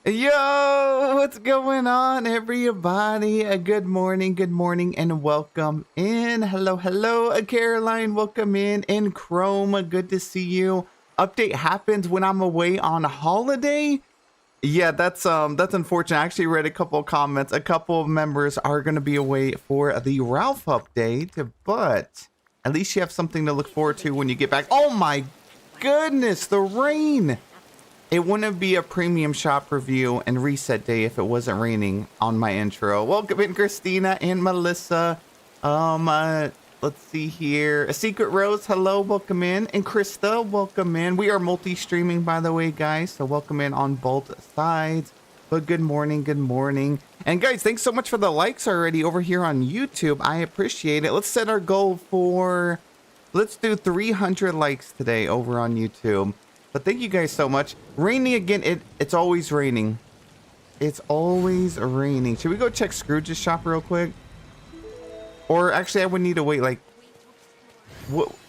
Yo, what's going on, everybody? Good morning, and welcome in. Hello, Caroline, welcome in. And Chrome, good to see you. Update happens when I'm away on holiday. Yeah, that's unfortunate. I actually read a couple of comments. A couple of members are going to be away for the Ralph update, but at least you have something to look forward to when you get back. Oh my goodness, the rain! It wouldn't be a premium shop review and reset day if it wasn't raining on my intro. Welcome in, Christina and Melissa. Let's see here. A Secret Rose, hello, welcome in. And Krista, welcome in. We are multi-streaming, by the way, guys. So welcome in on both sides. But good morning, good morning. And guys, thanks so much for the likes already over here on YouTube. I appreciate it. Let's set our goal for, let's do 300 likes today over on YouTube. But thank you guys so much. Raining again. It's always raining. It's always raining. Should we go check Scrooge's shop real quick? Or actually, I would need to wait like...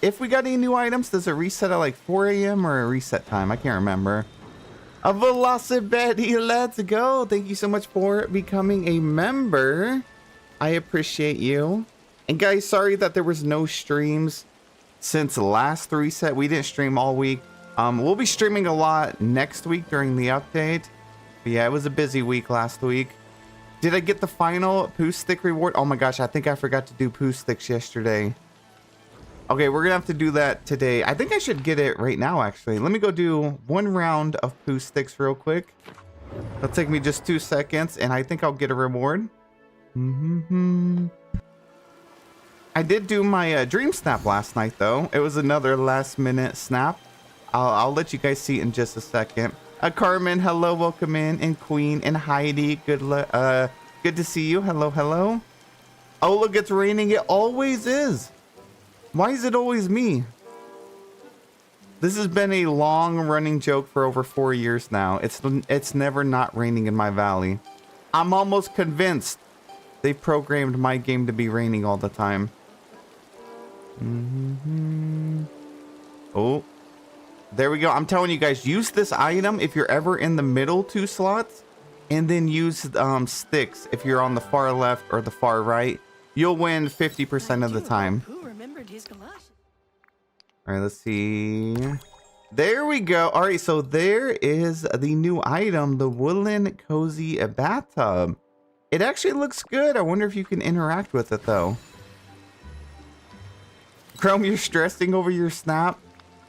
if we got any new items, does it reset at like 4 a.m. or a reset time? I can't remember. A Velocibetty, let's go. Thank you so much for becoming a member. I appreciate you. And guys, sorry that there was no streams since last reset. We didn't stream all week. We'll be streaming a lot next week during the update. But yeah, it was a busy week last week. Did I get the final poo stick reward? Oh my gosh, I think I forgot to do poo sticks yesterday. Okay, we're gonna have to do that today. I think I should get it right now, actually. Let me go do one round of poo sticks real quick. That'll take me just 2 seconds, and I think I'll get a reward. I did do my dream snap last night, though. It was another last minute snap. I'll let you guys see it in just a second. Carmen, hello, welcome in. And Queen and Heidi, good to see you. Hello. Oh, look, it's raining. It always is. Why is it always me? This has been a long running joke for over 4 years now. It's never not raining in my valley. I'm almost convinced they programmed my game to be raining all the time. Oh. There we go. I'm telling you guys, use this item if you're ever in the middle 2 slots, and then use sticks if you're on the far left or the far right. You'll win 50% of the time. All right, let's see. There we go. All right, so there is the new item, the woolen cozy bathtub. It actually looks good. I wonder if you can interact with it though. Chrome, you're stressing over your snap.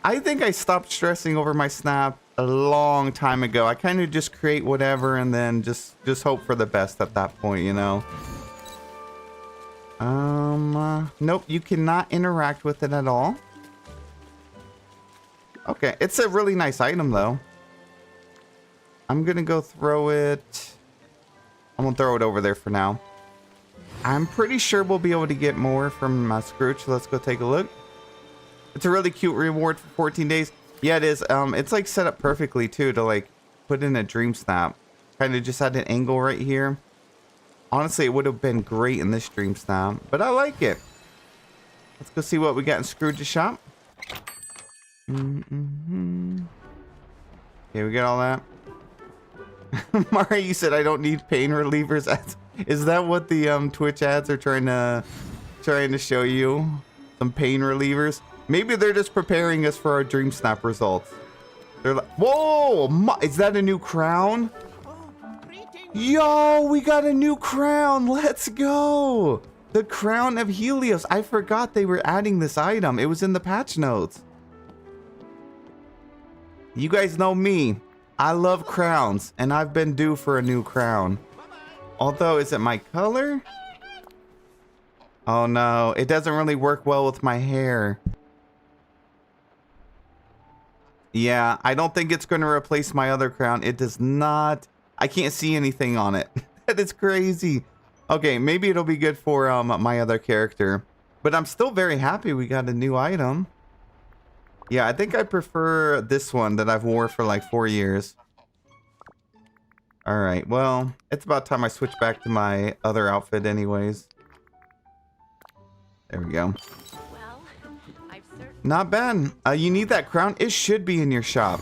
I think I stopped stressing over my snap a long time ago. I kind of just create whatever and then just hope for the best at that point, you know. Nope, you cannot interact with it at all. Okay, it's a really nice item though. I'm gonna go throw it. I'm gonna throw it over there for now. I'm pretty sure we'll be able to get more from Scrooge. Let's go take a look. It's a really cute reward for 14 days. Yeah, it is. It's like set up perfectly too to like put in a dream snap. Kind of just had an angle right here. Honestly, it would have been great in this dream snap, but I like it. Let's go see what we got in Scrooge's shop. Okay, we got all that. Mara, you said I don't need pain relievers. Is that what the Twitch ads are trying to show you? Some pain relievers? Maybe they're just preparing us for our dream snap results. They're like, whoa, is that a new crown? Yo, we got a new crown. Let's go. The crown of Helios. I forgot they were adding this item. It was in the patch notes. You guys know me. I love crowns, and I've been due for a new crown. Although, is it my color? Oh no, it doesn't really work well with my hair. Yeah, I don't think it's going to replace my other crown. It does not. I can't see anything on it. That is crazy. Okay, maybe it'll be good for my other character. But I'm still very happy we got a new item. Yeah, I think I prefer this one that I've wore for like 4 years. All right, well, it's about time I switch back to my other outfit anyways. There we go. Not bad. You need that crown? It should be in your shop.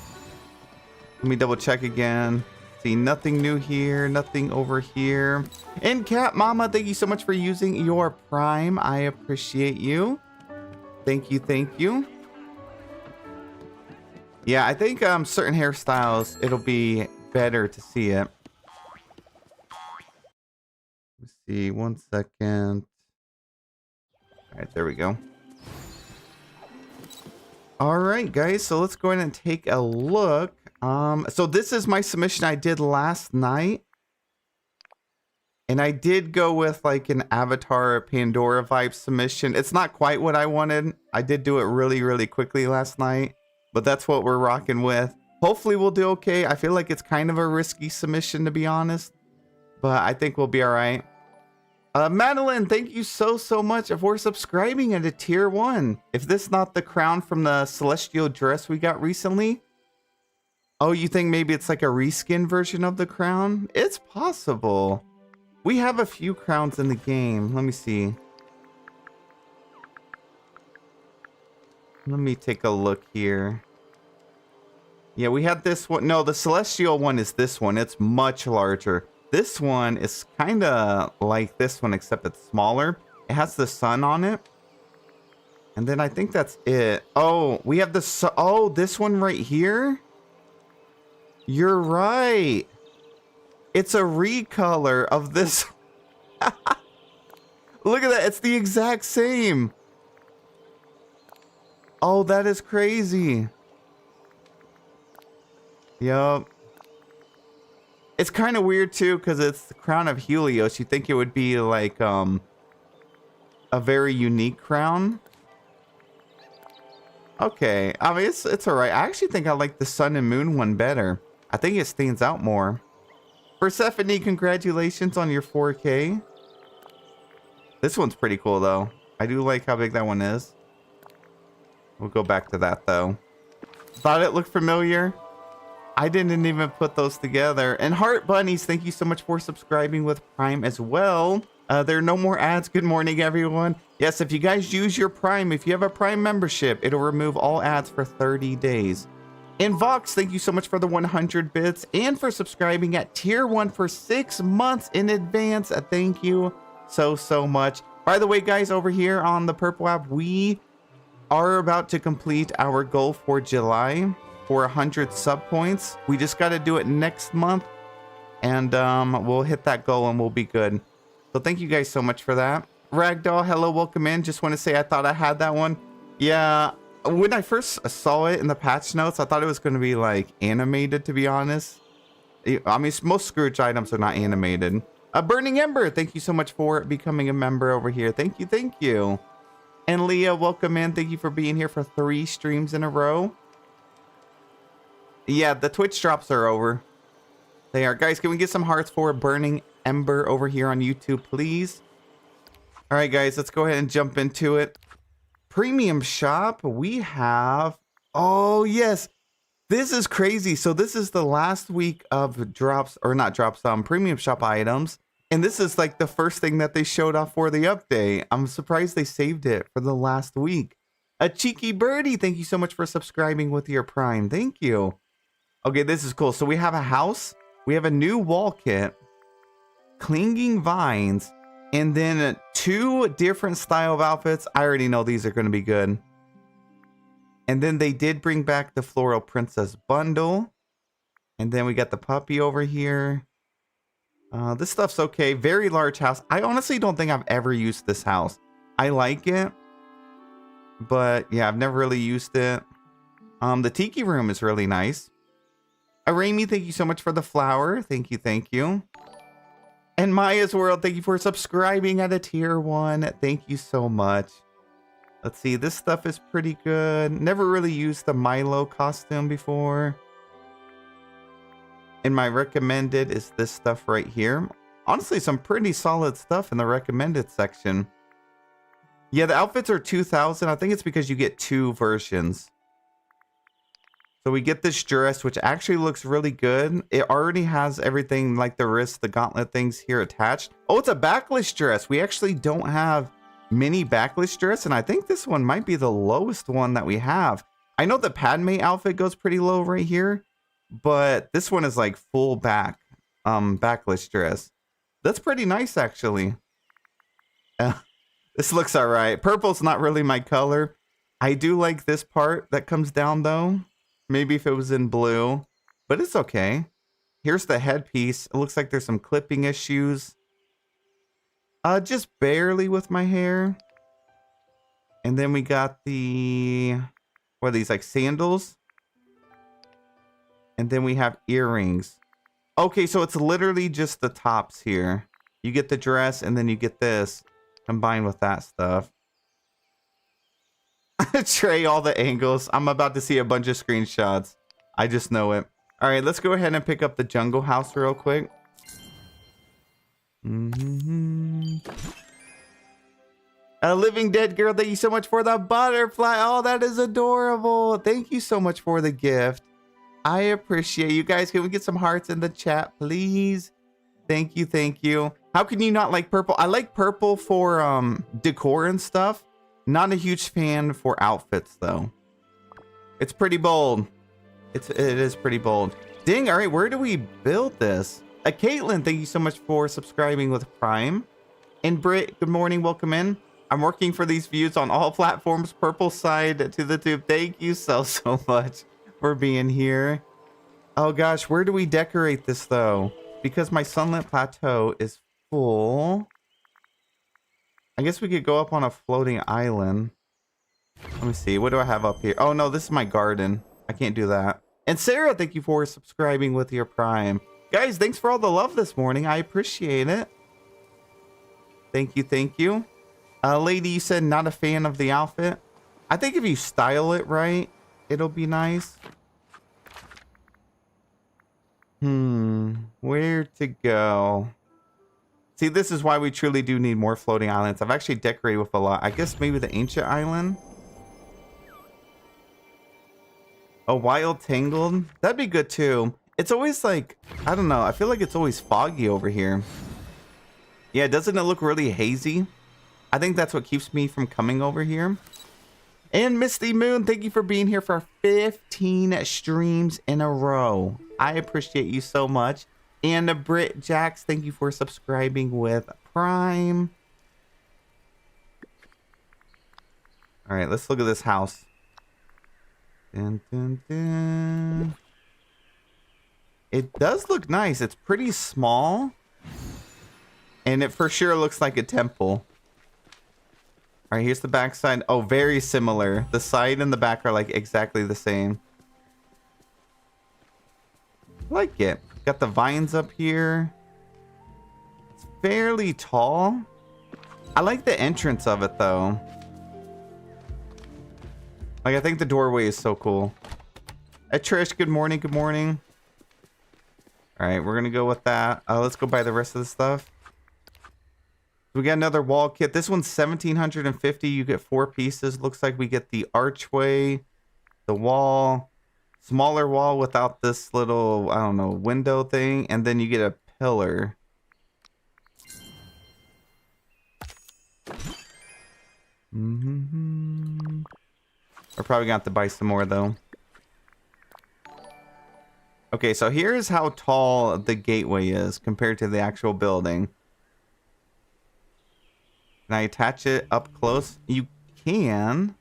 Let me double check again. See, nothing new here, nothing over here. And Cat Mama, thank you so much for using your Prime. I appreciate you. Thank you, thank you. Yeah, I think certain hairstyles, it'll be better to see it. Let's see, 1 second. All right, there we go. All right, guys, so let's go ahead and take a look. So this is my submission I did last night. And I did go with like an Avatar Pandora vibe submission. It's not quite what I wanted. I did do it really, really quickly last night, but that's what we're rocking with. Hopefully we'll do okay. I feel like it's kind of a risky submission, to be honest, but I think we'll be all right. Madeline, thank you so much for subscribing at a tier 1. If this not the crown from the celestial dress we got recently. Oh, you think maybe it's like a reskin version of the crown? It's possible. We have a few crowns in the game. Let me see. Let me take a look here. Yeah, we had this one. No, the celestial one is this one. It's much larger. This one is kind of like this one, except it's smaller. It has the sun on it. And then I think that's it. Oh, we have the... Oh, this one right here? You're right. It's a recolor of this. Look at that. It's the exact same. Oh, that is crazy. Yup. It's kind of weird too, because it's the crown of Helios. You think it would be like a very unique crown. Okay, I mean it's alright. I actually think I like the sun and moon one better. I think it stands out more. Persephone, congratulations on your 4K. This one's pretty cool though. I do like how big that one is. We'll go back to that though. Thought it looked familiar. I didn't even put those together. And Heart Bunnies, thank you so much for subscribing with Prime as well. There are no more ads. Good morning, everyone. Yes, if you guys use your Prime, if you have a Prime membership, it'll remove all ads for 30 days. And Vox, thank you so much for the 100 bits and for subscribing at tier 1 for 6 months in advance. Thank you so much. By the way, guys, over here on the Purple app, we are about to complete our goal for July. For 100 sub points. We just got to do it next month, and we'll hit that goal and we'll be good. So thank you guys so much for that. Ragdoll, hello, welcome in. Just want to say I thought I had that one. Yeah, when I first saw it in the patch notes, I thought it was going to be like animated, to be honest. I mean, most Scrooge items are not animated. Burning Ember, thank you so much for becoming a member over here. Thank you. And Leah, welcome in. Thank you for being here for 3 streams in a row. Yeah, the Twitch drops are over. They are. Guys, can we get some hearts for Burning Ember over here on YouTube, please? All right, guys, let's go ahead and jump into it. Premium shop, we have... Oh, yes. This is crazy. So this is the last week of drops, or not drops, premium shop items. And this is like the first thing that they showed off for the update. I'm surprised they saved it for the last week. A Cheeky Birdie, thank you so much for subscribing with your Prime. Thank you. Okay, this is cool. So we have a house, we have a new wall kit, clinging vines, and then 2 different style of outfits. I already know these are going to be good. And then they did bring back the Floral Princess bundle. And then we got the puppy over here. This stuff's okay. Very large house. I honestly don't think I've ever used this house. I like it, but yeah, I've never really used it. The tiki room is really nice. Arami, thank you so much for the flower. Thank you. And Maya's World, thank you for subscribing at a tier 1. Thank you so much. Let's see, this stuff is pretty good. Never really used the Milo costume before. And my recommended is this stuff right here. Honestly, some pretty solid stuff in the recommended section. Yeah, the outfits are 2,000. I think it's because you get 2 versions. So we get this dress, which actually looks really good. It already has everything like the wrist, the gauntlet things here attached. Oh, it's a backless dress. We actually don't have many backless dress, and I think this one might be the lowest one that we have. I know the Padme outfit goes pretty low right here, but this one is like full backless dress. That's pretty nice, actually. This looks all right. Purple's not really my color. I do like this part that comes down, though. Maybe if it was in blue, but it's okay. Here's the headpiece. It looks like there's some clipping issues. Just barely with my hair. And then we got the, what are these, like sandals? And then we have earrings. Okay, so it's literally just the tops here. You get the dress and then you get this combined with that stuff. Trey, all the angles. I'm about to see a bunch of screenshots. I just know it. All right, let's go ahead and pick up the jungle house real quick. A living dead girl, thank you so much for the butterfly. Oh, that is adorable. Thank you so much for the gift. I appreciate you guys. Can we get some hearts in the chat, please? Thank you, thank you. How can you not like purple? I like purple for decor and stuff. Not a huge fan for outfits, though. It's pretty bold. It is pretty bold. Dang, all right, where do we build this? Caitlin, thank you so much for subscribing with Prime. And Britt, good morning, welcome in. I'm working for these views on all platforms. Purple side to the tube. Thank you so much for being here. Oh gosh, where do we decorate this though? Because my sunlit plateau is full. I guess we could go up on a floating island. Let me see. What do I have up here? Oh, no, this is my garden. I can't do that. And Sarah, thank you for subscribing with your Prime. Guys, thanks for all the love this morning. I appreciate it. Thank you. Thank you. Lady, you said not a fan of the outfit. I think if you style it right, it'll be nice. Where to go? See, this is why we truly do need more floating islands. I've actually decorated with a lot. I guess maybe the ancient island. A wild tangled. That'd be good too. It's always like, I don't know. I feel like it's always foggy over here. Yeah, doesn't it look really hazy? I think that's what keeps me from coming over here. And Misty Moon, thank you for being here for 15 streams in a row. I appreciate you so much. And Britt Jax, thank you for subscribing with Prime. All right, let's look at this house. Dun, dun, dun. It does look nice. It's pretty small. And it for sure looks like a temple. All right, here's the back side. Oh, very similar. The side and the back are like exactly the same. I like it. Got the vines up here. It's fairly tall. I like the entrance of it though. Like, I think the doorway is so cool. Hey Trish, good morning, good morning. All right, we're gonna go with that. Let's go buy the rest of the stuff. We got another wall kit. This one's 1,750. You get 4 pieces. Looks like we get the archway, the wall, smaller wall without this little, I don't know, window thing, and then you get a pillar. We're probably gonna have to buy some more though. Okay, so here's how tall the gateway is compared to the actual building. Can I attach it up close? You can.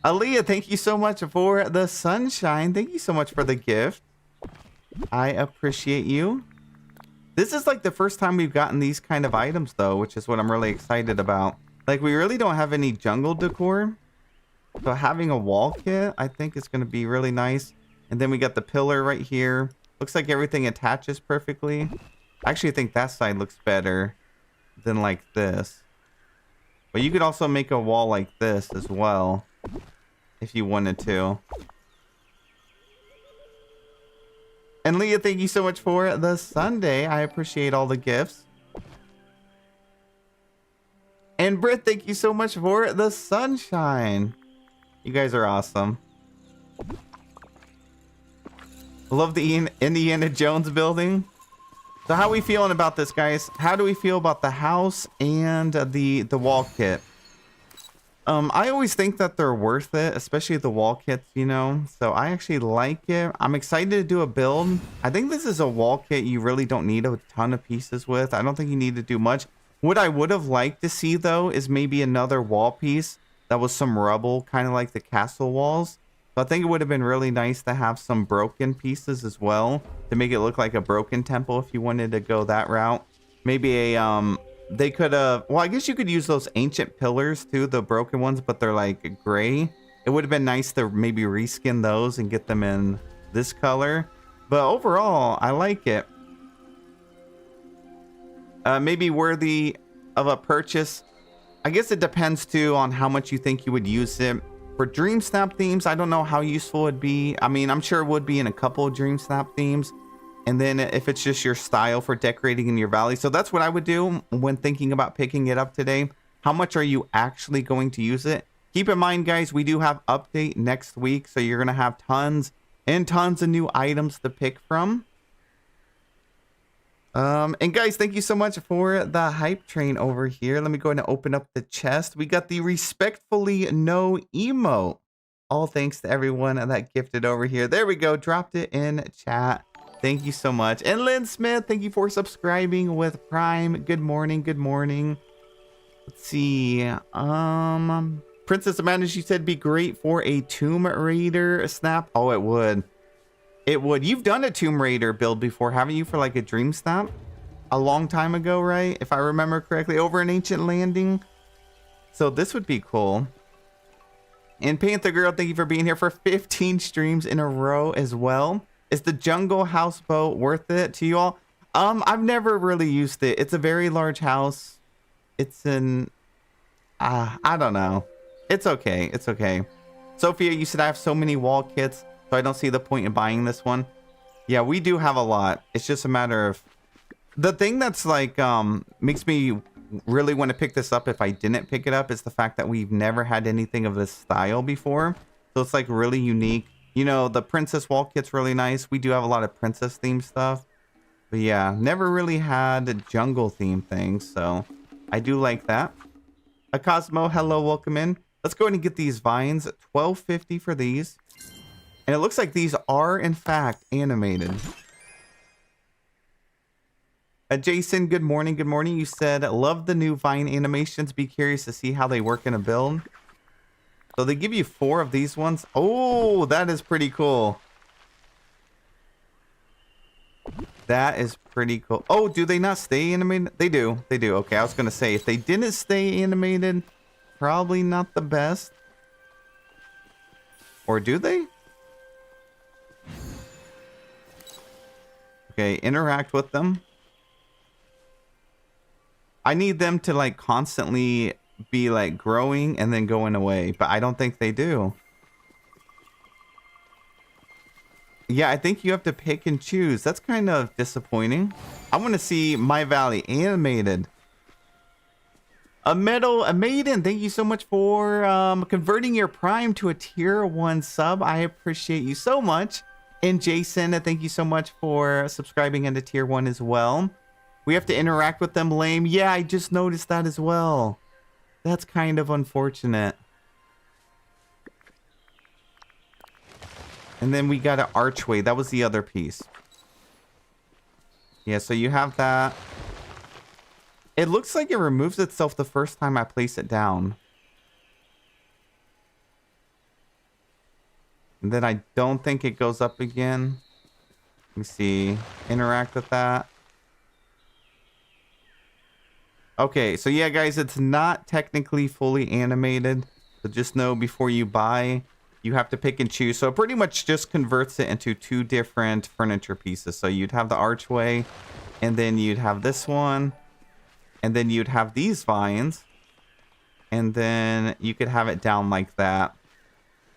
Aaliyah, thank you so much for the sunshine. Thank you so much for the gift. I appreciate you. This is like the first time we've gotten these kind of items though, which is what I'm really excited about. Like, we really don't have any jungle decor. So having a wall kit, I think is going to be really nice. And then we got the pillar right here. Looks like everything attaches perfectly. I actually think that side looks better than like this. But you could also make a wall like this as well, if you wanted to. And Leah, thank you so much for the Sunday. I appreciate all the gifts. And Britt, thank you so much for the sunshine. You guys are awesome. Love the Indiana Jones building. So how are we feeling about this, guys? How do we feel about the house and the wall kit? I always think that they're worth it, especially the wall kits, you know? So I actually like it. I'm excited to do a build. I think this is a wall kit you really don't need a ton of pieces with. I don't think you need to do much. What I would have liked to see, though, is maybe another wall piece that was some rubble, kind of like the castle walls. So I think it would have been really nice to have some broken pieces as well to make it look like a broken temple if you wanted to go that route. Maybe a, they could have, well, I guess you could use those ancient pillars too, the broken ones, but they're like gray. It would have been nice to maybe reskin those and get them in this color. But overall, I like it. Maybe worthy of a purchase. I guess it depends too on how much you think you would use it. For Dream Snap themes, I don't know how useful it'd be. I mean, I'm sure it would be in a couple of Dream Snap themes. And then if it's just your style for decorating in your valley. So that's what I would do when thinking about picking it up today. How much are you actually going to use it? Keep in mind, guys, we do have update next week. So you're going to have tons and tons of new items to pick from. And guys, thank you so much for the hype train over here. Let me go ahead and open up the chest. We got the respectfully no emote. All thanks to everyone that gifted over here. There we go. Dropped it in chat. Thank you so much. And Lynn Smith, thank you for subscribing with Prime. Good morning. Good morning. Let's see. Princess Amanda, she said be great for a Tomb Raider snap. Oh, it would. It would. You've done a Tomb Raider build before, haven't you? For like a Dream Snap? A long time ago, right? If I remember correctly, over an Ancient Landing. So this would be cool. And Panther Girl, thank you for being here for 15 streams in a row as well. Is the Jungle Houseboat worth it to you all? I've never really used it. It's a very large house. It's an... I don't know. It's okay. It's okay. Sophia, you said I have so many wall kits, so I don't see the point in buying this one. Yeah, we do have a lot. It's just a matter of... The thing that's like, makes me really want to pick this up if I didn't pick it up is the fact that we've never had anything of this style before. So it's like really unique. You know, the princess wall kit's really nice. We do have a lot of princess themed stuff. But yeah, never really had a jungle theme thing. So I do like that. A Cosmo, hello, welcome in. Let's go ahead and get these vines. $12.50 for these. And it looks like these are, in fact, animated. Jason, good morning. Good morning. You said, love the new vine animations. Be curious to see how they work in a build. So they give you 4 of these ones. Oh, that is pretty cool. That is pretty cool. Oh, do they not stay animated? They do. They do. Okay, I was going to say, if they didn't stay animated, probably not the best. Or do they? Okay, interact with them. I need them to like constantly be like growing and then going away, but I don't think they do. Yeah, I think you have to pick and choose. That's kind of disappointing. I want to see My Valley animated. A Maiden, thank you so much for converting your Prime to a tier 1 sub. I appreciate you so much. And Jason, thank you so much for subscribing into tier 1 as well. We have to interact with them, lame. Yeah, I just noticed that as well. That's kind of unfortunate. And then we got an archway. That was the other piece. Yeah, so you have that. It looks like it removes itself the first time I place it down. And then I don't think it goes up again. Let me see. Interact with that. Okay, so yeah, guys, it's not technically fully animated. So just know before you buy, you have to pick and choose. So it pretty much just converts it into 2 different furniture pieces. So you'd have the archway, and then you'd have this one, and then you'd have these vines, and then you could have it down like that.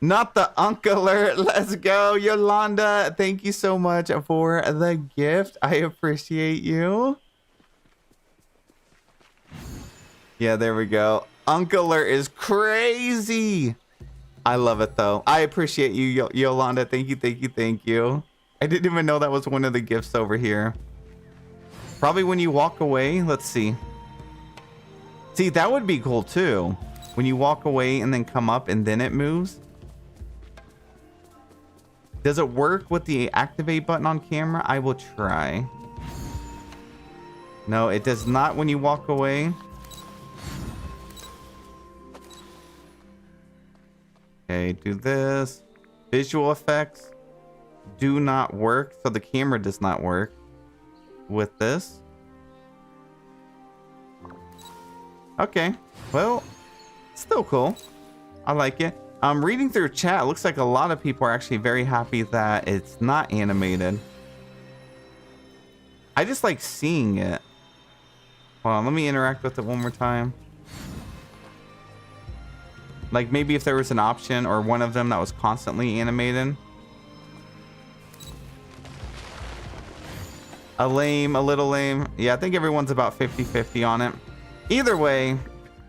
Not the Unk alert. Let's go, Yolanda. Thank you so much for the gift. I appreciate you. Yeah, there we go. Unk alert is crazy. I love it, though. I appreciate you, Yolanda. Thank you, thank you, thank you. I didn't even know that was one of the gifts over here. Probably when you walk away. Let's see. See, that would be cool, too. when you walk away and then come up and then it moves. Does it work with the activate button on camera? I will try. No, it does not when you walk away. Okay, do this. Visual effects do not work, so the camera does not work with this. Okay, well, still cool. I like it. Reading through chat, it looks like a lot of people are actually very happy that it's not animated. I just like seeing it. Hold on, let me interact with it one more time. Like maybe if there was an option or one of them that was constantly animated. A little lame. Yeah, I think everyone's about 50-50 on it. Either way,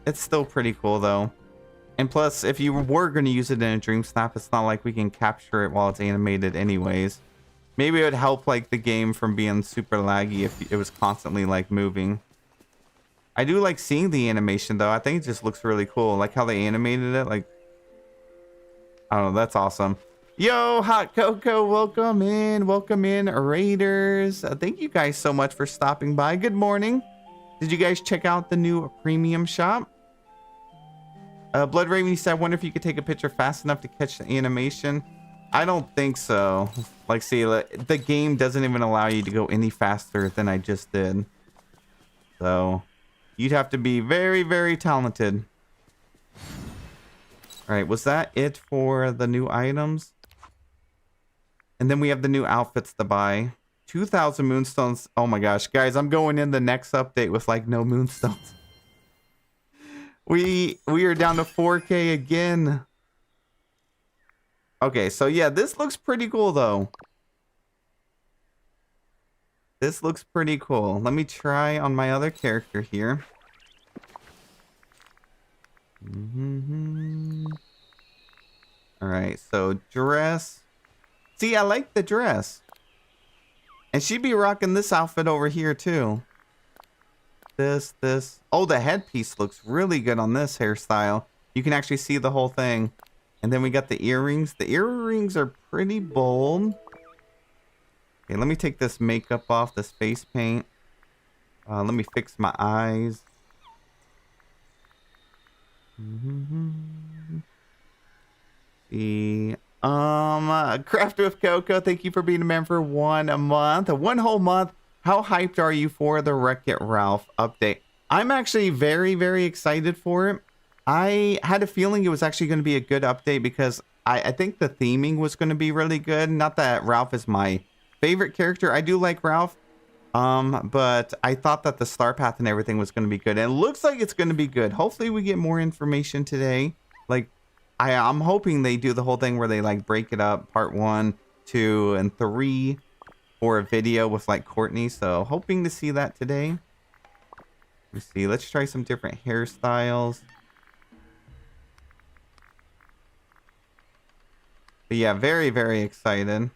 it's still pretty cool though. And plus, if you were going to use it in a dream snap, it's not like we can capture it while it's animated anyways. Maybe it would help like the game from being super laggy if it was constantly like moving. I do like seeing the animation though. I think it just looks really cool. Like how they animated it. Like, I don't know. That's awesome. Yo, Hot Cocoa, welcome in, Raiders. Thank you guys so much for stopping by. Good morning. Did you guys check out the new premium shop? Blood Raven said, I wonder if you could take a picture fast enough to catch the animation. I don't think so. Like, see, the game doesn't even allow you to go any faster than I just did. So, you'd have to be very, very talented. All right, was that it for the new items? And then we have the new outfits to buy. 2,000 moonstones. Oh my gosh, guys, I'm going in the next update with like no moonstones. We are down to 4K again. Okay, so yeah, this looks pretty cool though. This looks pretty cool. Let me try on my other character here. All right, so dress. See, I like the dress. And she'd be rocking this outfit over here too. This. Oh, the headpiece looks really good on this hairstyle. You can actually see the whole thing. And then we got the earrings. The earrings are pretty bold. Okay, let me take this makeup off, this face paint. Let me fix my eyes. See. Craft with Coco, thank you for being a member for 1 month. 1 whole month. How hyped are you for the Wreck-It Ralph update? I'm actually very, very excited for it. I had a feeling it was actually going to be a good update because I think the theming was going to be really good. Not that Ralph is my favorite character. I do like Ralph. But I thought that the star path and everything was going to be good. And it looks like it's going to be good. Hopefully we get more information today. Like, I'm hoping they do the whole thing where they like break it up part 1, 2, and 3 for a video with like Courtney. So hoping to see that today. Let's see. Let's try some different hairstyles. But yeah, very, very excited.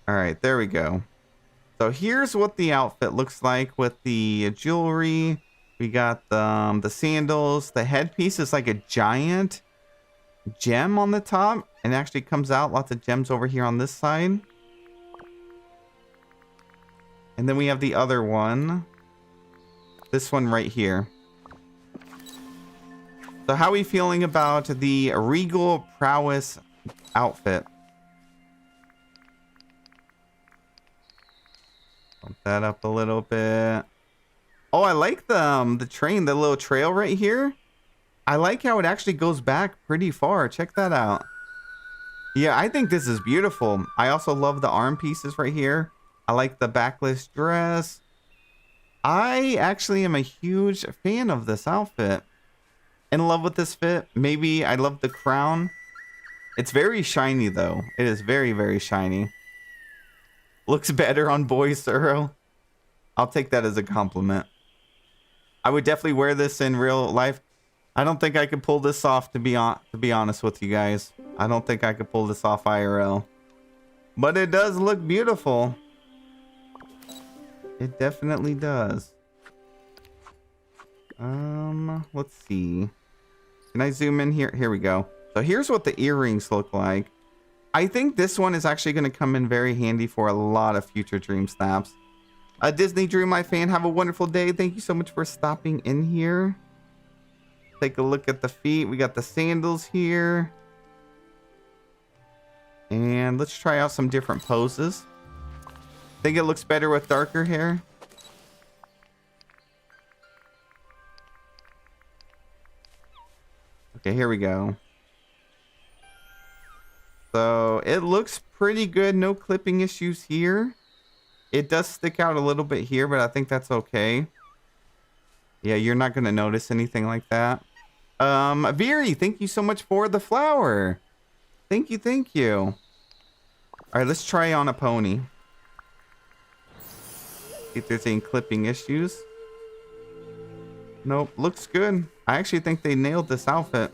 All right, there we go. So here's what the outfit looks like with the jewelry. We got the sandals. The headpiece is like a giant gem on the top. And it actually comes out. Lots of gems over here on this side. And then we have the other one. This one right here. So how are we feeling about the Regal Prowess outfit? Bump that up a little bit. Oh, I like the train, the little trail right here. I like how it actually goes back pretty far. Check that out. Yeah, I think this is beautiful. I also love the arm pieces right here. I like the backless dress. I actually am a huge fan of this outfit. In love with this fit. Maybe I love the crown. It's very shiny though. It is very, very shiny. Looks better on Boy Suro. I'll take that as a compliment. I would definitely wear this in real life. I don't think I could pull this off, to be honest with you guys. I don't think I could pull this off IRL. But it does look beautiful. It definitely does. Let's see. Can I zoom in here? Here we go. So here's what the earrings look like. I think this one is actually going to come in very handy for a lot of future Dream Snaps. A Disney Dreamlight fan, have a wonderful day. Thank you so much for stopping in here. Take a look at the feet. We got the sandals here. And let's try out some different poses. Think it looks better with darker hair. Okay, here we go. So it looks pretty good. No clipping issues here. It does stick out a little bit here, but I think that's okay. Yeah, you're not going to notice anything like that. Veery, thank you so much for the flower. Thank you, thank you. All right, let's try on a pony. See if there's any clipping issues. Nope, looks good. I actually think they nailed this outfit.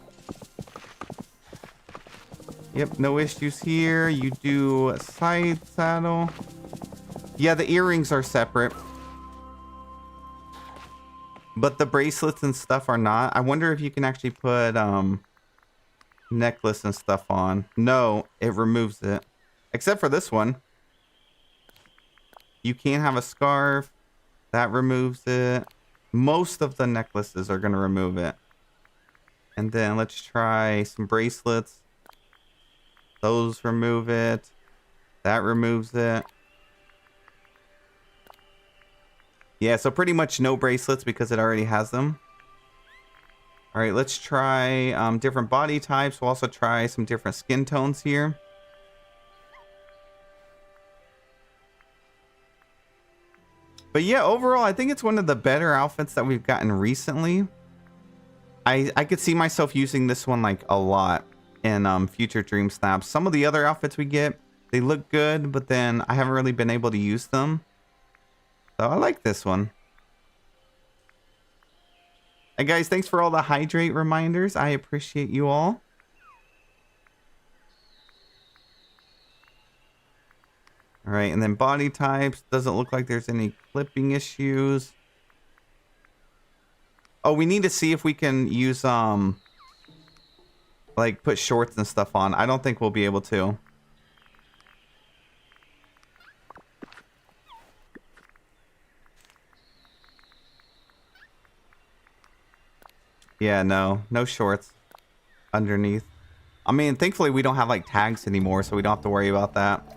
Yep, no issues here. You do a side saddle. Yeah, the earrings are separate. But the bracelets and stuff are not. I wonder if you can actually put necklace and stuff on. No, it removes it. Except for this one. You can have a scarf. That removes it. Most of the necklaces are going to remove it. And then let's try some bracelets. Those remove it. That removes it. Yeah, so pretty much no bracelets because it already has them. All right, let's try different body types. We'll also try some different skin tones here. But yeah, overall, I think it's one of the better outfits that we've gotten recently. I could see myself using this one like a lot in future Dream Snaps. Some of the other outfits we get, they look good, but then I haven't really been able to use them. So I like this one. And guys, thanks for all the hydrate reminders. I appreciate you all. All right, and then body types. Doesn't look like there's any clipping issues. Oh, we need to see if we can use like put shorts and stuff on. I don't think we'll be able to. Yeah, no shorts underneath. I mean, thankfully we don't have like tags anymore, so we don't have to worry about that.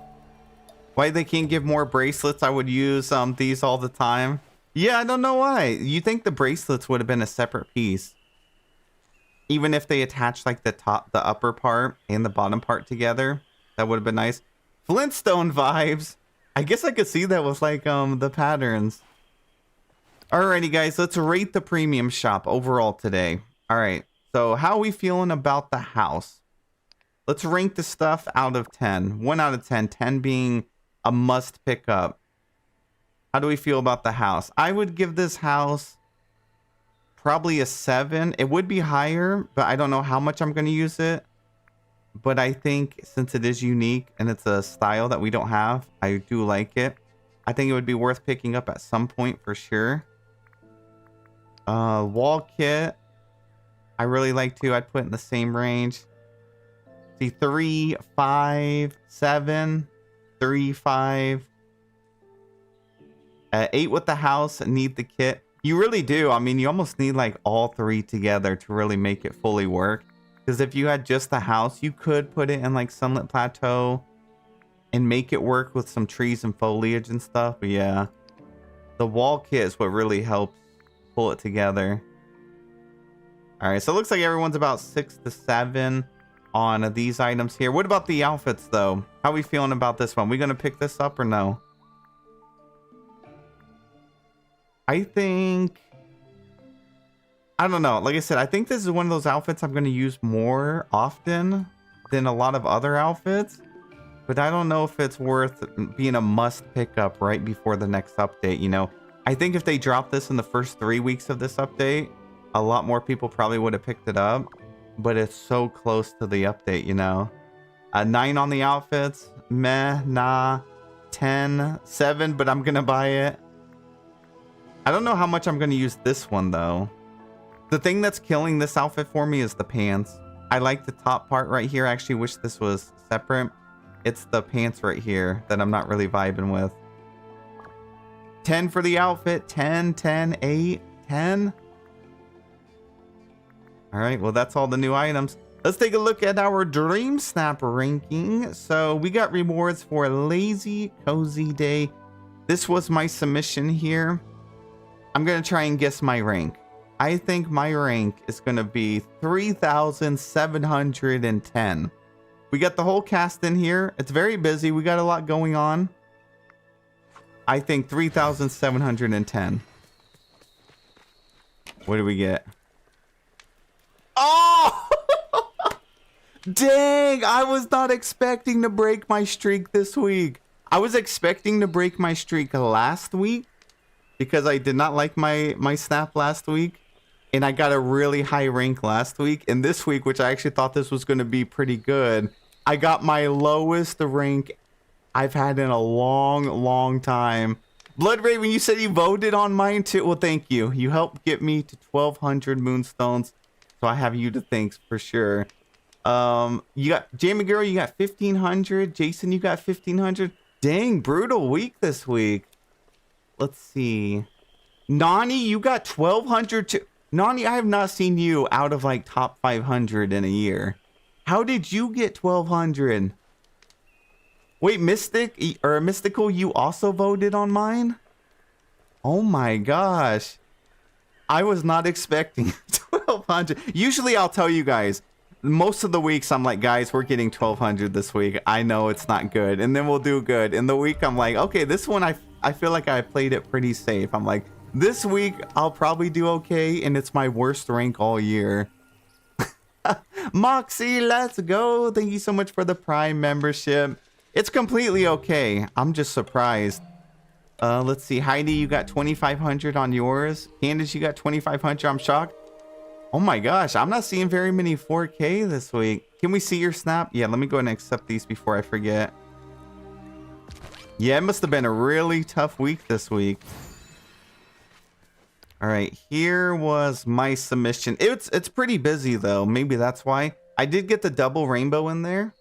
Why they can't give more bracelets? I would use these all the time. Yeah, I don't know why. You think the bracelets would have been a separate piece, even if they attached like the upper part and the bottom part together? That would have been nice. Flintstone vibes. I guess I could see that with like the patterns. Alrighty, guys, let's rate the premium shop overall today. All right, so how are we feeling about the house? Let's rank the stuff out of 10. 1 out of 10, 10 being a must pick up. How do we feel about the house? I would give this house probably a 7. It would be higher, but I don't know how much I'm going to use it. But I think since it is unique and it's a style that we don't have, I do like it. I think it would be worth picking up at some point for sure. Wall kit, I really like to. I'd put in the same range. See, 3, 5, 7, 3, 5. 8 with the house, need the kit. You really do. I mean, you almost need like all 3 together to really make it fully work. Because if you had just the house, you could put it in like Sunlit Plateau and make it work with some trees and foliage and stuff. But yeah, the wall kit is what really helps pull it together. All right, so it looks like everyone's about 6 to 7 on these items here. What about the outfits though? How are we feeling about this one? We gonna pick this up or no? I think, I don't know. Like I said, I think this is one of those outfits I'm going to use more often than a lot of other outfits. But I don't know if it's worth being a must pick up right before the next update, you know. I think if they dropped this in the first 3 weeks of this update, a lot more people probably would have picked it up. But it's so close to the update, you know. 9 on the outfits. Meh, nah. 10, 7, but I'm going to buy it. I don't know how much I'm going to use this one, though. The thing that's killing this outfit for me is the pants. I like the top part right here. I actually wish this was separate. It's the pants right here that I'm not really vibing with. 10 for the outfit. 10, 10, 8, 10. All right, well, that's all the new items. Let's take a look at our Dream Snap ranking. So we got rewards for Lazy Cozy Day. This was my submission here. I'm going to try and guess my rank. I think my rank is going to be 3,710. We got the whole cast in here. It's very busy. We got a lot going on. I think 3,710. What do we get? Oh! Dang, I was not expecting to break my streak this week. I was expecting to break my streak last week because I did not like my snap last week. And I got a really high rank last week. And this week, which I actually thought this was going to be pretty good, I got my lowest rank I've had in a long, long time. Blood Raven, you said you voted on mine too. Well, thank you. You helped get me to 1,200 moonstones. So I have you to thank for sure. You got Jamie Girl, you got 1,500. Jason, you got 1,500. Dang, brutal week this week. Let's see. Nani, you got 1,200 too. Nani, I have not seen you out of like top 500 in a year. How did you get 1,200? Wait, Mystical, you also voted on mine? Oh my gosh. I was not expecting 1,200. Usually I'll tell you guys, most of the weeks I'm like, guys, we're getting 1,200 this week. I know it's not good. And then we'll do good. In the week, I'm like, okay, this one, I feel like I played it pretty safe. I'm like, this week, I'll probably do okay, and it's my worst rank all year. Moxie, let's go. Thank you so much for the Prime membership. It's completely okay. I'm just surprised. Let's see. Heidi, you got 2,500 on yours. Candace, you got 2,500. I'm shocked. Oh my gosh, I'm not seeing very many 4K this week. Can we see your snap? Yeah, let me go ahead and accept these before I forget. Yeah, it must have been a really tough week this week. All right, here was my submission. It's pretty busy though. Maybe that's why. I did get the double rainbow in there.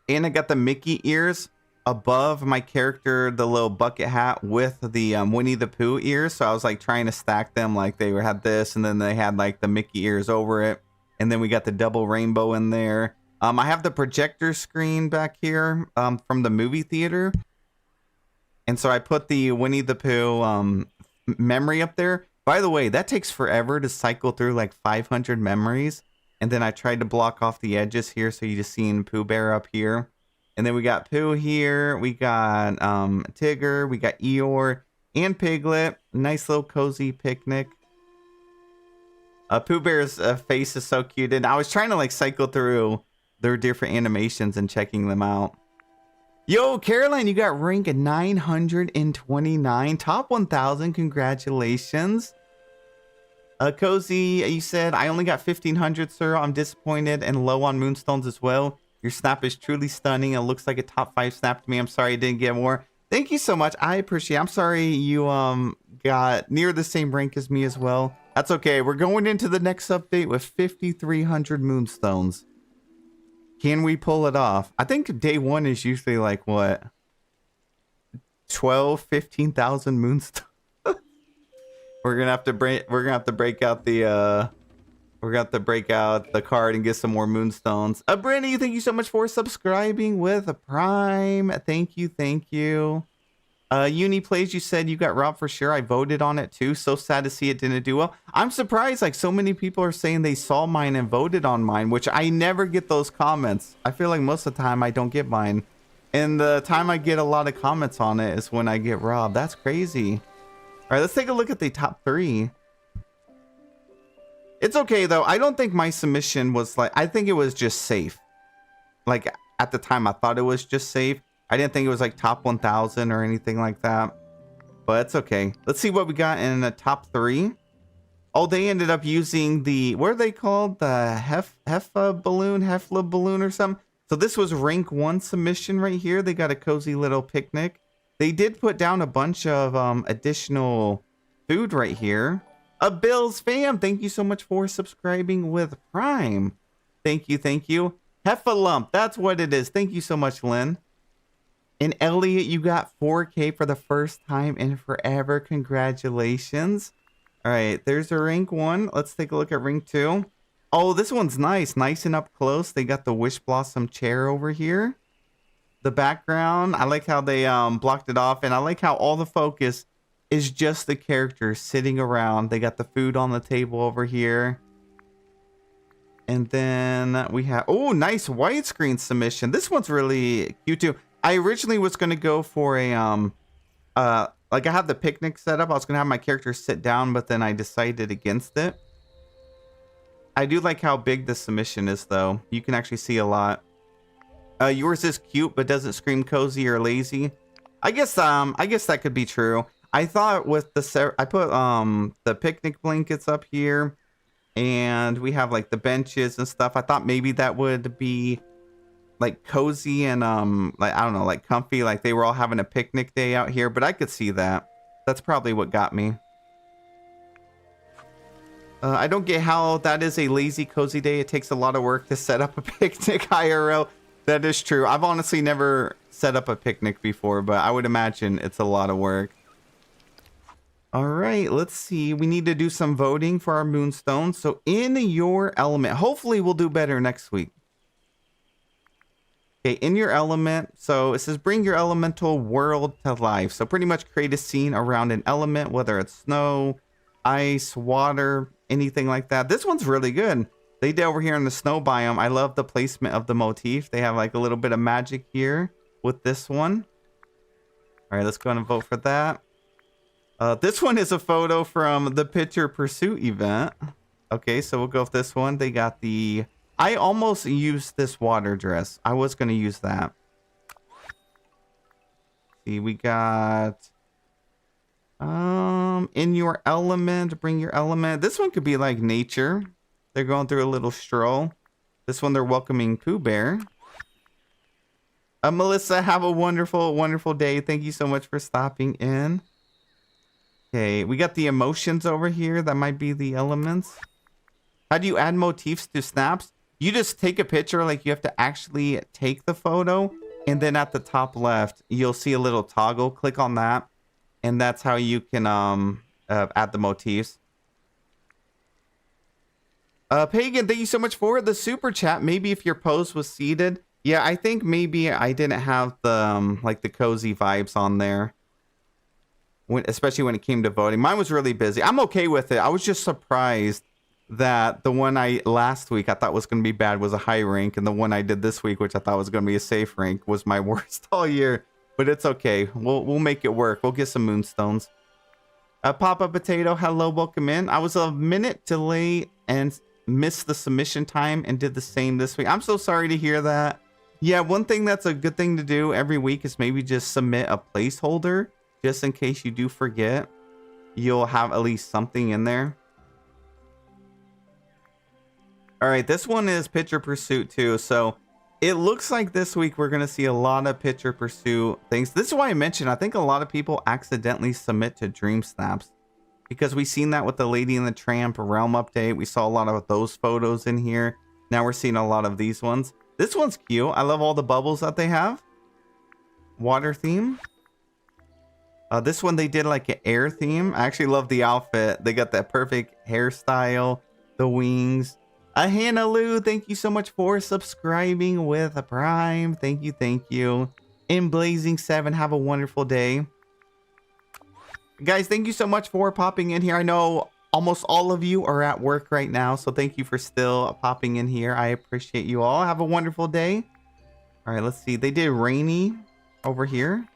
And I got the Mickey ears above my character, the little bucket hat with the Winnie the Pooh ears. So I was like trying to stack them, like they had this and then they had like the Mickey ears over it. And then we got the double rainbow in there. I have the projector screen back here from the movie theater. And so I put the Winnie the Pooh memory up there. By the way, that takes forever to cycle through like 500 memories. And then I tried to block off the edges here. So you just seen Pooh Bear up here. And then we got Pooh here. We got Tigger. We got Eeyore and Piglet. Nice little cozy picnic. Pooh Bear's face is so cute. And I was trying to like cycle through their different animations and checking them out. Yo, Caroline, you got rank 929. Top 1,000. Congratulations. Cozy, you said, I only got 1,500, sir. I'm disappointed and low on moonstones as well. Your snap is truly stunning. It looks like a top 5 snap to me. I'm sorry I didn't get more. Thank you so much. I appreciate it. I'm sorry you got near the same rank as me as well. That's okay. We're going into the next update with 5,300 moonstones. Can we pull it off? I think day one is usually like what? 15,000 moonstones. We're gonna have to break out the card and get some more moonstones. Brittany, thank you so much for subscribing with a Prime. Thank you. Uni Plays, you said you got robbed for sure. I voted on it too. So sad to see it didn't do well. I'm surprised like so many people are saying they saw mine and voted on mine, which I never get those comments. I feel like most of the time I don't get mine. And the time I get a lot of comments on it is when I get robbed. That's crazy. All right, let's take a look at the top 3. It's okay though. I don't think my submission was like, I think it was just safe. Like at the time I thought it was just safe. I didn't think it was like top 1,000 or anything like that. But it's okay. Let's see what we got in the top 3. Oh, they ended up using the, what are they called? The Hefla balloon or something. So this was rank 1 submission right here. They got a cozy little picnic. They did put down a bunch of additional food right here. Bill's fam, thank you so much for subscribing with Prime. Thank you, thank you. Heffalump, that's what it is. Thank you so much, Lynn. And Elliot, you got 4K for the first time in forever. Congratulations. All right, there's a rank 1. Let's take a look at rank 2. Oh, this one's nice. Nice and up close. They got the Wish Blossom chair over here. The background, I like how they blocked it off. And I like how all the focus is just the characters sitting around. They got the food on the table over here. And then we have, oh, nice widescreen submission. This one's really cute too. I originally was going to go for a, like I have the picnic set up. I was going to have my character sit down, but then I decided against it. I do like how big the submission is though. You can actually see a lot. Yours is cute, but doesn't scream cozy or lazy. I guess that could be true. I thought with the, I put, the picnic blankets up here and we have like the benches and stuff. I thought maybe that would be like cozy and like I don't know, like comfy, like they were all having a picnic day out here, but I could see that. That's probably what got me. I don't get how that is a lazy cozy day. It takes a lot of work to set up a picnic IRL. That is true. I've honestly never set up a picnic before, but I would imagine it's a lot of work. All right, let's see. We need to do some voting for our moonstone. So in your element, hopefully we'll do better next week. Okay, in your element, so it says bring your elemental world to life. So pretty much create a scene around an element, whether it's snow, ice, water, anything like that. This one's really good. They did over here in the snow biome. I love the placement of the motif. They have like a little bit of magic here with this one. All right, let's go ahead and vote for that. This one is a photo from the Picture Pursuit event. Okay, so we'll go with this one. They got the... I almost used this water dress. I was going to use that. See, we got... in your element, bring your element. This one could be like nature. They're going through a little stroll. This one, they're welcoming Pooh Bear. Melissa, have a wonderful, wonderful day. Thank you so much for stopping in. Okay, we got the emotions over here. That might be the elements. How do you add motifs to snaps? You just take a picture, like you have to actually take the photo. And then at the top left, you'll see a little toggle. Click on that. And that's how you can add the motifs. Pagan, thank you so much for the super chat. Maybe if your pose was seated. Yeah, I think maybe I didn't have the like the cozy vibes on there. Especially when it came to voting. Mine was really busy. I'm okay with it. I was just surprised that the one I last week I thought was going to be bad was a high rank. And the one I did this week, which I thought was going to be a safe rank, was my worst all year. But it's okay. We'll make it work. We'll get some moonstones. Papa Potato, hello, welcome in. I was a minute delayed and missed the submission time and did the same this week. I'm so sorry to hear that. Yeah, one thing that's a good thing to do every week is maybe just submit a placeholder. Just in case you do forget, you'll have at least something in there. All right, this one is Picture Pursuit too. So it looks like this week we're going to see a lot of Picture Pursuit things. This is why I mentioned, I think a lot of people accidentally submit to Dream Snaps. Because we've seen that with the Lady and the Tramp Realm update. We saw a lot of those photos in here. Now we're seeing a lot of these ones. This one's cute. I love all the bubbles that they have. Water theme. This one they did like an air theme. I actually love the outfit. They got that perfect hairstyle, the wings. Hannah Lou, thank you so much for subscribing with a Prime. Thank you, thank you. In Blazing 7, have a wonderful day. Guys, thank you so much for popping in here. I know almost all of you are at work right now, so thank you for still popping in here. I appreciate you all. Have a wonderful day. All right, let's see. They did Rainy over here.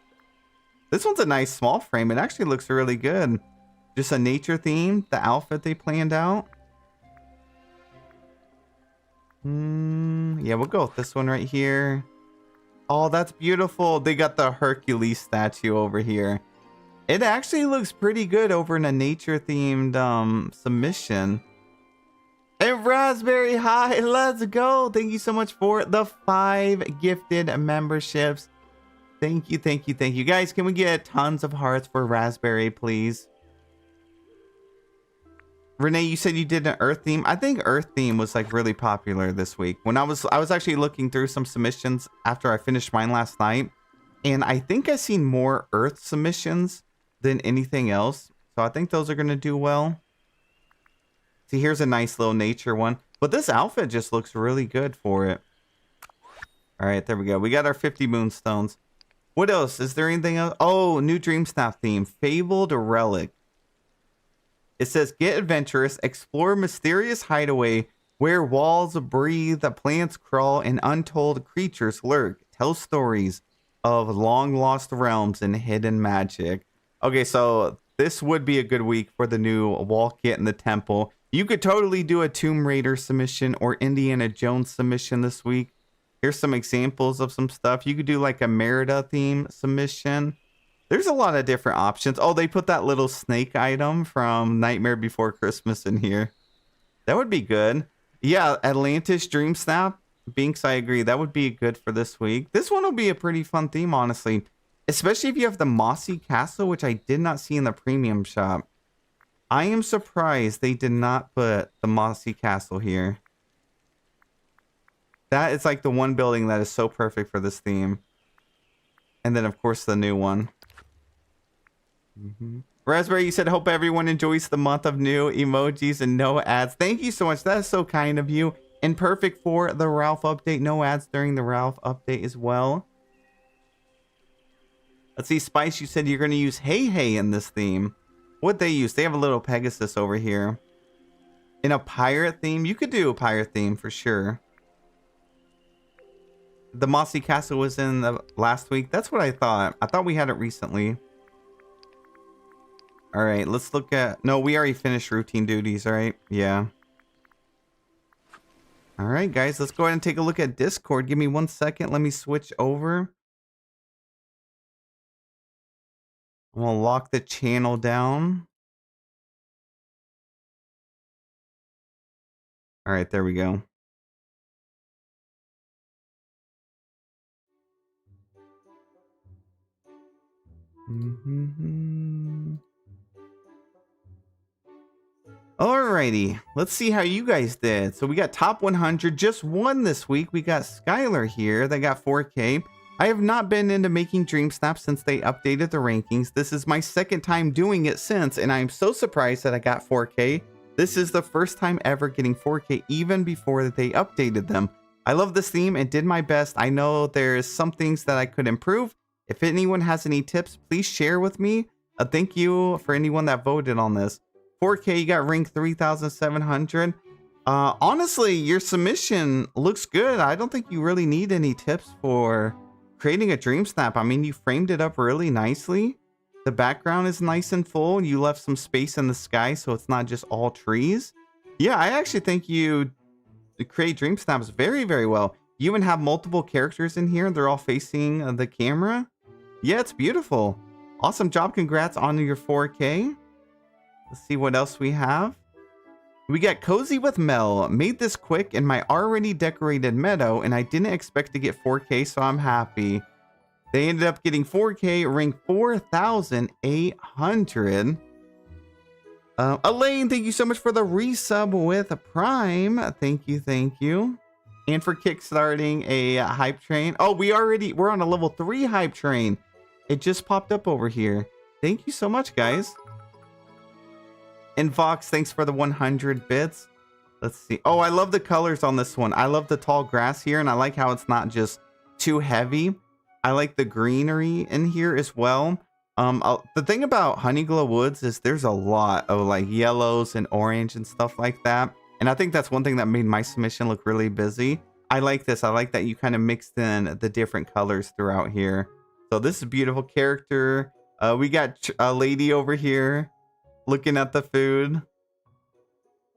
This one's a nice small frame. It actually looks really good. Just a nature theme, the outfit they planned out. Yeah, we'll go with this one right here. Oh, that's beautiful. They got the Hercules statue over here. It actually looks pretty good over in a nature themed submission. And Raspberry High, let's go. Thank you so much for the 5 gifted memberships. Thank you, thank you, thank you. Guys, can we get tons of hearts for Raspberry, please? Renee, you said you did an Earth theme. I think Earth theme was like really popular this week. When I was actually looking through some submissions after I finished mine last night, and I think I seen more Earth submissions than anything else. So I think those are gonna do well. See, here's a nice little nature one, but this outfit just looks really good for it. All right, there we go. We got our 50 moonstones. What else? Is there anything else? Oh, new Dream Snap theme, Fabled Relic. It says, get adventurous, explore mysterious hideaway where walls breathe, plants crawl, and untold creatures lurk. Tell stories of long lost realms and hidden magic. Okay, so this would be a good week for the new Walk It in the Temple. You could totally do a Tomb Raider submission or Indiana Jones submission this week. Here's some examples of some stuff. You could do like a Merida theme submission. There's a lot of different options. Oh, they put that little snake item from Nightmare Before Christmas in here. That would be good. Yeah, Atlantis Dream Snap. Binks, I agree. That would be good for this week. This one will be a pretty fun theme, honestly. Especially if you have the Mossy Castle, which I did not see in the premium shop. I am surprised they did not put the Mossy Castle here. That is like the one building that is so perfect for this theme. And then, of course, the new one. Raspberry, you said, hope everyone enjoys the month of new emojis and no ads. Thank you so much. That is so kind of you. And perfect for the Ralph update. No ads during the Ralph update as well. Let's see, Spice, you said you're going to use Hey Hey in this theme. What'd they use? They have a little Pegasus over here. In a pirate theme? You could do a pirate theme for sure. The Mossy Castle was in the last week. That's what I thought. I thought we had it recently. All right, let's look at... No, we already finished routine duties, right? Yeah. All right, guys, let's go ahead and take a look at Discord. Give me 1 second. Let me switch over. I'm going to lock the channel down. All right, there we go. Alrighty, let's see how you guys did. So we got top 100, just one this week. We got Skylar here, they got 4K. I have not been into making Dream Snap since they updated the rankings. This is my second time doing it since, and I am so surprised that I got 4K. This is the first time ever getting 4K, even before they updated them. I love this theme and did my best. I know there's some things that I could improve. If anyone has any tips, please share with me. Thank you for anyone that voted on this. 4K, you got ranked 3,700. Honestly, your submission looks good. I don't think you really need any tips for creating a Dream Snap. I mean, you framed it up really nicely. The background is nice and full. You left some space in the sky, so it's not just all trees. Yeah, I actually think you create Dream Snaps very, very well. You even have multiple characters in here. They're all facing the camera. Yeah, it's beautiful. Awesome job. Congrats on your 4K. Let's see what else we have. We got Cozy with Mel. Made this quick in my already decorated meadow, and I didn't expect to get 4K, so I'm happy. They ended up getting 4K, ranked 4,800. Elaine, thank you so much for the resub with Prime. Thank you, thank you. And for kickstarting a hype train. Oh, we're on a level 3 hype train. It just popped up over here. Thank you so much, guys. And Vox, thanks for the 100 bits. Let's see. Oh, I love the colors on this one. I love the tall grass here, and I like how it's not just too heavy. I like the greenery in here as well. The thing about Honeyglow Woods is there's a lot of like yellows and orange and stuff like that. And I think that's one thing that made my submission look really busy. I like this. I like that you kind of mixed in the different colors throughout here. So this is a beautiful character. We got a lady over here looking at the food.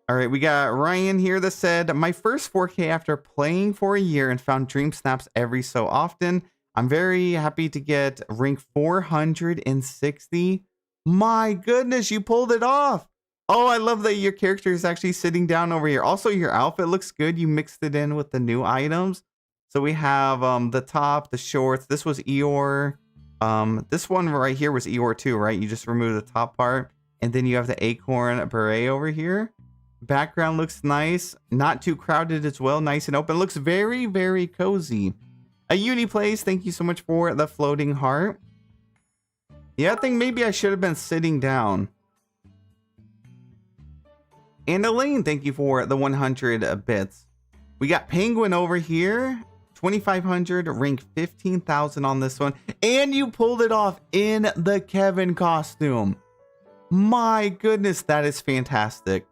All right, we got Ryan here that said, my first 4K after playing for a year and found Dream Snaps every so often. I'm very happy to get rank 460. My goodness, you pulled it off. Oh, I love that your character is actually sitting down over here. Also, your outfit looks good. You mixed it in with the new items. So we have the top, the shorts. This was Eeyore. This one right here was Eeyore too, right? You just removed the top part. And then you have the acorn beret over here. Background looks nice. Not too crowded as well. Nice and open. Looks very, very cozy. A Uni Plays, thank you so much for the floating heart. Yeah, I think maybe I should have been sitting down. And Elaine, thank you for the 100 bits. We got Penguin over here. 2,500, rank 15,000 on this one. And you pulled it off in the Kevin costume. My goodness, that is fantastic.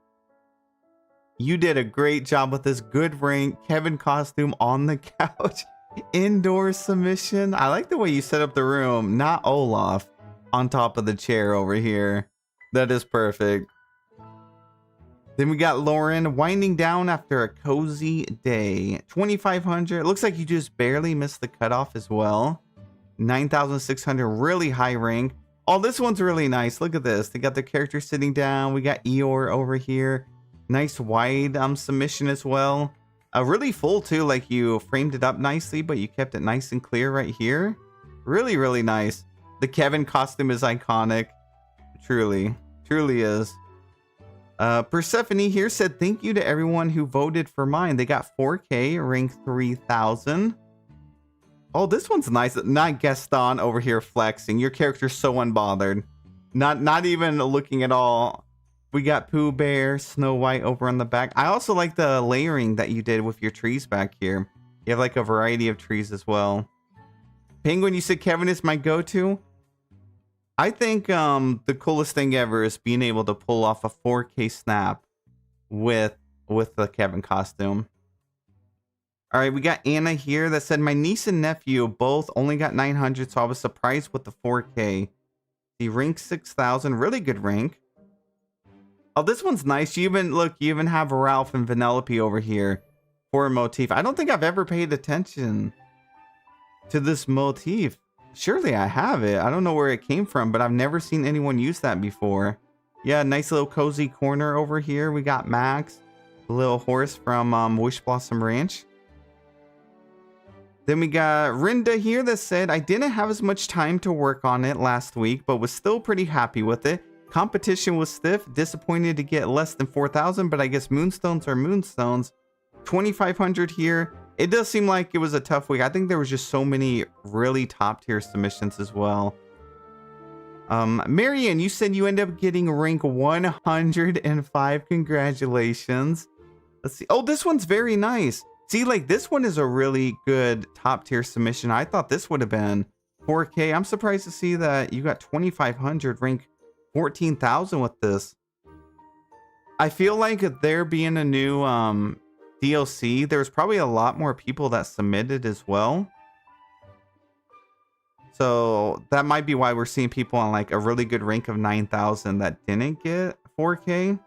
You did a great job with this good rank Kevin costume on the couch. Indoor submission. I like the way you set up the room. Not Olaf on top of the chair over here. That is perfect. Then we got Lauren winding down after a cozy day. 2,500. Looks like you just barely missed the cutoff as well. 9,600. Really high rank. Oh, this one's really nice. Look at this. They got the character sitting down. We got Eeyore over here. Nice wide submission as well. Really full too. Like you framed it up nicely, but you kept it nice and clear right here. Really, really nice. The Kevin costume is iconic. Truly. Truly is. Persephone here said thank you to everyone who voted for mine. They got 4K, rank 3,000. Oh, this one's nice. Not Gaston over here flexing. Your character's so unbothered. Not even looking at all. We got Pooh Bear, Snow White over on the back. I also like the layering that you did with your trees back here. You have like a variety of trees as well. Penguin, you said Kevin is my go-to. I think the coolest thing ever is being able to pull off a 4K snap with the Kevin costume. All right, we got Anna here that said my niece and nephew both only got 900, so I was surprised with the 4K. The rank 6,000, really good rank. Oh, this one's nice. You even have Ralph and Vanellope over here for a motif. I don't think I've ever paid attention to this motif. Surely I have it. I don't know where it came from, but I've never seen anyone use that before. Yeah, nice little cozy corner over here. We got Max, the little horse from Wish Blossom Ranch. Then we got Rinda here that said, I didn't have as much time to work on it last week, but was still pretty happy with it. Competition was stiff. Disappointed to get less than 4,000, but I guess moonstones are moonstones. 2,500 here. It does seem like it was a tough week. I think there was just so many really top tier submissions as well. Marianne, you said you end up getting rank 105. Congratulations. Let's see. Oh, this one's very nice. See, like this one is a really good top tier submission. I thought this would have been 4K. I'm surprised to see that you got 2,500, rank 14,000 with this. I feel like there being a new DLC, there's probably a lot more people that submitted as well. So that might be why we're seeing people on like a really good rank of 9,000 that didn't get 4K.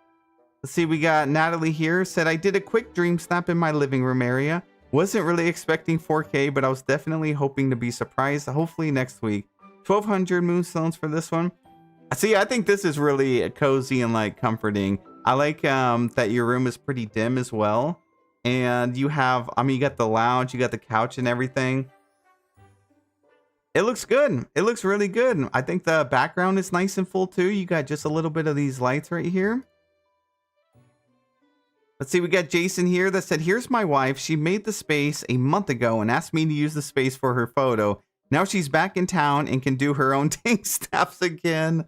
Let's see, we got Natalie here said, I did a quick dream snap in my living room area. Wasn't really expecting 4K, but I was definitely hoping to be surprised. Hopefully next week. 1,200 moonstones for this one. See, I think this is really cozy and like comforting. I like that your room is pretty dim as well. And you have, I mean, you got the lounge, you got the couch and everything. It looks good. It looks really good. I think the background is nice and full too. You got just a little bit of these lights right here. Let's see, we got Jason here that said, here's my wife. She made the space a month ago and asked me to use the space for her photo. Now she's back in town and can do her own tank snaps again.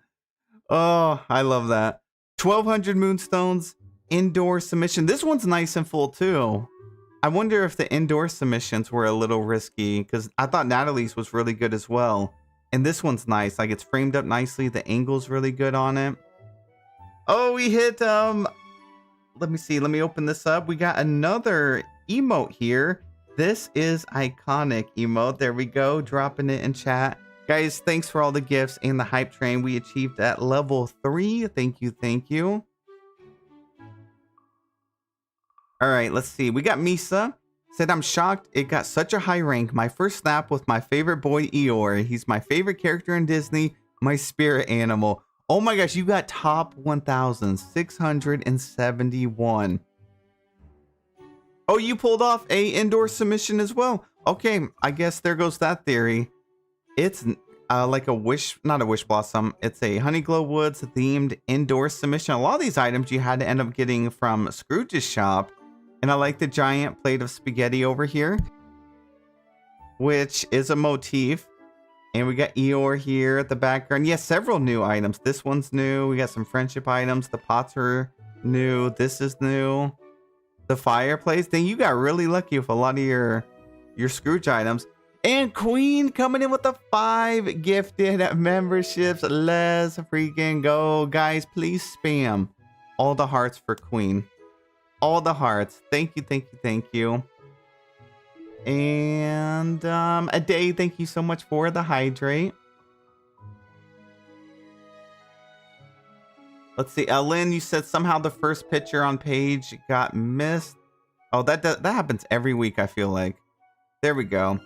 Oh, I love that. 1,200 moonstones. Indoor submission. This one's nice and full too. I wonder if the indoor submissions were a little risky because I thought Natalie's was really good as well. And this one's nice. Like it's framed up nicely. The angle's really good on it. Oh, we hit, let me see. Let me open this up. We got another emote here. This is iconic emote. There we go. Dropping it in chat. Guys, thanks for all the gifts and the hype train we achieved at level 3. Thank you. Thank you. All right, let's see. We got Misa. Said, I'm shocked it got such a high rank. My first snap with my favorite boy, Eeyore. He's my favorite character in Disney. My spirit animal. Oh my gosh, you got top 1,671. Oh, you pulled off a indoor submission as well. Okay, I guess there goes that theory. It's like a wish, not a wish blossom. It's a Honeyglow Woods themed indoor submission. A lot of these items you had to end up getting from Scrooge's shop. And I like the giant plate of spaghetti over here, which is a motif. And we got Eeyore here at the background. Yes, several new items. This one's new. We got some friendship items. The pots are new. This is new. The fireplace. Then you got really lucky with a lot of your Scrooge items. And Queen coming in with the 5 gifted memberships. Let's freaking go. Guys, please spam all the hearts for Queen. All the hearts. Thank you, thank you, thank you. And a day, thank you so much for the hydrate. Let's see, Lynn, you said somehow the first picture on page got missed. Oh, that happens every week, I feel like. There we go.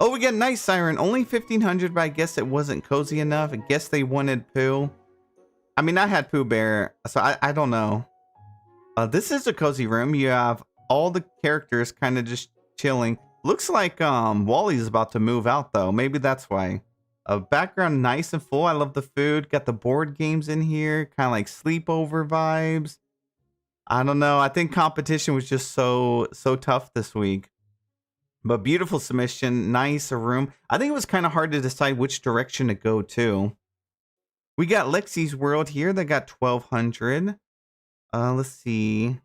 Oh, we got Night Siren, only 1,500, but I guess it wasn't cozy enough. I guess they wanted Pooh. I mean, I had Pooh Bear, so I don't know. This is a cozy room. You have all the characters kind of just chilling. Looks like Wally's about to move out though. Maybe that's why. Background nice and full. I love the food. Got the board games in here. Kind of like sleepover vibes. I don't know. I think competition was just so tough this week. But beautiful submission. Nice room. I think it was kind of hard to decide which direction to go to. We got Lexi's World here. That got 1,200. Let's see.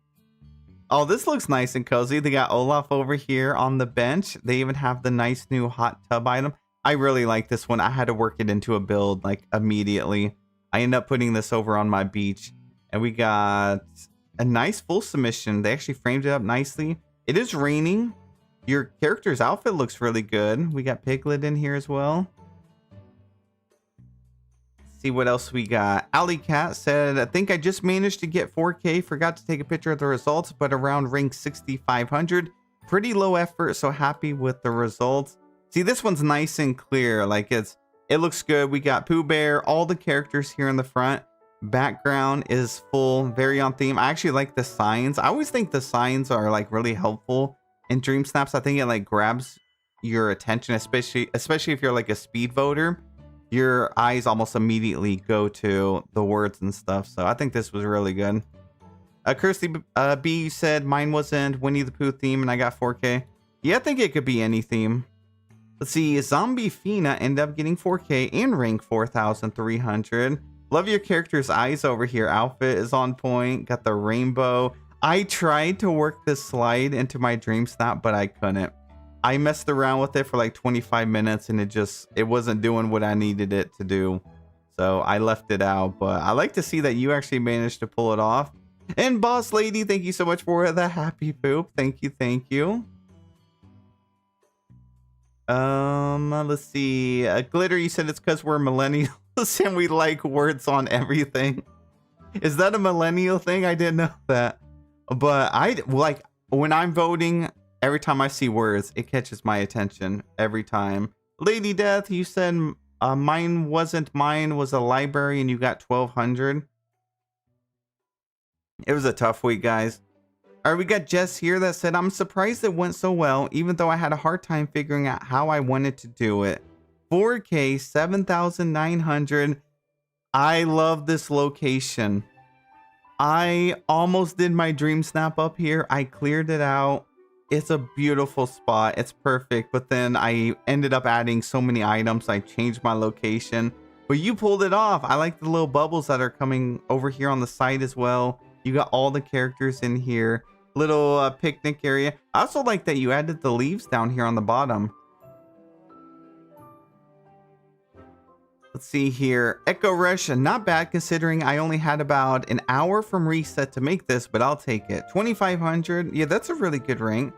Oh, this looks nice and cozy. They got Olaf over here on the bench. They even have the nice new hot tub item. I really like this one. I had to work it into a build like immediately. I ended up putting this over on my beach. And we got a nice full submission. They actually framed it up nicely. It is raining. Your character's outfit looks really good. We got Piglet in here as well. See what else we got. Alley Cat said, I think I just managed to get 4K. Forgot to take a picture of the results, but around rank 6,500. Pretty low effort, so happy with the results. See, this one's nice and clear. Like it looks good. We got Pooh Bear, all the characters here in the front. Background is full, very on theme. I actually like the signs. I always think the signs are like really helpful in Dream Snaps. I think it like grabs your attention, especially if you're like a speed voter. Your eyes almost immediately go to the words and stuff. So I think this was really good. Kirsty B said mine wasn't Winnie the Pooh theme and I got 4K. Yeah, I think it could be any theme. Let's see. Zombie Fina ended up getting 4K and rank 4,300. Love your character's eyes over here. Outfit is on point. Got the rainbow. I tried to work this slide into my Dream Snap, but I couldn't. I messed around with it for like 25 minutes and it wasn't doing what I needed it to do. So I left it out, but I like to see that you actually managed to pull it off. And Boss Lady, thank you so much for the happy poop. Thank you, thank you. Let's see. Glitter, you said it's because we're millennials and we like words on everything. Is that a millennial thing? I didn't know that. But I like when I'm voting, every time I see words, it catches my attention every time. Lady Death, you said mine wasn't mine, was a library, and you got 1,200. It was a tough week, guys. All right, we got Jess here that said, I'm surprised it went so well, even though I had a hard time figuring out how I wanted to do it. 4K, 7,900. I love this location. I almost did my Dream Snap up here. I cleared it out. It's a beautiful spot. It's perfect. But then I ended up adding so many items. I changed my location. But you pulled it off. I like the little bubbles that are coming over here on the side as well. You got all the characters in here. Little picnic area. I also like that you added the leaves down here on the bottom. Let's see here. Echo Rush, not bad considering I only had about an hour from reset to make this, but I'll take it. 2,500. Yeah, that's a really good rank.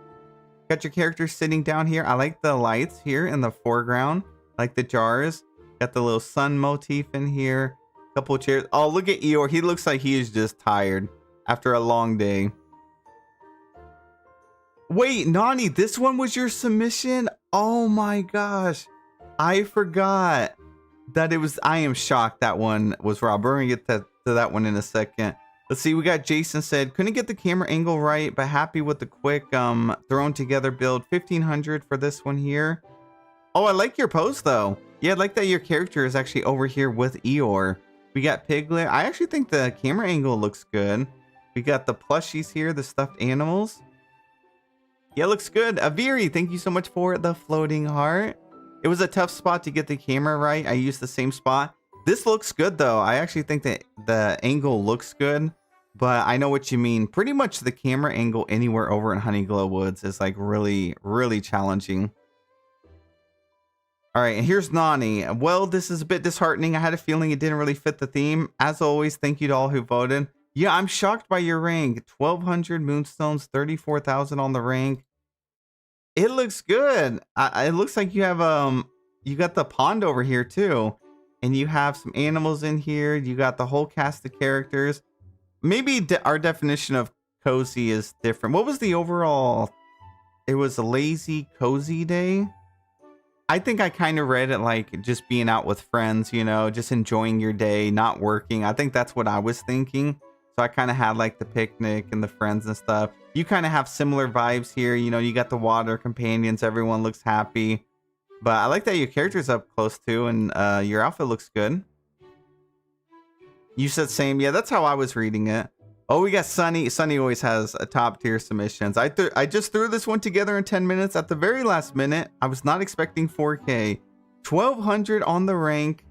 Got your characters sitting down here. I like the lights here in the foreground. I like the jars. Got the little sun motif in here. Couple of chairs. Oh, look at Eeyore. He looks like he is just tired after a long day. Wait, Nani, this one was your submission? Oh my gosh. I forgot that it was. I am shocked that one was Rob. We're gonna get to that one in a second. Let's see. We got Jason said couldn't get the camera angle right, but happy with the quick thrown together build. 1,500 for this one here. Oh, I like your pose though. Yeah, I like that your character is actually over here with Eeyore. We got Piglet. I actually think the camera angle looks good. We got the plushies here, the stuffed animals. Yeah, looks good. Aviri, thank you so much for the floating heart. It was a tough spot to get the camera right. I used the same spot. This looks good though. I actually think that the angle looks good, but I know what you mean. Pretty much the camera angle anywhere over in Honeyglow Woods is like really, really challenging. All right, and here's Nani. Well, this is a bit disheartening. I had a feeling it didn't really fit the theme. As always, thank you to all who voted. Yeah, I'm shocked by your rank. 1,200 moonstones, 34,000 on the rank. It looks good. It looks like you have you got the pond over here too, and you have some animals in here. You got the whole cast of characters. Maybe our definition of cozy is different. What was the overall? It was a lazy, cozy day. I think I kind of read it like just being out with friends, you know, just enjoying your day, not working. I think that's what I was thinking. So I kind of had like the picnic and the friends and stuff. You kind of have similar vibes here. You know, you got the water companions. Everyone looks happy. But I like that your character's up close too. And your outfit looks good. You said same. Yeah, that's how I was reading it. Oh, we got Sunny. Sunny always has a top tier submissions. I just threw this one together in 10 minutes. At the very last minute, I was not expecting 4K. 1,200 on the rank.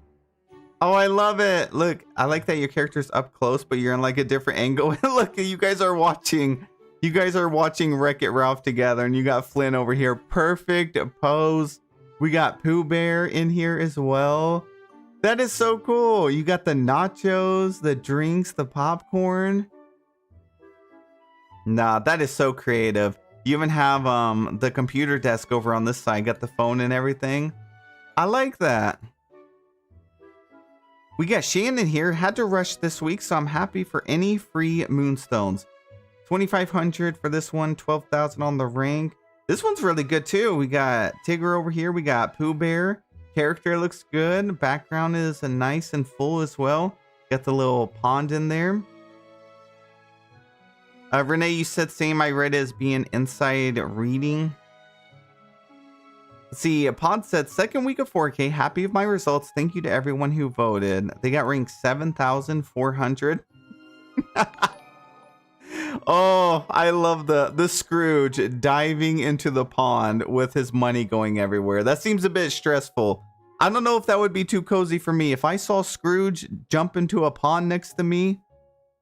Oh, I love it. Look, I like that your character's up close, but you're in like a different angle. Look, you guys are watching. You guys are watching Wreck-It Ralph together, and you got Flynn over here. Perfect pose. We got Pooh Bear in here as well. That is so cool. You got the nachos, the drinks, the popcorn. Nah, that is so creative. You even have the computer desk over on this side. Got the phone and everything. I like that. We got Shannon here. Had to rush this week, so I'm happy for any free moonstones. 2,500 for this one. 12,000 on the rank. This one's really good too. We got Tigger over here. We got Pooh Bear. Character looks good. Background is nice and full as well. Got the little pond in there. Renee, you said same. I read it as being inside reading. Let's see, Pod said, second week of 4K. Happy with my results. Thank you to everyone who voted. They got ranked 7,400. Oh, I love the Scrooge diving into the pond with his money going everywhere. That seems a bit stressful. I don't know if that would be too cozy for me. If I saw Scrooge jump into a pond next to me,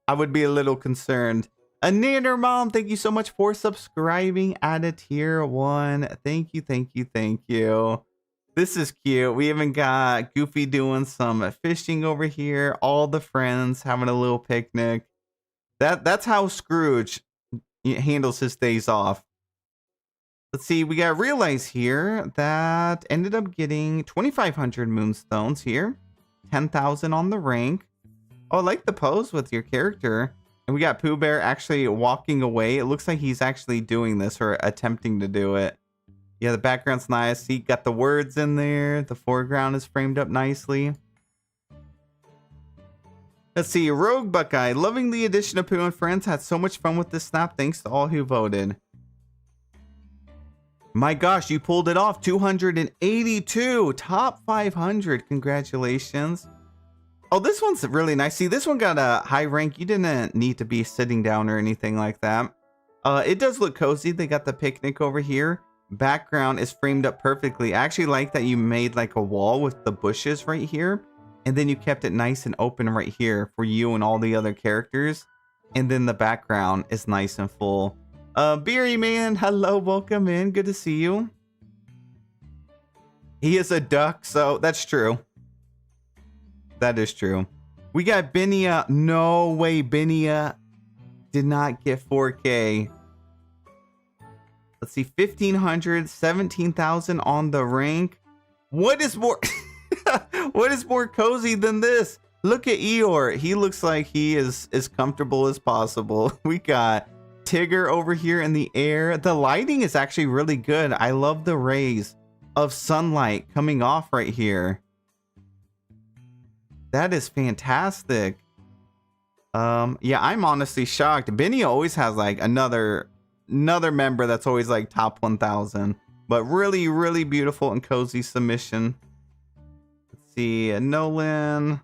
I would be a little concerned. A Nanner Mom, thank you so much for subscribing at a tier 1. Thank you, thank you, thank you. This is cute. We even got Goofy doing some fishing over here. All the friends having a little picnic. That's how Scrooge handles his days off. Let's see, we got Realize here that ended up getting 2,500 moonstones here. 10,000 on the rank. Oh, I like the pose with your character. And we got Pooh Bear actually walking away. It looks like he's actually doing this or attempting to do it. Yeah, the background's nice. He got the words in there. The foreground is framed up nicely. Let's see. Rogue Buckeye. Loving the addition of Pooh and Friends. Had so much fun with this snap. Thanks to all who voted. My gosh, you pulled it off. 282. Top 500. Congratulations. Oh, this one's really nice. See, this one got a high rank. You didn't need to be sitting down or anything like that. It does look cozy. They got the picnic over here. Background is framed up perfectly. I actually like that you made like a wall with the bushes right here. And then you kept it nice and open right here for you and all the other characters. And then the background is nice and full. Beery Man, hello, welcome in. Good to see you. He is a duck, so that's true. That is true. We got Benia. No way, Benia did not get 4K. Let's see, 1,500, 17,000 on the rank. What is more, what is more cozy than this? Look at Eeyore. He looks like he is as comfortable as possible. We got Tigger over here in the air. The lighting is actually really good. I love the rays of sunlight coming off right here. That is fantastic. Yeah, I'm honestly shocked. Benny always has like another member that's always like top 1,000. But really, really beautiful and cozy submission. see, Nolan.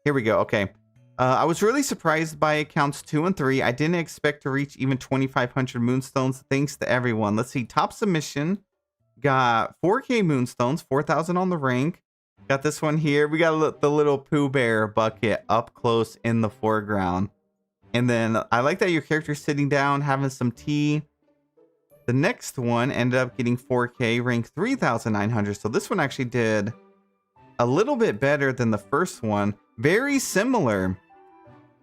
Here we go. Okay. I was really surprised by accounts 2 and 3. I didn't expect to reach even 2,500 moonstones. Thanks to everyone. Let's see. Top submission. Got 4K moonstones. 4,000 on the rank. Got this one here. We got the little Pooh Bear bucket up close in the foreground. And then I like that your character's sitting down, having some tea. The next one ended up getting 4K, rank 3,900. So this one actually did a little bit better than the first one. Very similar.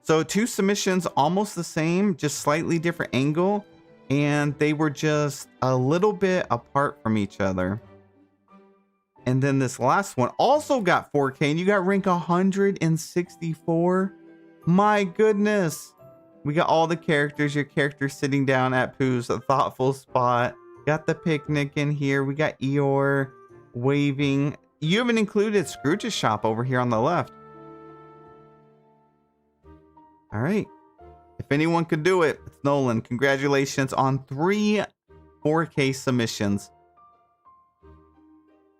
So 2 submissions, almost the same, just slightly different angle. And they were just a little bit apart from each other. And then this last one also got 4K, and you got rank 164. My goodness. We got all the characters. Your character sitting down at Pooh's a thoughtful spot. Got the picnic in here. We got Eeyore waving. You haven't included Scrooge's shop over here on the left. All right. If anyone could do it, it's Nolan. Congratulations on 3 4K submissions.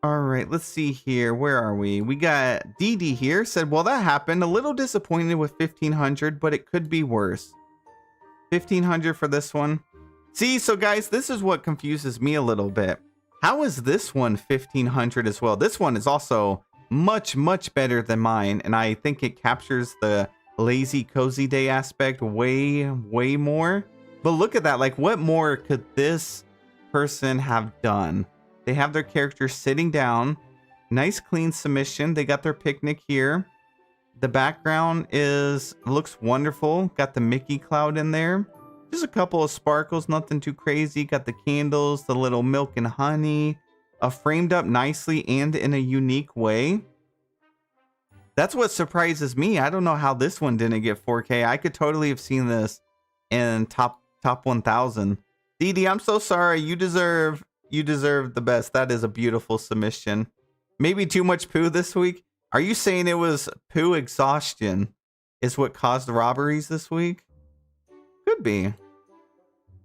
All right, let's see here. Where are we? We got DD here. Said, well, that happened. A little disappointed with 1,500, but it could be worse. 1,500 for this one. See, so guys, this is what confuses me a little bit. How is this one 1,500 as well? This one is also much, much better than mine. And I think it captures the lazy, cozy day aspect way, way more. But look at that. Like, what more could this person have done? They have their character sitting down. Nice, clean submission. They got their picnic here. The background looks wonderful. Got the Mickey cloud in there. Just a couple of sparkles, nothing too crazy. Got the candles, the little milk and honey. Framed up nicely and in a unique way. That's what surprises me. I don't know how this one didn't get 4K. I could totally have seen this in top 1,000. Dee, I'm so sorry. You deserve the best. That is a beautiful submission. Maybe too much poo this week. Are you saying it was poo exhaustion is what caused robberies this week? Could be.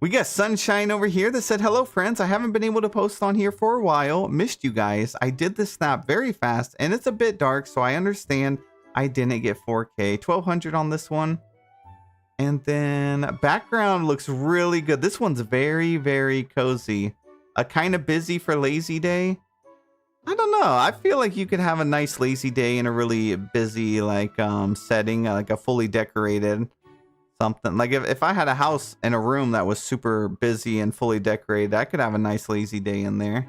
We got Sunshine over here that said, hello friends, I haven't been able to post on here for a while. Missed you guys. I did the snap very fast and it's a bit dark, so I understand I didn't get 4K. 1,200 on this one. And then background looks really good. This one's very, very cozy. Kind of busy for lazy day. I don't know. I feel like you could have a nice lazy day in a really busy setting, like a fully decorated something. Like if I had a house and a room that was super busy and fully decorated, I could have a nice lazy day in there.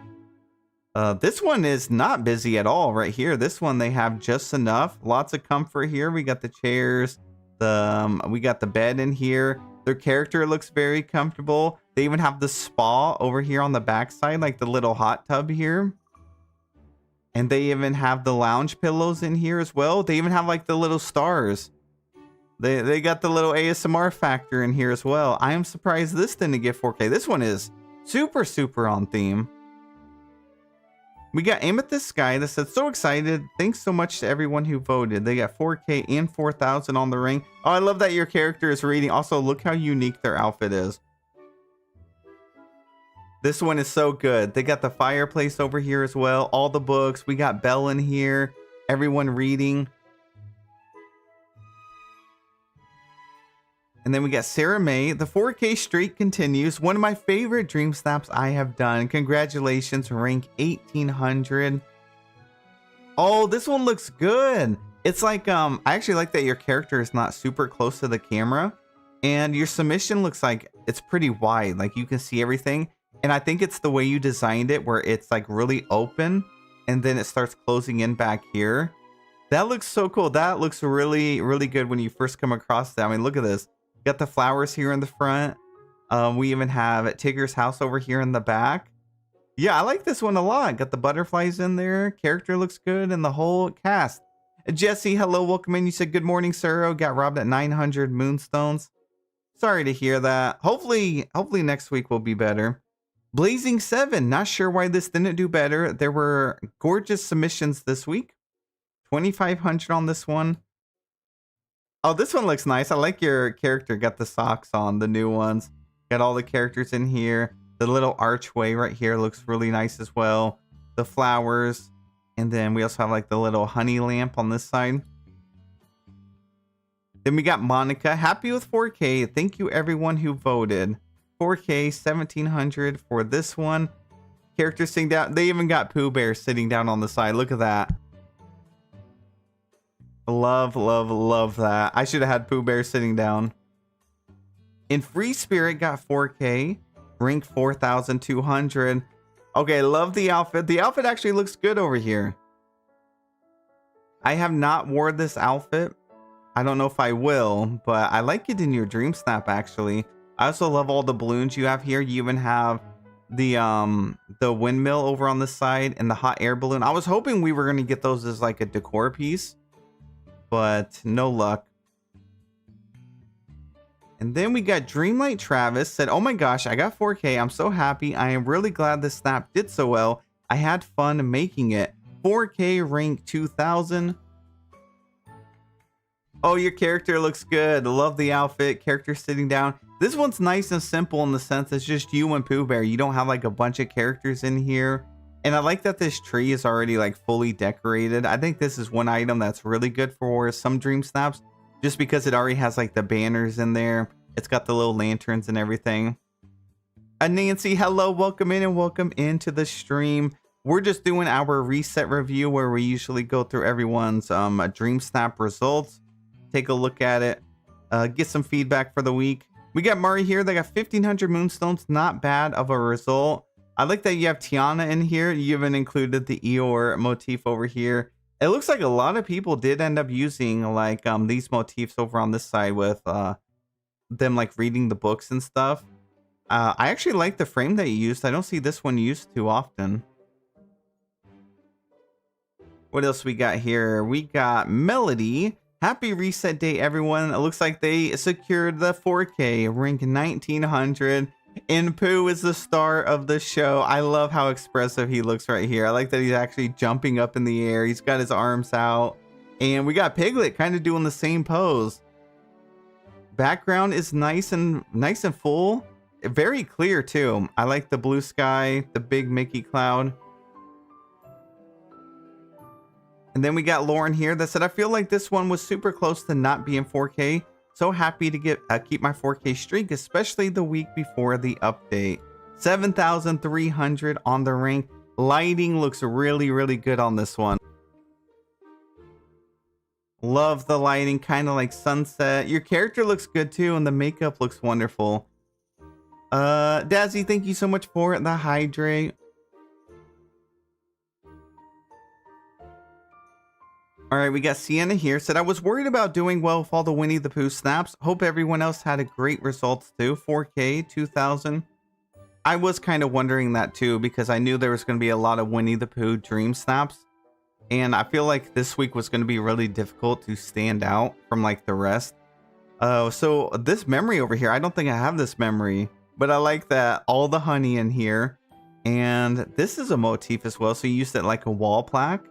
This one is not busy at all right here. This one they have just enough. Lots of comfort here. We got the chairs. We got the bed in here. Their character looks very comfortable. They even have the spa over here on the backside, like the little hot tub here. And they even have the lounge pillows in here as well. They even have like the little stars. They got the little ASMR factor in here as well. I am surprised this didn't get 4K. This one is super, super on theme. We got Amethyst Sky that said, so excited. Thanks so much to everyone who voted. They got 4K and 4,000 on the ring. Oh, I love that your character is reading. Also, look how unique their outfit is. This one is so good. They got the fireplace over here as well. All the books. We got Belle in here. Everyone reading. And then we got Sarah May. The 4K streak continues. One of my favorite dream snaps I have done. Congratulations, rank 1,800. Oh, this one looks good. It's like, I actually like that your character is not super close to the camera. And your submission looks like it's pretty wide. Like you can see everything. And I think it's the way you designed it where it's like really open. And then it starts closing in back here. That looks so cool. That looks really, really good when you first come across that. I mean, look at this. Got the flowers here in the front. We even have Tigger's house over here in the back. Yeah, I like this one a lot. Got the butterflies in there. Character looks good and the whole cast. Jesse, hello, welcome in. You said, good morning, sir. Got robbed at 900 moonstones. Sorry to hear that. Hopefully next week will be better. Blazing 7, not sure why this didn't do better. There were gorgeous submissions this week. 2,500 on this one. Oh, this one looks nice. I like your character. Got the socks on, the new ones. Got all the characters in here. The little archway right here looks really nice as well. The flowers. And then we also have like the little honey lamp on this side. Then we got Monica. Happy with 4K. Thank you everyone who voted. 4K 1700 for this one. Character sitting down. They even got Pooh Bear sitting down on the side. Look at that. Love, love, love that. I should have had Pooh Bear sitting down. In Free Spirit got 4K. Rank 4200. Okay, love the outfit. The outfit actually looks good over here. I have not worn this outfit. I don't know if I will, but I like it in your Dream Snap actually. I also love all the balloons you have here. You even have the windmill over on this side and the hot air balloon. I was hoping we were going to get those as like a decor piece, but no luck. And then we got Dreamlight Travis said, oh my gosh, I got 4K. I'm so happy. I am really glad this snap did so well. I had fun making it. 4K rank 2000. Oh, your character looks good. Love the outfit. Character sitting down. This one's nice and simple in the sense it's just you and Pooh Bear. You don't have like a bunch of characters in here. And I like that this tree is already like fully decorated. I think this is one item that's really good for some Dream Snaps. Just because it already has like the banners in there. It's got the little lanterns and everything. Nancy, hello. Welcome in and welcome into the stream. We're just doing our reset review where we usually go through everyone's Dream Snap results. Take a look at it. Get some feedback for the week. We got Mari here. They got 1500 moonstones. Not bad of a result. I like that you have Tiana in here. You even included the Eeyore motif over here. It looks like a lot of people did end up using like these motifs over on this side with them like reading the books and stuff. I actually like the frame that you used. I don't see this one used too often. What else we got here? We got Melody. Happy reset day, everyone. It looks like they secured the 4K rank 1900. And Pooh is the star of the show. I love how expressive he looks right here. I like that he's actually jumping up in the air. He's got his arms out. And we got Piglet kind of doing the same pose. Background is nice and full. Very clear too. I like the blue sky, the big Mickey cloud. And then we got Lauren here that said, I feel like this one was super close to not being 4K. So happy to keep my 4K streak, especially the week before the update. 7,300 on the rank. Lighting looks really, really good on this one. Love the lighting, kind of like sunset. Your character looks good too, and the makeup looks wonderful. Dazzy, thank you so much for the hydrate. All right, we got Sienna here. Said, I was worried about doing well with all the Winnie the Pooh snaps. Hope everyone else had a great results too. 4K, 2000. I was kind of wondering that too, because I knew there was going to be a lot of Winnie the Pooh dream snaps. And I feel like this week was going to be really difficult to stand out from like the rest. So this memory over here, I don't think I have this memory, but I like that all the honey in here. And this is a motif as well. So you used it like a wall plaque.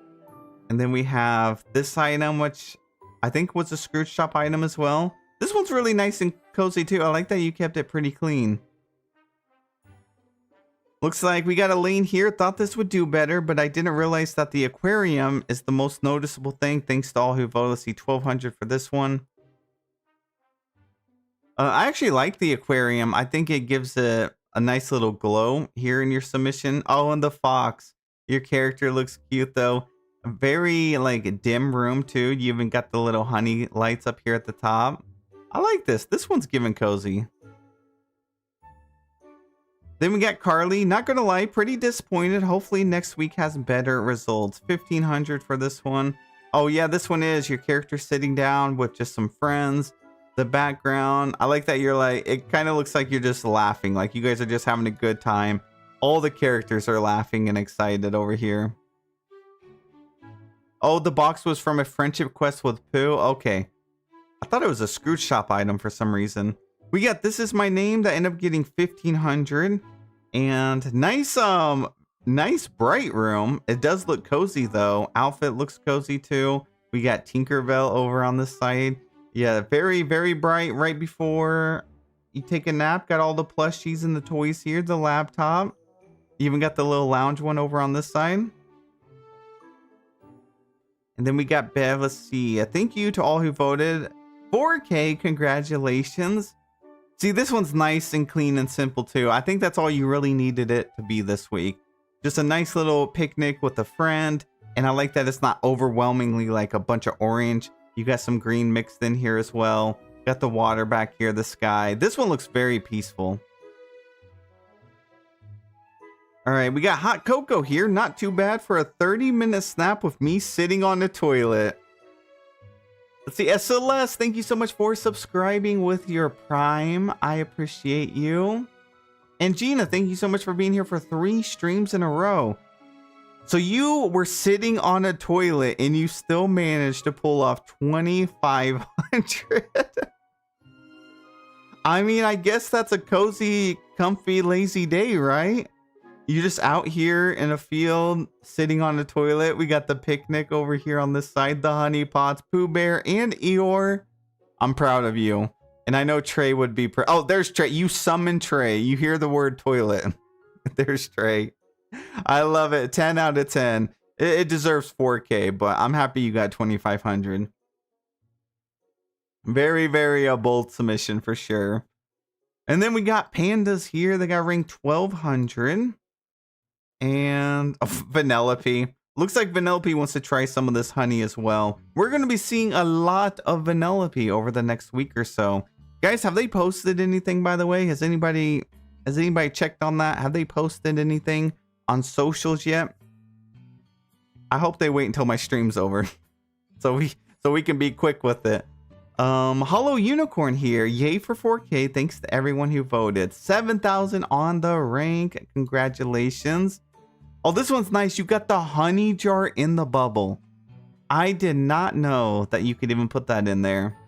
And then we have this item, which I think was a Scrooge shop item as well. This one's really nice and cozy too. I like that you kept it pretty clean. Looks like we got a lane here. Thought this would do better, but I didn't realize that the aquarium is the most noticeable thing. Thanks to all who voted. Let's see, 1200 for this one. I actually like the aquarium. I think it gives it a nice little glow here in your submission. Oh, and the fox. Your character looks cute though. A very like dim room too. You even got the little honey lights up here at the top. I like this. This one's giving cozy. Then we got Carly. Not gonna lie, pretty disappointed. Hopefully next week has better results. 1500 for this one. Oh yeah, this one is your character sitting down with just some friends. The background, I like that you're like, it kind of looks like you're just laughing. Like you guys are just having a good time. All the characters are laughing and excited over here. Oh, the box was from a friendship quest with Pooh. Okay. I thought it was a Scrooge shop item for some reason. We got This Is My Name that ended up getting 1500. And nice bright room. It does look cozy though. Outfit looks cozy too. We got Tinkerbell over on this side. Yeah, very, very bright right before you take a nap. Got all the plushies and the toys here. The laptop. You even got the little lounge one over on this side. And then we got Bev. Let's see. Thank you to all who voted. 4K, congratulations. See, this one's nice and clean and simple too. I think that's all you really needed it to be this week. Just a nice little picnic with a friend. And I like that it's not overwhelmingly like a bunch of orange. You got some green mixed in here as well. Got the water back here, the sky. This one looks very peaceful. All right, we got hot cocoa here. Not too bad for a 30-minute snap with me sitting on the toilet. Let's see, SLS, thank you so much for subscribing with your Prime. I appreciate you. And Gina, thank you so much for being here for 3 streams in a row. So you were sitting on a toilet and you still managed to pull off 2,500. I mean, I guess that's a cozy, comfy, lazy day, right? You're just out here in a field, sitting on a toilet. We got the picnic over here on this side, the honey pots, Pooh Bear, and Eeyore. I'm proud of you. And I know Trey would be oh, there's Trey. You summon Trey. You hear the word toilet. There's Trey. I love it. 10 out of 10. It deserves 4K, but I'm happy you got 2,500. Very, very bold submission for sure. And then we got pandas here. They got ranked 1,200. And Vanellope. Looks like Vanellope wants to try some of this honey as well. We're going to be seeing a lot of Vanellope over the next week or so. Guys, have they posted anything, by the way? Has anybody checked on that? Have they posted anything on socials yet? I hope they wait until my stream's over. so we can be quick with it. Hollow Unicorn here. Yay for 4K. Thanks to everyone who voted. 7,000 on the rank. Congratulations. Oh, this one's nice. You got the honey jar in the bubble. I did not know that you could even put that in there.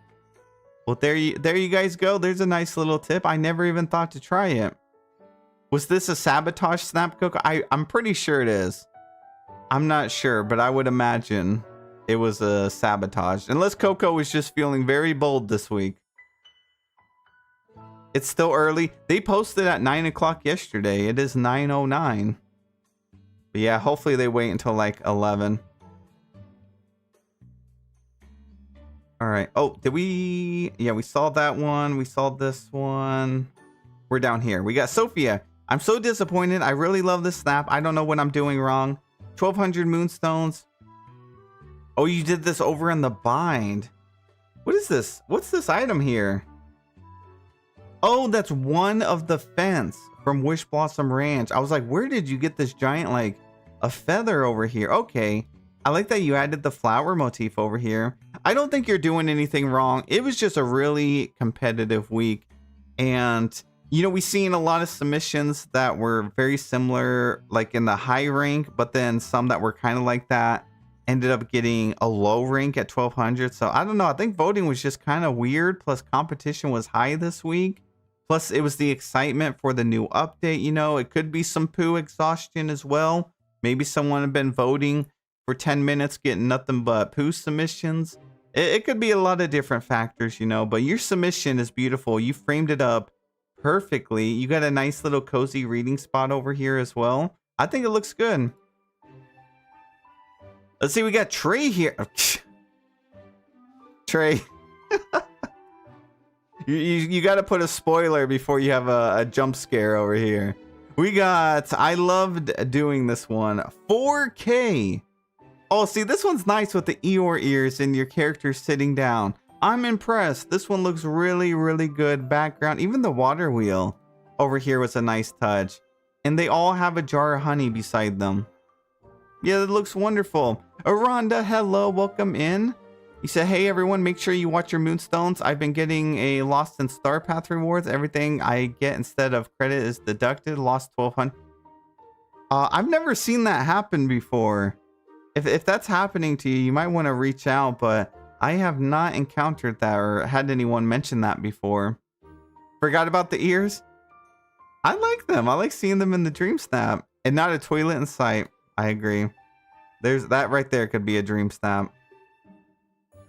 Well, there you guys go. There's a nice little tip. I never even thought to try it. Was this a sabotage snap, Coco? I'm pretty sure it is. I'm not sure, but I would imagine it was a sabotage. Unless Coco was just feeling very bold this week. It's still early. They posted at 9 o'clock yesterday. It is 9:09. But yeah, hopefully they wait until like 11. All right. Oh, did we? Yeah, we saw that one. We saw this one. We're down here. We got Sophia. I'm so disappointed. I really love this snap. I don't know what I'm doing wrong. 1,200 moonstones. Oh, you did this over in the bind. What is this? What's this item here? Oh, that's one of the fence from Wish Blossom Ranch. I was like, where did you get this giant, like, a feather over here? Okay. I like that you added the flower motif over here. I don't think you're doing anything wrong. It was just a really competitive week. And, you know, we've seen a lot of submissions that were very similar, like in the high rank, but then some that were kind of like that ended up getting a low rank at 1,200. So I don't know. I think voting was just kind of weird. Plus competition was high this week. Plus it was the excitement for the new update. You know, it could be some poo exhaustion as well. Maybe someone had been voting for 10 minutes, getting nothing but poo submissions. It could be a lot of different factors, you know, but your submission is beautiful. You framed it up perfectly. You got a nice little cozy reading spot over here as well. I think it looks good. Let's see, we got Trey here. Trey. you got to put a spoiler before you have a jump scare over here. We got, I loved doing this one, 4K. Oh, see, this one's nice with the Eeyore ears and your character sitting down. I'm impressed. This one looks really, really good background. Even the water wheel over here was a nice touch. And they all have a jar of honey beside them. Yeah, it looks wonderful. Aranda, hello, welcome in. You said, hey everyone, make sure you watch your moonstones. I've been getting a Lost in Star Path rewards. Everything I get instead of credit is deducted. Lost 1,200. I've never seen that happen before. If that's happening to you, you might want to reach out, but I have not encountered that or had anyone mention that before. Forgot about the ears? I like them. I like seeing them in the Dream Snap. And not a toilet in sight. I agree. There's that right there could be a Dream Snap.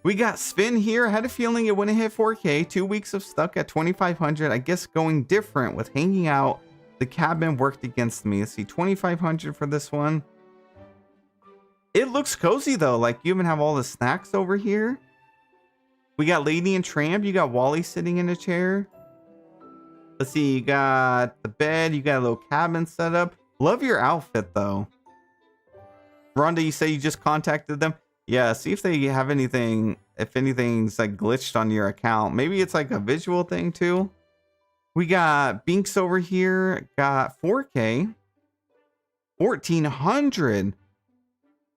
We got Spin here. I had a feeling it wouldn't hit 4K. 2 weeks of stuck at 2,500. I guess going different with hanging out. The cabin worked against me. Let's see, 2,500 for this one. It looks cozy though. Like you even have all the snacks over here. We got Lady and Tramp. You got Wally sitting in a chair. Let's see. You got the bed. You got a little cabin set up. Love your outfit though. Rhonda, you say you just contacted them. Yeah, see if they have anything, if anything's like glitched on your account. Maybe it's like a visual thing too. We got Binks over here, got 4K, 1400.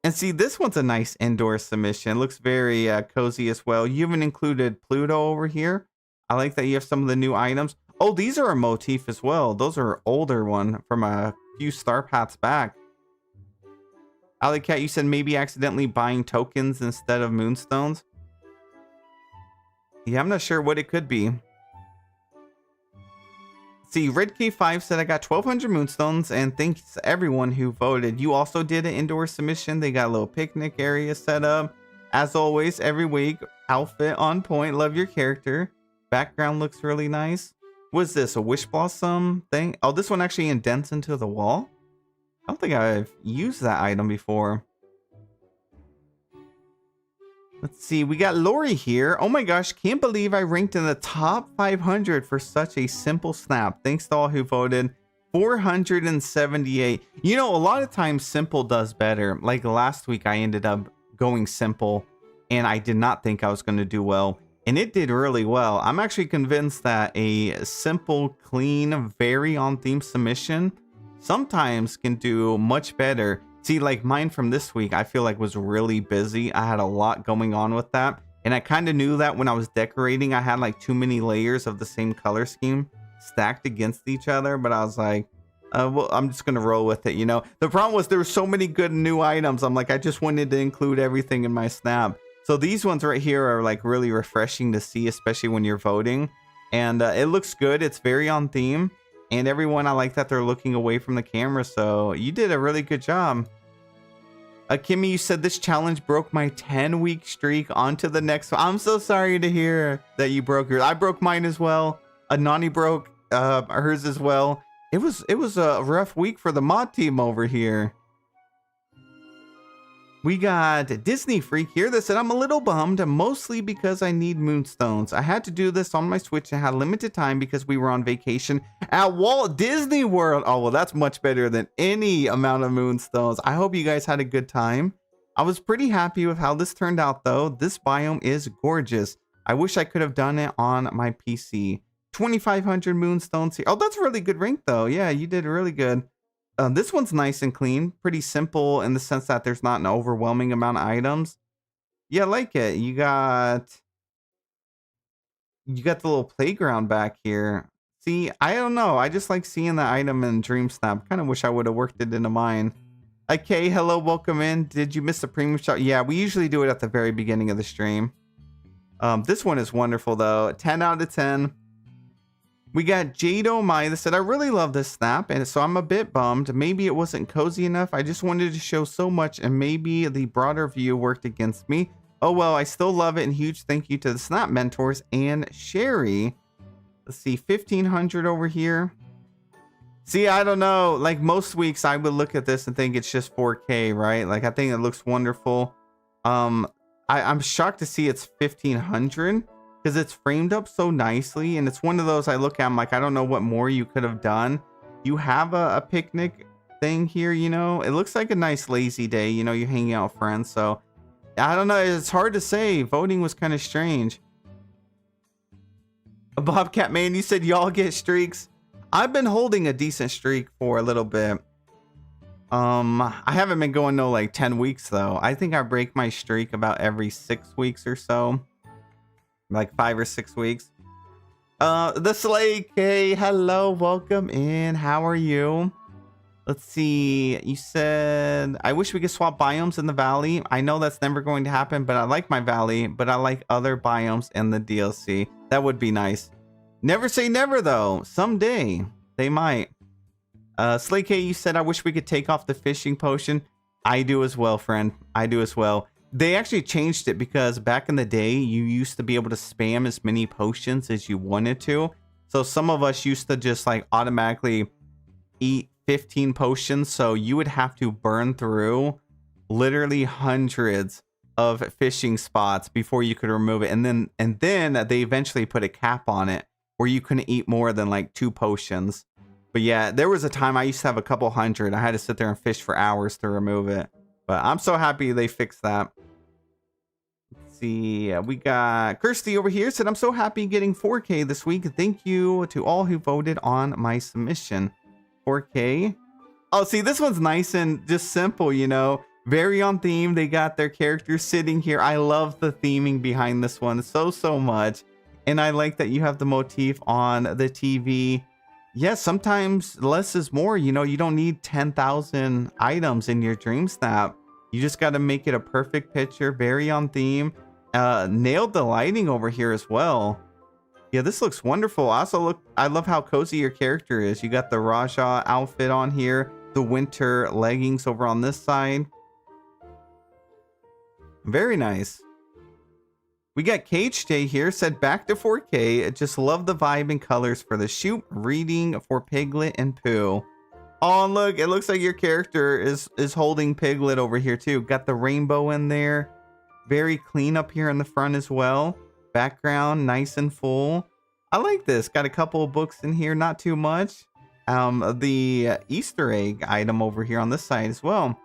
And see, this one's a nice indoor submission. Looks very cozy as well. You even included Pluto over here. I like that you have some of the new items. Oh, these are a motif as well. Those are older one from a few star paths back. Alley Cat, you said maybe accidentally buying tokens instead of moonstones. Yeah, I'm not sure what it could be. See, Red K5 said I got 1,200 moonstones, and thanks to everyone who voted. You also did an indoor submission. They got a little picnic area set up. As always, every week, outfit on point. Love your character. Background looks really nice. What's this, a wish blossom thing? Oh, this one actually indents into the wall? I don't think I've used that item before. Let's see, we got Lori here. Oh my gosh, can't believe I ranked in the top 500 for such a simple snap. Thanks to all who voted. 478. You know, a lot of times simple does better. Like last week, I ended up going simple and I did not think I was going to do well. And it did really well. I'm actually convinced that a simple, clean, very on theme submission sometimes can do much better. See, like mine from this week, I feel like was really busy. I had a lot going on with that. And I kind of knew that when I was decorating, I had like too many layers of the same color scheme stacked against each other. But I was like, well, I'm just going to roll with it, you know. The problem was there were so many good new items. I'm like, I just wanted to include everything in my snap. So these ones right here are like really refreshing to see, especially when you're voting. And it looks good. It's very on theme. And everyone, I like that they're looking away from the camera. So you did a really good job. Kimmy, you said this challenge broke my 10-week streak. On to the next one. I'm so sorry to hear that you broke yours. I broke mine as well. Nani broke hers as well. It was a rough week for the mod team over here. We got Disney Freak here that said, I'm a little bummed, mostly because I need moonstones. I had to do this on my Switch and had limited time because we were on vacation at Walt Disney World. Oh, well, that's much better than any amount of moonstones. I hope you guys had a good time. I was pretty happy with how this turned out, though. This biome is gorgeous. I wish I could have done it on my PC. 2,500 moonstones here. Oh, that's a really good rank, though. Yeah, you did really good. This one's nice and clean, pretty simple in the sense that there's not an overwhelming amount of items. Yeah, I like it. You got the little playground back here. See, I don't know. I just like seeing the item in Dream Snap. Kind of wish I would have worked it into mine. Okay, hello, welcome in. Did you miss the premium shot? Yeah, we usually do it at the very beginning of the stream. This one is wonderful though. 10 out of 10. We got Jado Mai that said, I really love this snap, and so I'm a bit bummed. Maybe it wasn't cozy enough. I just wanted to show so much, and maybe the broader view worked against me. Oh well, I still love it, and huge thank you to the Snap Mentors and Sherry. Let's see, 1,500 over here. See, I don't know. Like most weeks, I would look at this and think it's just 4K, right? Like I think it looks wonderful. I'm shocked to see it's 1,500. Because it's framed up so nicely, and it's one of those I look at, I'm like, I don't know what more you could have done. You have a picnic thing here, you know. It looks like a nice lazy day, you know, you're hanging out with friends. So I don't know, it's hard to say. Voting was kind of strange. Bobcat Man, you said y'all get streaks. I've been holding a decent streak for a little bit. I haven't been going no like 10 weeks though. I think I break my streak about every 6 weeks or so. Like 5 or 6 weeks. The Slay K, hello, welcome in. How are you? Let's see. You said, I wish we could swap biomes in the valley. I know that's never going to happen, but I like my valley, but I like other biomes in the DLC. That would be nice. Never say never though. Someday they might. Slay K, you said, I wish we could take off the fishing potion. I do as well, friend. I do as well. They actually changed it because back in the day, you used to be able to spam as many potions as you wanted to. So some of us used to just like automatically eat 15 potions. So you would have to burn through literally hundreds of fishing spots before you could remove it. And then they eventually put a cap on it where you couldn't eat more than like 2 potions. But yeah, there was a time I used to have a couple hundred. I had to sit there and fish for hours to remove it. But I'm so happy they fixed that. Let's see. We got Kirsty over here said, I'm so happy getting 4K this week. Thank you to all who voted on my submission. 4K. Oh, see, this one's nice and just simple, you know. Very on theme. They got their characters sitting here. I love the theming behind this one so much. And I like that you have the motif on the TV. Yes, sometimes less is more. You know, you don't need 10,000 items in your Dream Snap. You just got to make it a perfect picture. Very on theme. Nailed the lighting over here as well. Yeah, this looks wonderful. I love how cozy your character is. You got the Raja outfit on here. The winter leggings over on this side. Very nice. We got Cage Day here, said back to 4K. Just love the vibe and colors for the shoot reading for Piglet and Pooh. Oh, and look, it looks like your character is holding Piglet over here too. Got the rainbow in there. Very clean up here in the front as well. Background nice and full. I like this. Got a couple of books in here, not too much. The Easter egg item over here on this side as well.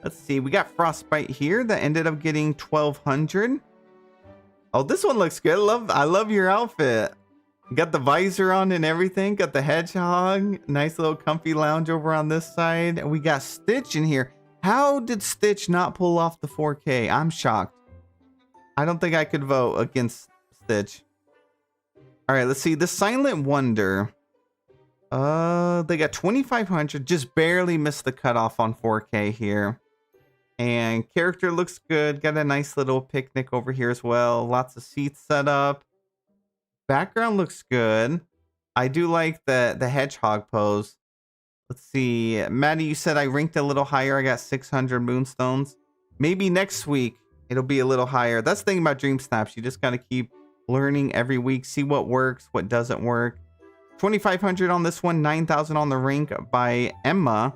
Let's see, we got Frostbite here that ended up getting 1,200. Oh, this one looks good. I love your outfit. Got the visor on and everything. Got the hedgehog. Nice little comfy lounge over on this side. And we got Stitch in here. How did Stitch not pull off the 4K? I'm shocked. I don't think I could vote against Stitch. All right, let's see. The Silent Wonder. They got 2,500. Just barely missed the cutoff on 4K here. And character looks good. Got a nice little picnic over here as well. Lots of seats set up. Background looks good. I do like the hedgehog pose. Let's see. Maddie, you said I ranked a little higher. I got 600 moonstones. Maybe next week it'll be a little higher. That's the thing about Dream Snaps. You just got to keep learning every week. See what works, what doesn't work. 2,500 on this one. 9,000 on the rank by Emma.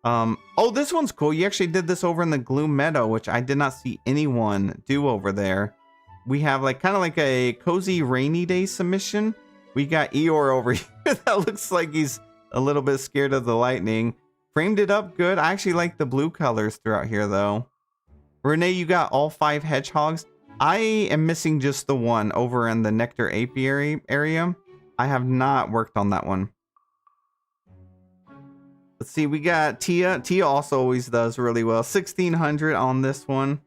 Oh, this one's cool. You actually did this over in the Gloom Meadow, which I did not see anyone do over there. We have like kind of like a cozy rainy day submission. We got Eeyore over here. That looks like he's a little bit scared of the lightning. Framed it up good. I actually like the blue colors throughout here though. Renee, you got all 5 hedgehogs. I am missing just the one over in the Nectar Apiary area. I have not worked on that one. Let's see, we got Tia. Tia also always does really well. 1,600 on this one.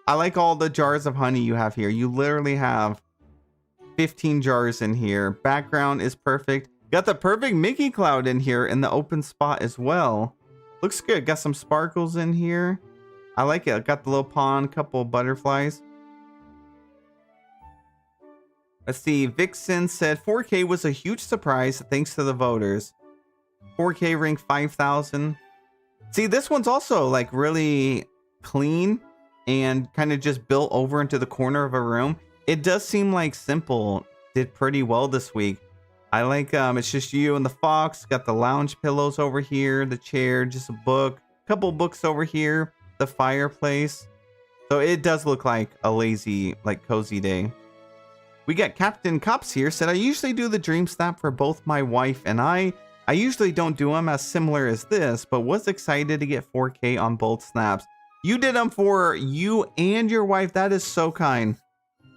I like all the jars of honey you have here. You literally have 15 jars in here. Background is perfect. Got the perfect Mickey Cloud in here in the open spot as well. Looks good. Got some sparkles in here. I like it. Got the little pond, couple of butterflies. Let's see. Vixen said 4K was a huge surprise thanks to the voters. 4K rank 5,000. See, this one's also like really clean and kind of just built over into the corner of a room. It does seem like Simple did pretty well this week. I like it's just you and the fox. Got the lounge pillows over here, the chair, just a book, couple books over here, the fireplace. So it does look like a lazy, like cozy day. We got Captain Cops here. Said I usually do the Dream Snap for both my wife and I. I usually don't do them as similar as this, but was excited to get 4K on both snaps. You did them for you and your wife. That is so kind.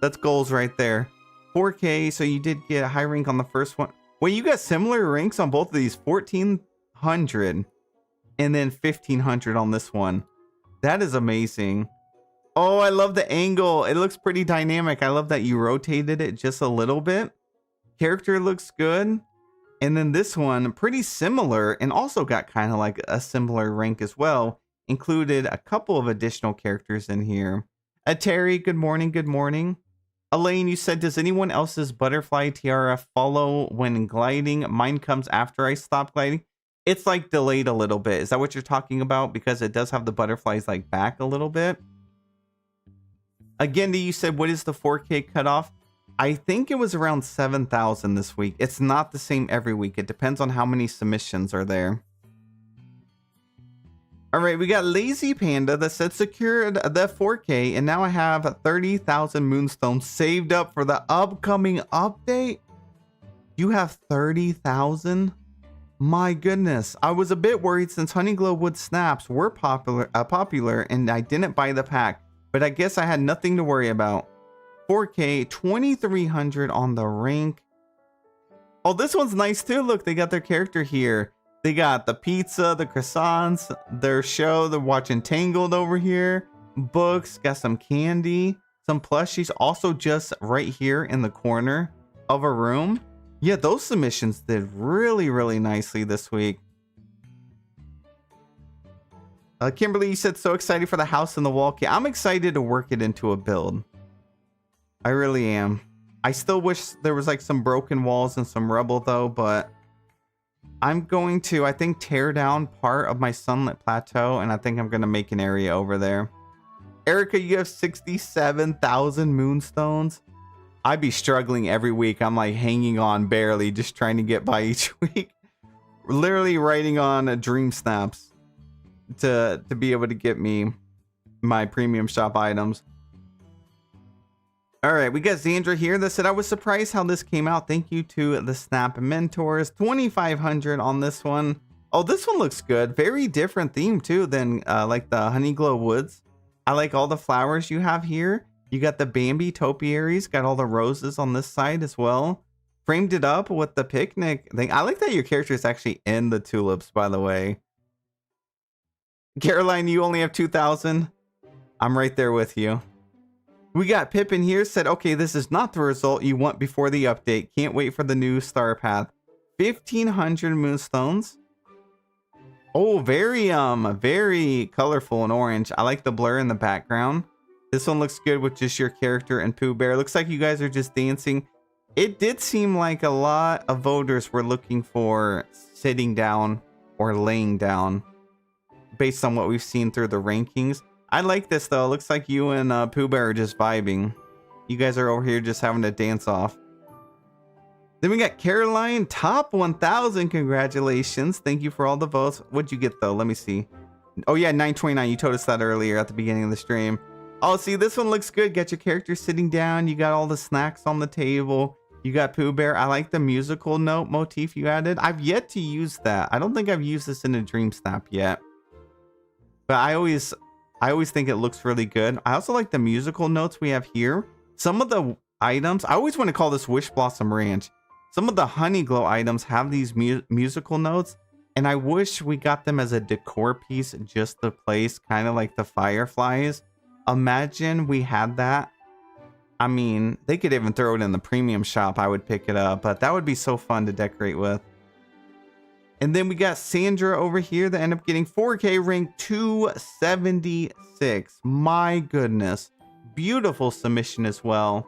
That's goals right there. 4K, so you did get a high rank on the first one. Wait, you got similar ranks on both of these. 1,400 and then 1,500 on this one. That is amazing. Oh, I love the angle. It looks pretty dynamic. I love that you rotated it just a little bit. Character looks good. And then this one, pretty similar, and also got kind of like a similar rank as well. Included a couple of additional characters in here. Terry, good morning, good morning. Elaine, you said, does anyone else's butterfly tiara follow when gliding? Mine comes after I stop gliding. It's like delayed a little bit. Is that what you're talking about? Because it does have the butterflies like back a little bit. Again, you said, what is the 4K cutoff? I think it was around 7,000 this week. It's not the same every week. It depends on how many submissions are there. All right, we got Lazy Panda that said secured the 4K, and now I have 30,000 moonstones saved up for the upcoming update. You have 30,000? My goodness, I was a bit worried since Honeyglow Wood Snaps were popular and I didn't buy the pack, but I guess I had nothing to worry about. 4K, 2,300 on the rank. Oh, this one's nice too. Look, they got their character here. They got the pizza, the croissants, their show. They're watching Tangled over here. Books, got some candy, some plushies. Also just right here in the corner of a room. Yeah, those submissions did really, really nicely this week. Kimberly, you said so excited for the house and the wall kit. I'm excited to work it into a build. I really am. I still wish there was like some broken walls and some rubble though, but I'm going to, I think, tear down part of my sunlit plateau, and I think I'm going to make an area over there. Erica, you have 67,000 moonstones. I'd be struggling every week. I'm like hanging on barely, just trying to get by each week. Literally writing on dream snaps to be able to get me my premium shop items. All right, we got Xandra here that said, I was surprised how this came out. Thank you to the Snap Mentors. 2,500 on this one. Oh, this one looks good. Very different theme too than like the Honeyglow Woods. I like all the flowers you have here. You got the Bambi topiaries, got all the roses on this side as well. Framed it up with the picnic thing. I like that your character is actually in the tulips, by the way. Caroline, you only have 2,000. I'm right there with you. We got Pippin here, said, okay, this is not the result you want before the update. Can't wait for the new star path. 1,500 moonstones. Oh, very colorful and orange. I like the blur in the background. This one looks good with just your character and Pooh Bear. Looks like you guys are just dancing. It did seem like a lot of voters were looking for sitting down or laying down based on what we've seen through the rankings. I like this though. It looks like you and Pooh Bear are just vibing. You guys are over here just having to dance off. Then we got Caroline, top 1,000. Congratulations. Thank you for all the votes. What'd you get though? Let me see. Oh yeah, 929. You told us that earlier at the beginning of the stream. Oh, see, this one looks good. Got your character sitting down. You got all the snacks on the table. You got Pooh Bear. I like the musical note motif you added. I've yet to use that. I don't think I've used this in a Dream Snap yet. But I always think it looks really good. I also like the musical notes we have here. Some of the items, I always want to call this Wish Blossom Ranch. Some of the Honeyglow items have these musical notes, and I wish we got them as a decor piece just to place, kind of like the fireflies. Imagine we had that. I mean, they could even throw it in the premium shop. I would pick it up, but that would be so fun to decorate with. And then we got Sandra over here that ended up getting 4K rank 276. My goodness. Beautiful submission as well.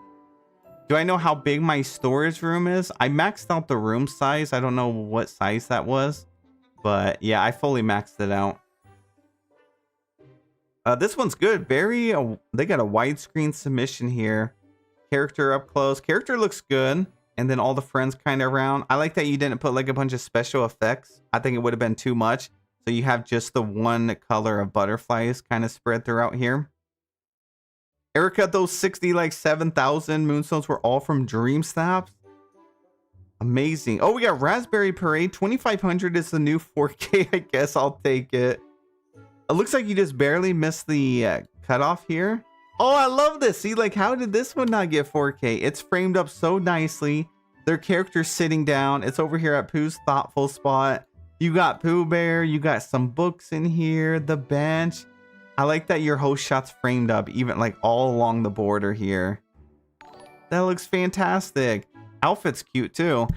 Do I know how big my storage room is? I maxed out the room size. I don't know what size that was. But yeah, I fully maxed it out. This one's good. They got a widescreen submission here. Character up close. Character looks good. And then all the friends kind of around. I like that you didn't put like a bunch of special effects. I think it would have been too much. So you have just the one color of butterflies kind of spread throughout here. Erica, those 7,000 moonstones were all from Dream Snaps. Amazing. Oh, we got Raspberry Parade. 2,500 is the new 4K. I guess I'll take it. It looks like you just barely missed the cutoff here. Oh, I love this. See, like, how did this one not get 4K? It's framed up so nicely. Their character's sitting down. It's over here at Pooh's thoughtful spot. You got Pooh Bear. You got some books in here. The bench. I like that your host shot's framed up, even like all along the border here. That looks fantastic. Outfit's cute too.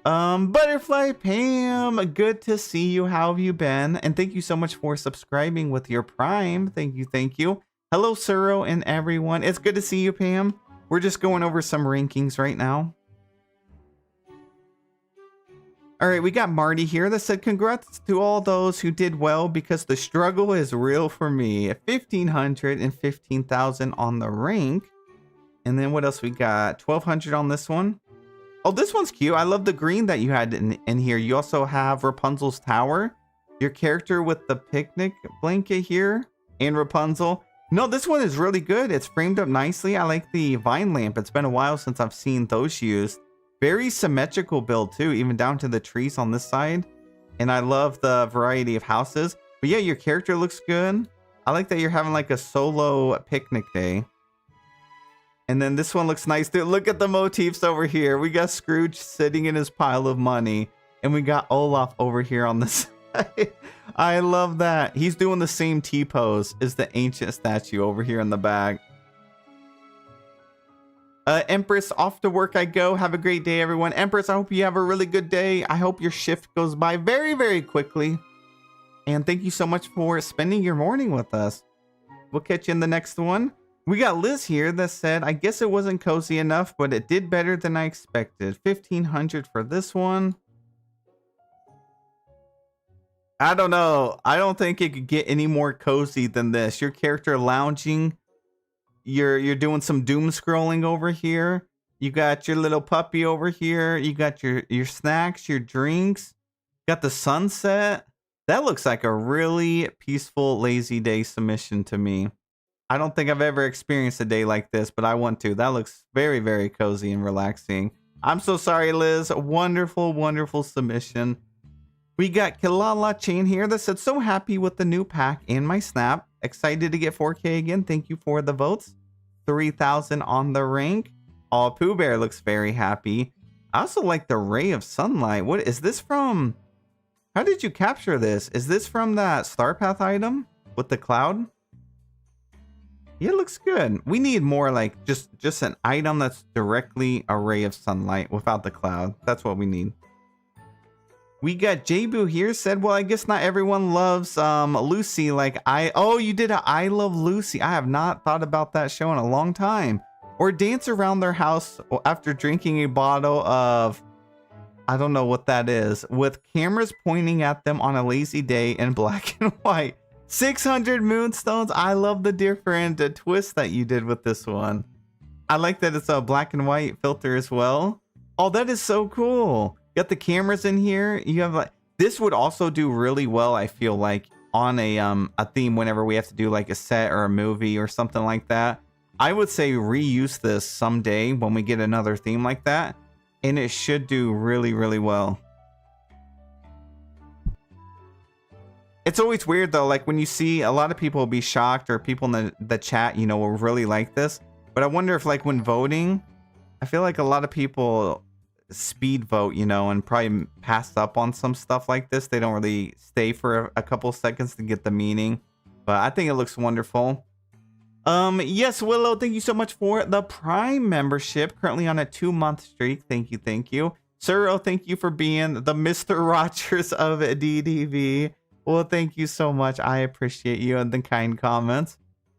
Butterfly Pam, good to see you. How have you been? And thank you so much for subscribing with your Prime. Thank you, thank you. Hello, Suro and everyone. It's good to see you, Pam. We're just going over some rankings right now. All right, we got Marty here that said, congrats to all those who did well because the struggle is real for me. 1,500 and 15,000 on the rank. And then what else we got? 1,200 on this one. Oh, this one's cute. I love the green that you had in here. You also have Rapunzel's Tower. Your character with the picnic blanket here and Rapunzel. No, this one is really good. It's framed up nicely. I like the vine lamp. It's been a while since I've seen those used. Very symmetrical build too, even down to the trees on this side. And I love the variety of houses. But yeah, your character looks good. I like that you're having like a solo picnic day. And then this one looks nice too. Look at the motifs over here. We got Scrooge sitting in his pile of money. And we got Olaf over here on this side. I love that. He's doing the same T-pose as the ancient statue over here in the back. Empress, off to work I go. Have a great day, everyone. Empress, I hope you have a really good day. I hope your shift goes by very, very quickly. And thank you so much for spending your morning with us. We'll catch you in the next one. We got Liz here that said, I guess it wasn't cozy enough, but it did better than I expected. 1,500 for this one. I don't know. I don't think it could get any more cozy than this. Your character lounging. You're doing some doom scrolling over here. You got your little puppy over here. You got your snacks, your drinks. Got the sunset. That looks like a really peaceful, lazy day submission to me. I don't think I've ever experienced a day like this, but I want to. That looks very, very cozy and relaxing. I'm so sorry, Liz. Wonderful, wonderful submission. We got Kilala Chain here that said, so happy with the new pack in my snap. Excited to get 4K again. Thank you for the votes. 3,000 on the rank. Oh, Pooh Bear looks very happy. I also like the ray of sunlight. What is this from? How did you capture this? Is this from that Star Path item with the cloud? Yeah, it looks good. We need more like just an item that's directly a ray of sunlight without the cloud. That's what we need. We got Jabu here said, well, I guess not everyone loves Lucy like I... Oh, you did a I Love Lucy. I have not thought about that show in a long time. Or dance around their house after drinking a bottle of... I don't know what that is. With cameras pointing at them on a lazy day in black and white. 600 moonstones. I love the different twist that you did with this one. I like that it's a black and white filter as well. Oh, that is so cool. Got the cameras in here. You have like, this would also do really well, I feel like, on a theme whenever we have to do like a set or a movie or something like that. I would say reuse this someday when we get another theme like that, and it should do really, really well. It's always weird though, like when you see a lot of people will be shocked, or people in the chat, you know, will really like this. But I wonder if like when voting, I feel like a lot of people speed vote, you know, and probably pass up on some stuff like this. They don't really stay for a couple seconds to get the meaning. But I think it looks wonderful. Yes, Willow, thank you so much for the Prime membership. Currently on a 2-month streak. Thank you, thank you. Suro, thank you for being the Mr. Rogers of DDV. Well, thank you so much. I appreciate you and the kind comments.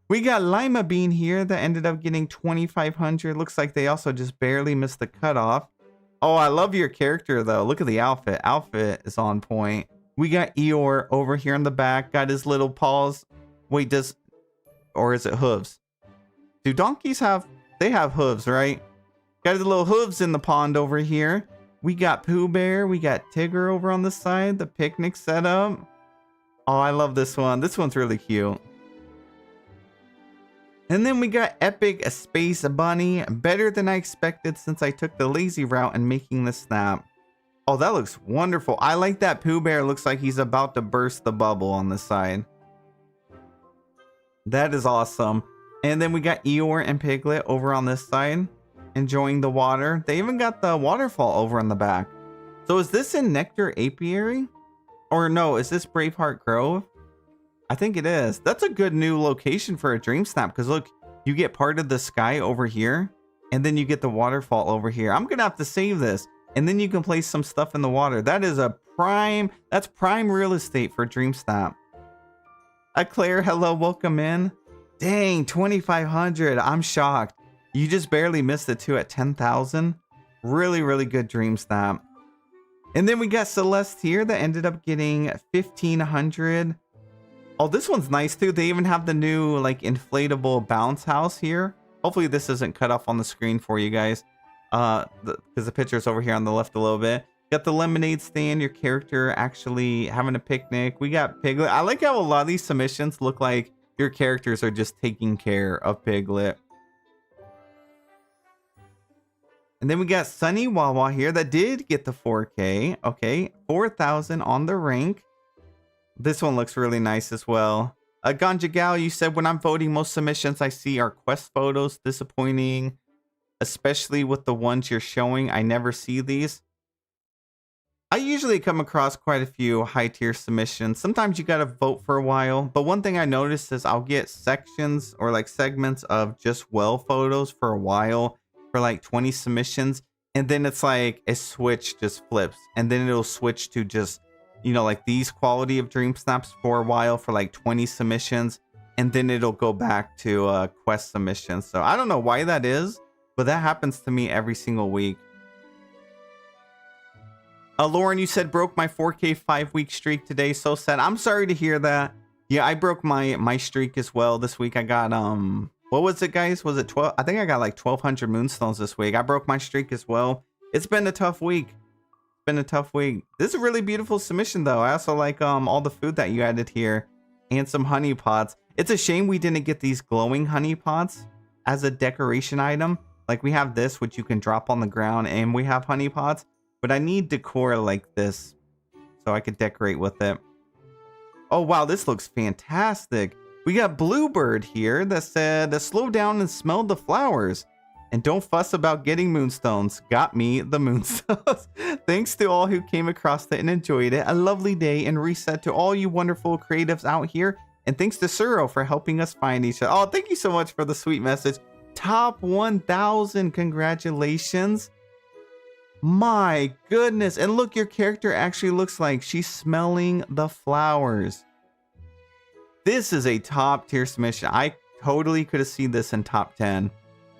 We got Lima Bean here that ended up getting 2,500. Looks like they also just barely missed the cutoff. Oh, I love your character, though. Look at the outfit. Outfit is on point. We got Eeyore over here in the back. Got his little paws. Wait, or is it hooves? Do donkeys have... They have hooves, right? Got his little hooves in the pond over here. We got Pooh Bear. We got Tigger over on the side. The picnic setup. Oh, I love this one. This one's really cute. And then we got Epic Space Bunny. Better than I expected since I took the lazy route and making the snap. Oh, that looks wonderful. I like that Pooh Bear looks like he's about to burst the bubble on the side. That is awesome. And then we got Eeyore and Piglet over on this side, enjoying the water. They even got the waterfall over in the back. So is this in Nectar Apiary? Or no, is this Braveheart Grove? I think it is. That's a good new location for a Dream Snap, because look, you get part of the sky over here, and then you get the waterfall over here. I'm gonna have to save this, and then you can place some stuff in the water. That is that's prime real estate for Dream Snap. Claire, hello, welcome in. Dang, 2,500. I'm shocked. You just barely missed it too at 10,000. Really, really good Dream Snap. And then we got Celeste here that ended up getting 1,500. Oh, this one's nice too. They even have the new like inflatable bounce house here. Hopefully this isn't cut off on the screen for you guys. Because the picture's over here on the left a little bit. Got the lemonade stand, your character actually having a picnic. We got Piglet. I like how a lot of these submissions look like your characters are just taking care of Piglet. And then we got Sunny Wawa here that did get the 4K. Okay, 4,000 on the rank. This one looks really nice as well. Ganja Gal, you said when I'm voting, most submissions I see are quest photos. Disappointing, especially with the ones you're showing. I never see these. I usually come across quite a few high tier submissions. Sometimes you gotta vote for a while, but one thing I noticed is I'll get sections or like segments of just well photos for a while for like 20 submissions, and then it's like a switch just flips, and then it'll switch to just, you know, like these quality of dream snaps for a while for like 20 submissions, and then it'll go back to quest submissions. So I don't know why that is, but that happens to me every single week. Lauren, you said broke my 4K 5-week streak today. So sad. I'm sorry to hear that. Yeah, I broke my streak as well this week. I got what was it, guys? Was it 12? I think I got like 1,200 moonstones this week. I broke my streak as well. It's been a tough week. It's been a tough week. This is a really beautiful submission though. I also like all the food that you added here and some honey pots. It's a shame we didn't get these glowing honey pots as a decoration item. Like we have this, which you can drop on the ground, and we have honey pots. But I need decor like this so I could decorate with it. Oh, wow, this looks fantastic. We got Bluebird here that said, slow down and smell the flowers. And don't fuss about getting moonstones. Got me the moonstones. Thanks to all who came across it and enjoyed it. A lovely day and reset to all you wonderful creatives out here. And thanks to Suro for helping us find each other. Oh, thank you so much for the sweet message. Top 1,000. Congratulations. My goodness. And look, your character actually looks like she's smelling the flowers. This is a top tier submission. I totally could have seen this in top 10.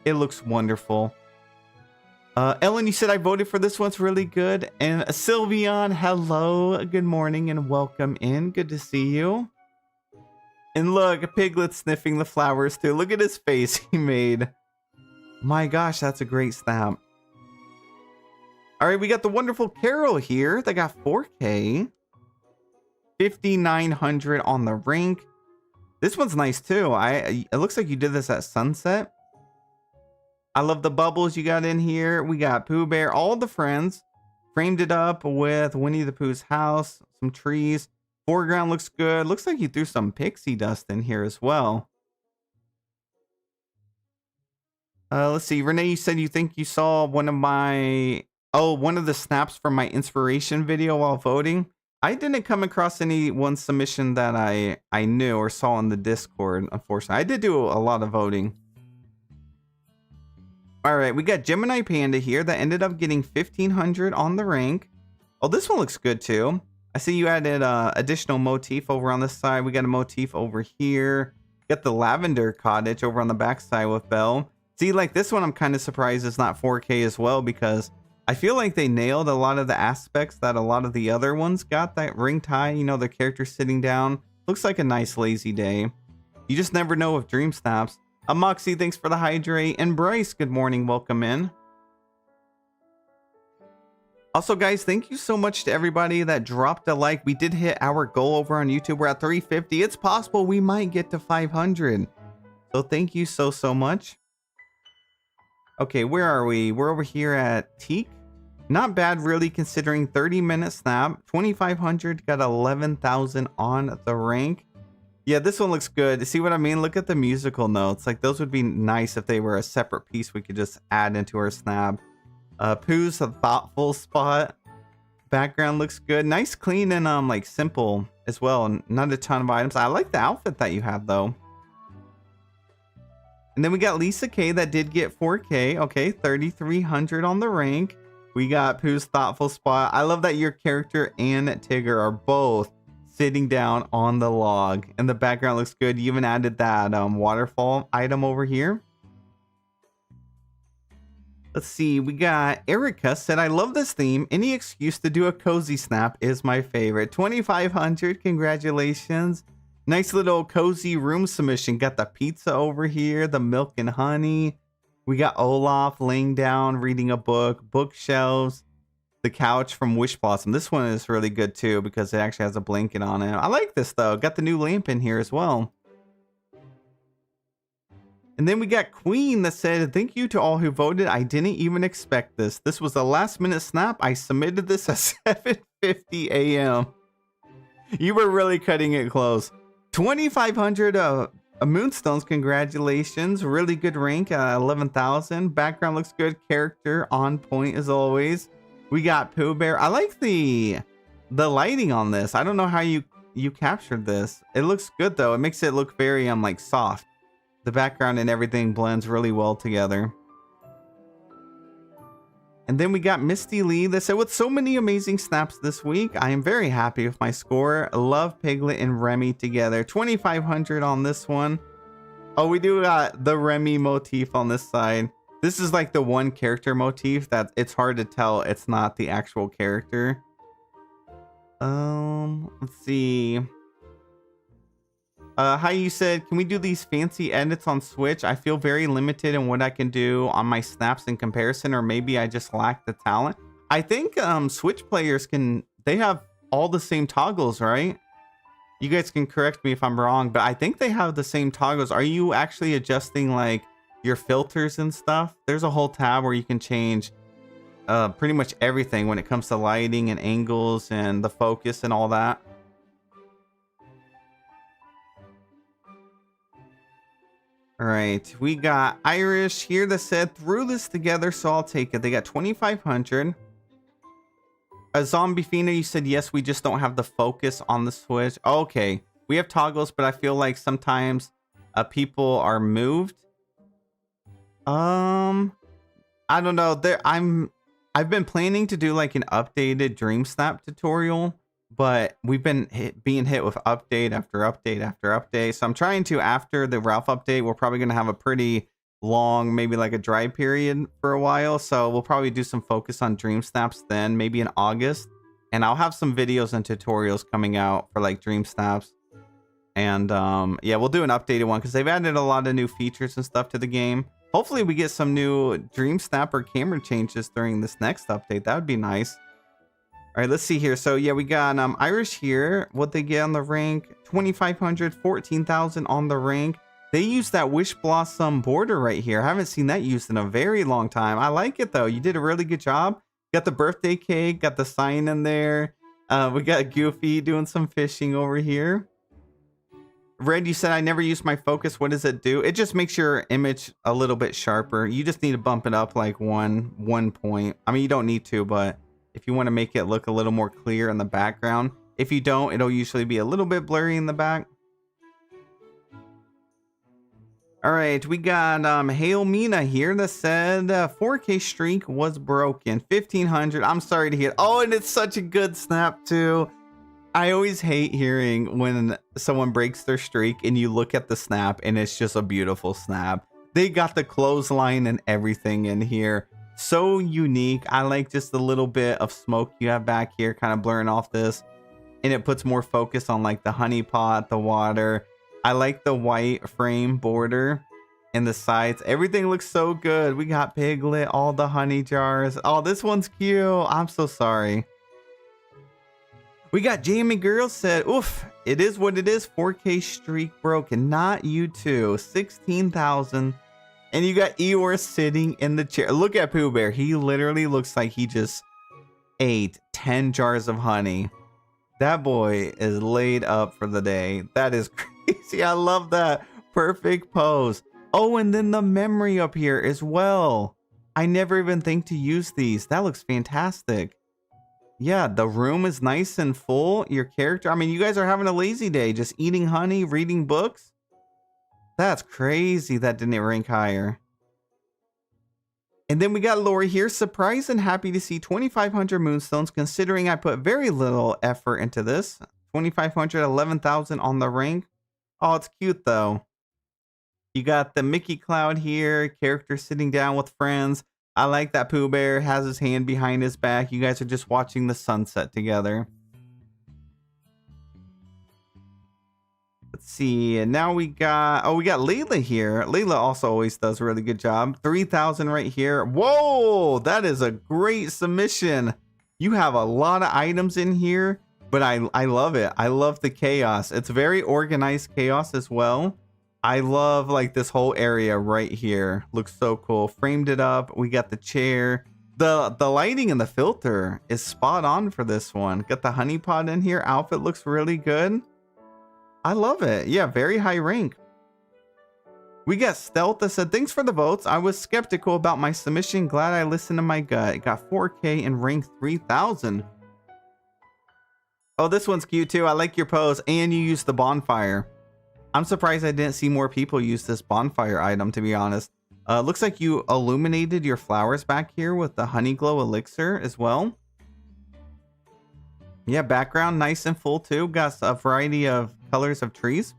It looks wonderful. Ellen, you said I voted for this one. It's really good. And Sylveon, hello. Good morning and welcome in. Good to see you. And look, a Piglet sniffing the flowers too. Look at his face he made. My gosh, that's a great snap. All right, we got the wonderful Carol here. They got 4K. 5,900 on the rank. This one's nice too. It looks like you did this at sunset. I love the bubbles you got in here. We got Pooh Bear, all the friends. Framed it up with Winnie the Pooh's house, some trees. Foreground looks good. Looks like you threw some pixie dust in here as well. Let's see. Renee, you said you think you saw one of the snaps from my inspiration video while voting. I didn't come across any one submission that I knew or saw on the Discord, unfortunately. I did do a lot of voting. All right, we got Gemini Panda here that ended up getting 1,500 on the rank. Oh, this one looks good too. I see you added additional motif over on this side. We got a motif over here. Got the lavender cottage over on the back side with Belle. See, like this one, I'm kind of surprised it's not 4K as well, because I feel like they nailed a lot of the aspects that a lot of the other ones got. That ring tie, you know, the character sitting down. Looks like a nice lazy day. You just never know with Dream Snaps. Moxie, thanks for the hydrate. And Bryce, good morning. Welcome in. Also, guys, thank you so much to everybody that dropped a like. We did hit our goal over on YouTube. We're at 350. It's possible we might get to 500. So thank you so much. Okay, where are we? We're over here at Teak. Not bad, really, considering 30-minute snap. 2,500, got 11,000 on the rank. Yeah, this one looks good. See what I mean? Look at the musical notes. Like, those would be nice if they were a separate piece we could just add into our snap. Pooh's a thoughtful spot. Background looks good. Nice, clean, and like simple as well. And not a ton of items. I like the outfit that you have, though. And then we got Lisa K that did get 4K. Okay, 3,300 on the rank. We got Pooh's thoughtful spot. I love that your character and Tigger are both sitting down on the log. And the background looks good. You even added that waterfall item over here. Let's see. We got Erica said, I love this theme. Any excuse to do a cozy snap is my favorite. 2,500. Congratulations. Nice little cozy room submission. Got the pizza over here, the milk and honey. We got Olaf laying down, reading a book, bookshelves. the couch from Wish Blossom. This one is really good too because it actually has a blanket on it. I like this though. Got the new lamp in here as well. And then we got Queen that said, thank you to all who voted. I didn't even expect this. This was a last minute snap. I submitted this at 7:50 a.m. You were really cutting it close. 2,500 moonstones. Congratulations. Really good rank. 11,000. Background looks good. Character on point as always. We got Pooh Bear. I like the lighting on this. I don't know how you captured this. It looks good though. It makes it look very like soft. The background and everything blends really well together. And then we got Misty Lee that said, with so many amazing snaps this week, I am very happy with my score. Love Piglet and Remy together. 2,500 on this one. Oh, we do got the Remy motif on this side. This is like the one character motif that it's hard to tell it's not the actual character. Let's see. How you said, can we do these fancy edits on Switch? I feel very limited in what I can do on my snaps in comparison, or maybe I just lack the talent. I think Switch players they have all the same toggles, right? You guys can correct me if I'm wrong, but I think they have the same toggles. Are you actually adjusting like your filters and stuff? There's a whole tab where you can change pretty much everything when it comes to lighting and angles and the focus and all that. All right, we got Irish here that said, threw this together, so I'll take it. They got 2,500. A Zombie Fina, you said, yes, we just don't have the focus on the Switch. Okay, we have toggles, but I feel like sometimes people are moved. I don't know. I've been planning to do like an updated Dream Snap tutorial, but we've been being hit with update after update after update. So I'm trying to, after the Ralph update, we're probably going to have a pretty long, maybe like a dry period for a while. So we'll probably do some focus on Dream Snaps then, maybe in August. And I'll have some videos and tutorials coming out for like Dream Snaps. And yeah, we'll do an updated one because they've added a lot of new features and stuff to the game. Hopefully we get some new Dream Snapper camera changes during this next update. That would be nice. All right, let's see here. So yeah, we got Irish here. What they get on the rank, 2,500, 14,000 on the rank. They use that Wish Blossom border right here. I haven't seen that used in a very long time. I like it though. You did a really good job. Got the birthday cake, got the sign in there. We got Goofy doing some fishing over here. Red, you said I never use my focus. What does it do? It just makes your image a little bit sharper. You just need to bump it up like one point. I mean, you don't need to, but if you want to make it look a little more clear in the background. If you don't, it'll usually be a little bit blurry in the back. All right, we got Hail Mina here that said 4K streak was broken. 1,500. I'm sorry to hear. Oh, and it's such a good snap too. I always hate hearing when someone breaks their streak and you look at the snap and it's just a beautiful snap. They got the clothesline and everything in here. So unique. I like just the little bit of smoke you have back here kind of blurring off this. And it puts more focus on like the honey pot, the water. I like the white frame border and the sides. Everything looks so good. We got Piglet, all the honey jars. Oh, this one's cute. I'm so sorry. We got Jamie Girl said, oof, it is what it is. 4K streak broken. Not you too. 16,000. And you got Eeyore sitting in the chair. Look at Pooh Bear. He literally looks like he just ate 10 jars of honey. That boy is laid up for the day. That is crazy. I love that. Perfect pose. Oh, and then the memory up here as well. I never even think to use these. That looks fantastic. Yeah, the room is nice and full. Your character, I mean, you guys are having a lazy day, just eating honey, reading books. That's crazy that didn't rank higher. And then we got Lori here. Surprised and happy to see 2,500 moonstones, considering I put very little effort into this. 2,500, 11,000 on the rank. Oh, it's cute though. You got the Mickey Cloud here, character sitting down with friends. I like that Pooh Bear has his hand behind his back. You guys are just watching the sunset together. Let's see. And now we got, oh, we got Layla here. Layla also always does a really good job. 3,000 right here. Whoa, that is a great submission. You have a lot of items in here, but I love it. I love the chaos. It's very organized chaos as well. I love like this whole area right here. Looks so cool. Framed it up. We got the chair. The lighting and the filter is spot on for this one. Got the honey pot in here. Outfit looks really good. I love it. Yeah, very high rank. We got Stealth that said, thanks for the votes. I was skeptical about my submission. Glad I listened to my gut. It got 4K and rank 3000. Oh, this one's cute too. I like your pose and you used the bonfire. I'm surprised I didn't see more people use this bonfire item, to be honest. Looks like you illuminated your flowers back here with the honey glow elixir as well. Yeah, background nice and full too. Got a variety of colors of trees.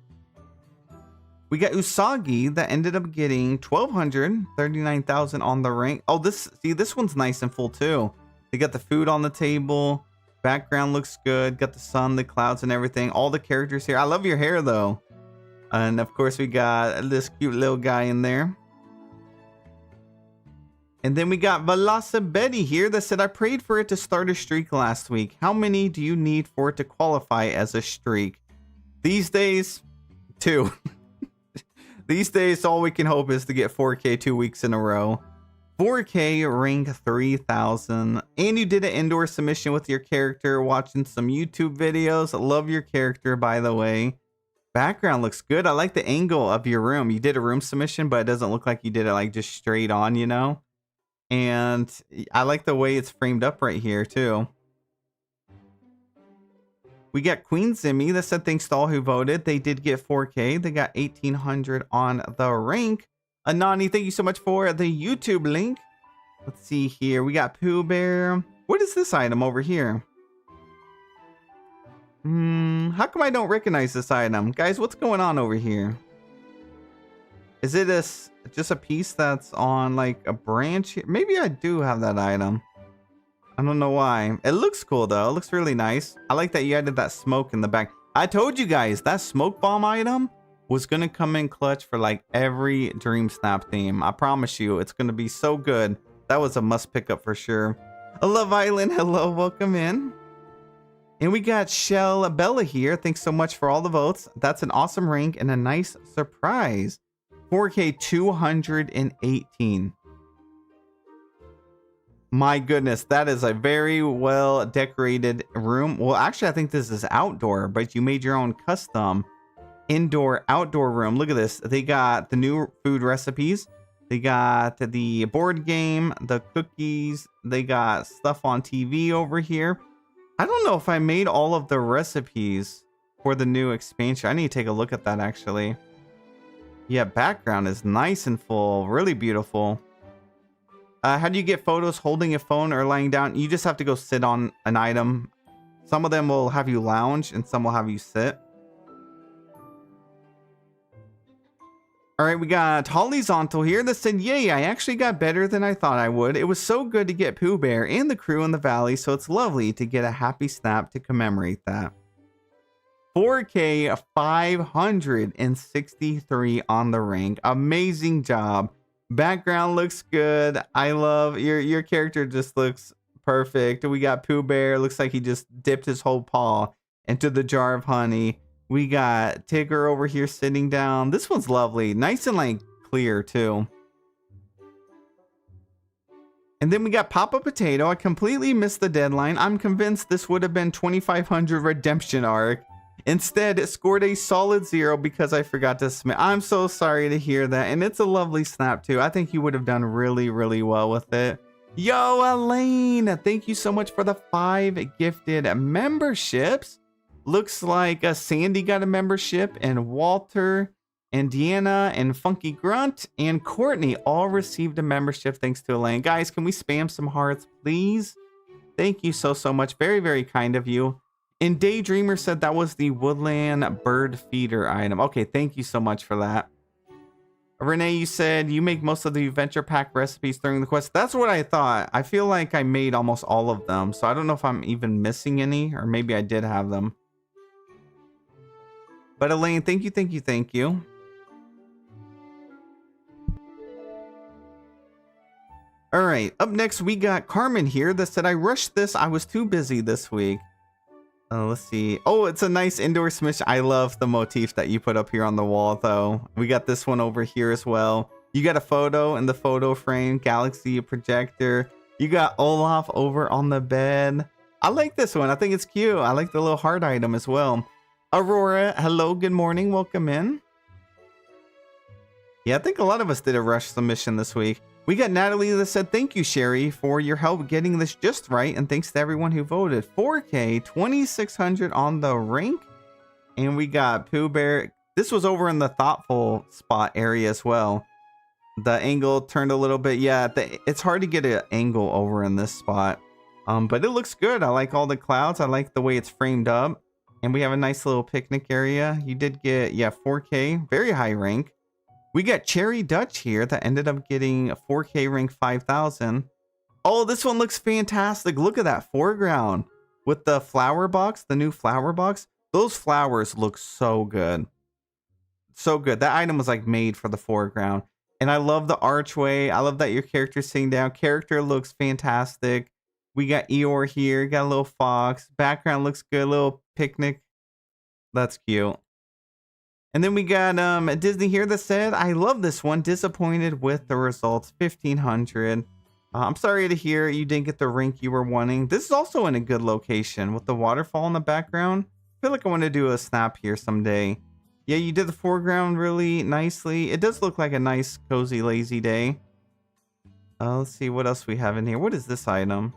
We got Usagi that ended up getting 1,200, 39,000 on the rank. Oh, this one's nice and full too. They got the food on the table. Background looks good. Got the sun, the clouds, and everything. All the characters here. I love your hair though. And of course we got this cute little guy in there. And then we got Velasa Betty here that said, I prayed for it to start a streak last week. How many do you need for it to qualify as a streak? These days, 2. These days, all we can hope is to get 4K 2 weeks in a row. 4K rank 3000. And you did an indoor submission with your character, watching some YouTube videos. I love your character, by the way. Background looks good. I like the angle of your room. You did a room submission, but it doesn't look like you did it like just straight on, you know? And I like the way it's framed up right here too. We got Queen Zimmy that said thanks to all who voted. They did get 4K. They got 1,800 on the rank. Anani, thank you so much for the YouTube link. Let's see here. We got Pooh Bear. What is this item over here? How come I don't recognize this item? Guys, what's going on over here? Is it just a piece that's on like a branch here? Maybe I do have that item. I don't know why. It looks cool though. It looks really nice. I like that you added that smoke in the back. I told you guys that smoke bomb item was going to come in clutch for like every Dream Snap theme. I promise you, it's going to be so good. That was a must pick up for sure. Love Island, hello, welcome in. And we got Shell Bella here. Thanks so much for all the votes. That's an awesome rank and a nice surprise. 4K 218. My goodness, that is a very well decorated room. Well, actually, I think this is outdoor, but you made your own custom indoor outdoor room. Look at this. They got the new food recipes. They got the board game, the cookies. They got stuff on TV over here. I don't know if I made all of the recipes for the new expansion. I need to take a look at that actually. Yeah, background is nice and full. Really beautiful. How do you get photos holding a phone or lying down? You just have to go sit on an item. Some of them will have you lounge and some will have you sit. All right, we got Horizontal here that said, yay, I actually got better than I thought I would. It was so good to get Pooh Bear and the crew in the valley, so it's lovely to get a happy snap to commemorate that. 4K 563 on the rank. Amazing job. Background looks good. I love your character, just looks perfect. We got Pooh Bear. Looks like he just dipped his whole paw into the jar of honey. We got Tigger over here sitting down. This one's lovely. Nice and like clear too. And then we got Papa Potato. I completely missed the deadline. I'm convinced this would have been 2,500 redemption arc. Instead, it scored a solid 0 because I forgot to submit. I'm so sorry to hear that. And it's a lovely snap too. I think you would have done really, really well with it. Yo, Elaine, thank you so much for the 5 gifted memberships. Looks like Sandy got a membership, and Walter and Deanna and Funky Grunt and Courtney all received a membership thanks to Elaine. Guys, can we spam some hearts, please? Thank you so, so much. Very, very kind of you. And Daydreamer said that was the Woodland Bird Feeder item. Okay, thank you so much for that. Renee, you said you make most of the adventure pack recipes during the quest. That's what I thought. I feel like I made almost all of them, so I don't know if I'm even missing any, or maybe I did have them. But Elaine, thank you, thank you, thank you. All right, up next we got Carmen here that said, I rushed this. I was too busy this week. Let's see. Oh, it's a nice indoor submission. I love the motif that you put up here on the wall, though. We got this one over here as well. You got a photo in the photo frame, Galaxy projector. You got Olaf over on the bed. I like this one. I think it's cute. I like the little heart item as well. Aurora, hello, good morning. Welcome in. Yeah, I think a lot of us did a rush submission this week. We got Natalie that said, thank you, Sherry, for your help getting this just right. And thanks to everyone who voted. 4K, 2600 on the rank. And we got Pooh Bear. This was over in the thoughtful spot area as well. The angle turned a little bit. Yeah, it's hard to get an angle over in this spot. But it looks good. I like all the clouds. I like the way it's framed up. And we have a nice little picnic area. You did get, yeah, 4K, very high rank. We got Cherry Dutch here that ended up getting a 4K rank 5000. Oh, this one looks fantastic. Look at that foreground with the flower box, the new flower box. Those flowers look so good. So good. That item was like made for the foreground. And I love the archway. I love that your character's sitting down. Character looks fantastic. We got Eeyore here. Got a little fox. Background looks good. Little picnic. That's cute. And then we got Disney here that said, I love this one. Disappointed with the results. 1500. I'm sorry to hear you didn't get the rank you were wanting. This is also in a good location with the waterfall in the background. I feel like I want to do a snap here someday. Yeah, you did the foreground really nicely. It does look like a nice, cozy, lazy day. Let's see what else we have in here. What is this item?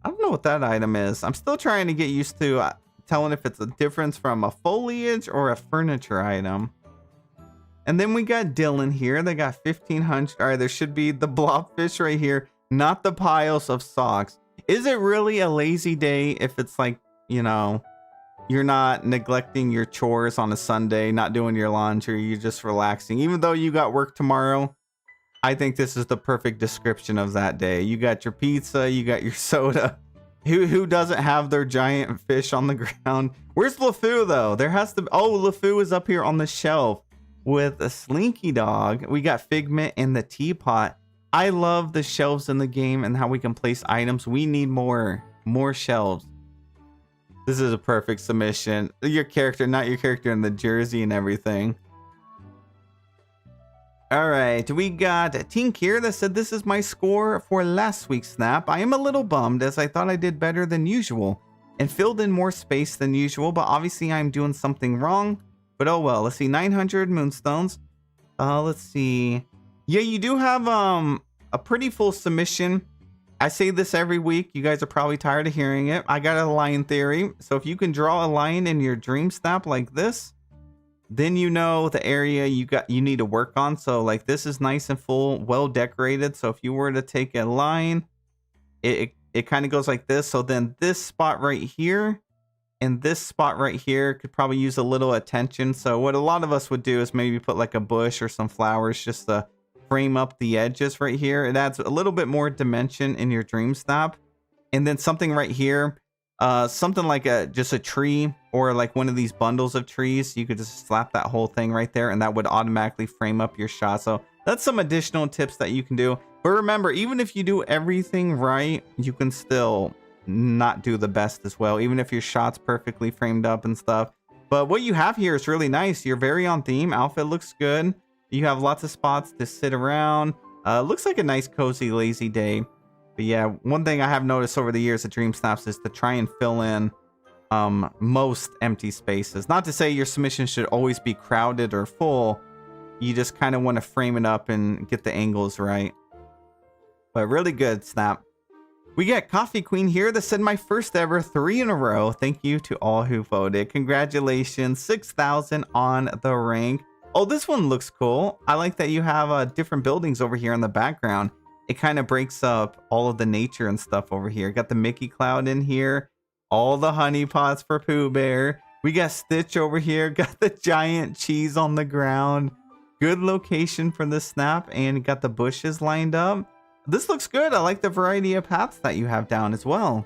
I don't know what that item is. I'm still trying to get used to telling if it's a difference from a foliage or a furniture item. And then we got Dylan here. They got 1500. All right, there should be the blobfish right here, not the piles of socks. Is it really a lazy day if it's like, you know, you're not neglecting your chores on a Sunday, not doing your laundry, you're just relaxing? Even though you got work tomorrow, I think this is the perfect description of that day. You got your pizza, you got your soda. Who doesn't have their giant fish on the ground? Where's LeFou though? There has to be. Oh, LeFou is up here on the shelf with a Slinky Dog. We got Figment and the teapot. I love the shelves in the game and how we can place items. We need more shelves. This is a perfect submission. Your character, not your character in the jersey and everything. All right, we got Tink here that said, this is my score for last week's snap. I am a little bummed as I thought I did better than usual and filled in more space than usual, but obviously I'm doing something wrong. But oh well. Let's see, 900 moonstones. Let's see. Yeah, you do have a pretty full submission. I say this every week. You guys are probably tired of hearing it. I got a line theory. So if you can draw a line in your dream snap like this, then you know the area you need to work on. So like this is nice and full, well decorated. So if you were to take a line, it kind of goes like this. So then this spot right here and this spot right here could probably use a little attention. So what a lot of us would do is maybe put like a bush or some flowers just to frame up the edges right here. It adds a little bit more dimension in your dream snap. And then something right here, something like just a tree or like one of these bundles of trees. You could just slap that whole thing right there and that would automatically frame up your shot. So that's some additional tips that you can do. But remember, even if you do everything right, you can still not do the best as well, even if your shot's perfectly framed up and stuff. But what you have here is really nice. You're very on theme. Outfit looks good. You have lots of spots to sit around. Looks like a nice, cozy, lazy day. But yeah, one thing I have noticed over the years at Dream Snaps is to try and fill in most empty spaces. Not to say your submission should always be crowded or full. You just kind of want to frame it up and get the angles right. But really good snap. We got Coffee Queen here that said, my first ever 3 in a row. Thank you to all who voted. Congratulations. 6,000 on the rank. Oh, this one looks cool. I like that you have different buildings over here in the background. It kind of breaks up all of the nature and stuff over here. Got the Mickey Cloud in here. All the honey pots for Pooh Bear. We got Stitch over here. Got the giant cheese on the ground. Good location for the snap. And got the bushes lined up. This looks good. I like the variety of paths that you have down as well.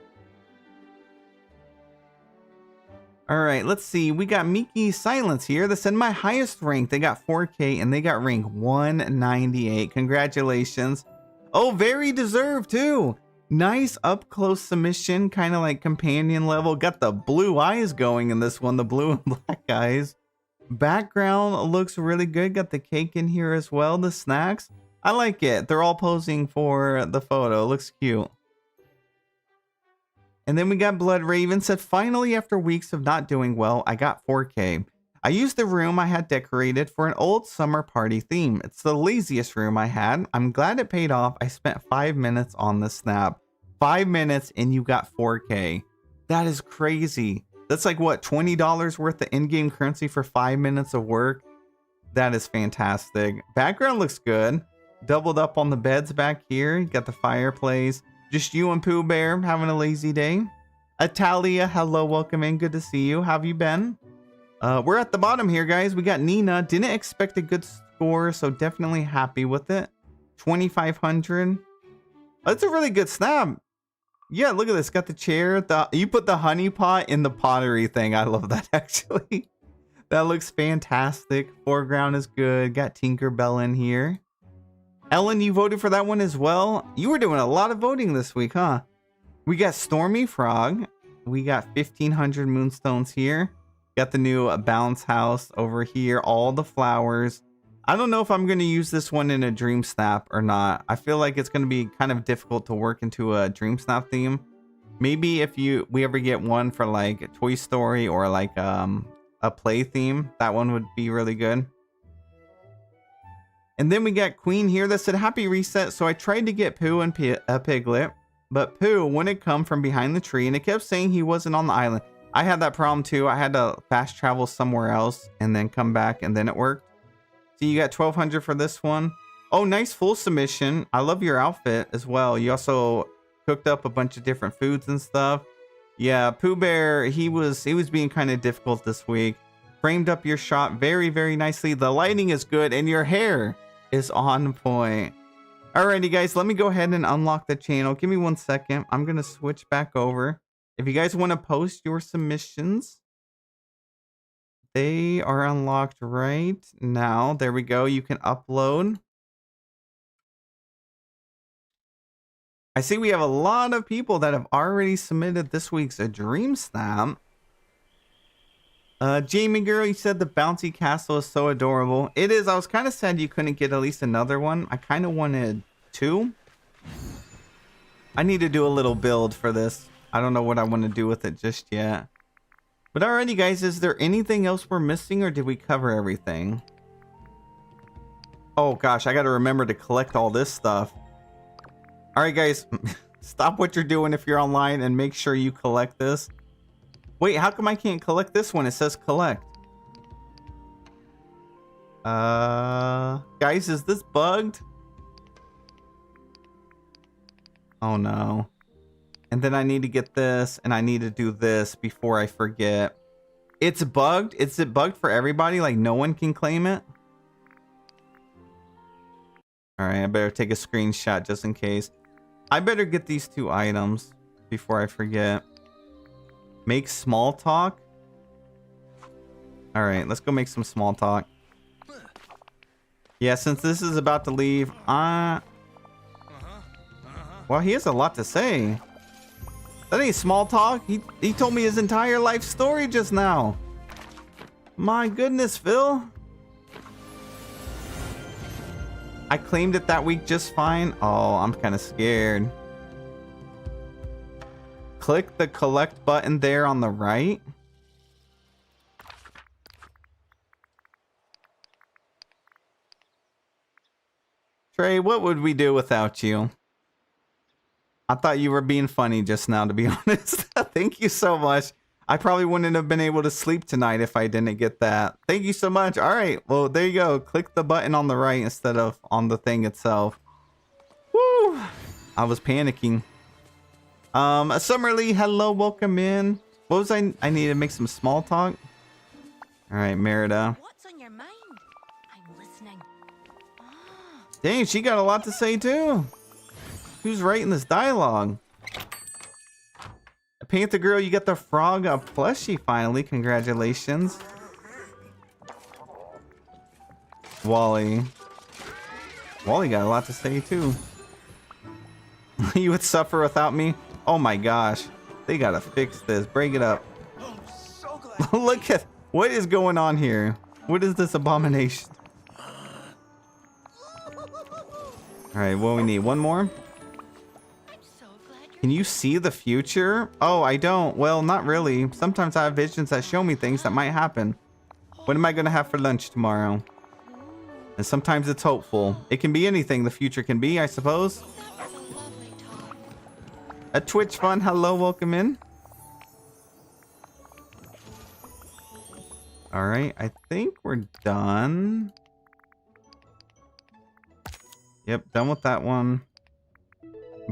All right, let's see. We got Miki Silence here that said my highest rank. They got 4K and they got rank 198. Congratulations. Oh, very deserved too. Nice up close submission, kind of like companion level. Got the blue eyes going in this one, the blue and black eyes. Background looks really good. Got the cake in here as well, the snacks. I like it. They're all posing for the photo. Looks cute. And then we got Blood Raven said, finally, after weeks of not doing well, I got 4K. I used the room I had decorated for an old summer party theme. It's the laziest room I had. I'm glad it paid off. I spent 5 minutes on the snap. 5 minutes and you got 4K. That is crazy. That's like what, $20 worth of in-game currency for 5 minutes of work? That is fantastic. Background looks good. Doubled up on the beds back here. You got the fireplace. Just you and Pooh Bear having a lazy day. Atalia, hello, welcome in. Good to see you. How have you been? We're at the bottom here, guys. We got Nina. Didn't expect a good score, so definitely happy with it. 2,500. That's a really good snap. Yeah, look at this. Got the chair. You put the honey pot in the pottery thing. I love that, actually. That looks fantastic. Foreground is good. Got Tinkerbell in here. Ellen, you voted for that one as well. You were doing a lot of voting this week, huh? We got Stormy Frog. We got 1,500 moonstones here. Got the new bounce house over here. All the flowers. I don't know if I'm going to use this one in a Dream Snap or not. I feel like it's going to be kind of difficult to work into a Dream Snap theme. Maybe if we ever get one for like Toy Story or like a play theme, that one would be really good. And then we got Queen here that said, happy reset. So I tried to get Pooh and Piglet, but Pooh wouldn't come from behind the tree and it kept saying he wasn't on the island. I had that problem too. I had to fast travel somewhere else and then come back and then it worked. So you got 1,200 for this one. Oh, nice full submission. I love your outfit as well. You also cooked up a bunch of different foods and stuff. Yeah, Pooh Bear, he was being kind of difficult this week. Framed up your shot very, very nicely. The lighting is good and your hair is on point. Alrighty, guys, let me go ahead and unlock the channel. Give me 1 second. I'm going to switch back over. If you guys want to post your submissions, they are unlocked right now. There we go. You can upload. I see we have a lot of people that have already submitted this week's Dream Snap. Jamie girl, you said the bouncy castle is so adorable. It is. I was kind of sad you couldn't get at least another one. I kind of wanted 2. I need to do a little build for this. I don't know what I want to do with it just yet. But alrighty, guys, is there anything else we're missing or did we cover everything? Oh gosh, I got to remember to collect all this stuff. Alright, guys, stop what you're doing if you're online and make sure you collect this. Wait, how come I can't collect this one? It says collect. Guys, is this bugged? Oh no. And then I need to get this and I need to do this before I forget. It's bugged? Is it bugged for everybody? Like no one can claim it? Alright, I better take a screenshot just in case. I better get these 2 items before I forget. Make small talk. All right, let's go make some small talk. Yeah, since this is about to leave, well, he has a lot to say. That ain't small talk. He told me his entire life story just now. My goodness, Phil. I claimed it that week just fine. Oh, I'm kind of scared. Click the collect button there on the right. Trey, what would we do without you? I thought you were being funny just now, to be honest. Thank you so much. I probably wouldn't have been able to sleep tonight if I didn't get that. Thank you so much. All right. Well, there you go. Click the button on the right instead of on the thing itself. Woo! I was panicking. Summerly, hello, welcome in. What was I need to make some small talk. All right, Merida. What's on your mind? I'm listening. Dang, she got a lot to say too. Who's writing this dialogue? Panther girl, you got the frog plushie finally. Congratulations. Wally got a lot to say too. You would suffer without me? Oh my gosh. They gotta fix this. Break it up. So glad. Look at what is going on here. What is this abomination? Alright, what we need? One more? I'm so glad you're Can you see the future? Oh, I don't. Well, not really. Sometimes I have visions that show me things that might happen. What am I gonna have for lunch tomorrow? And sometimes it's hopeful. It can be anything the future can be, I suppose. That was a lovely talk. A Twitch fun. Hello, welcome in. All right, I think we're done. Yep, done with that one.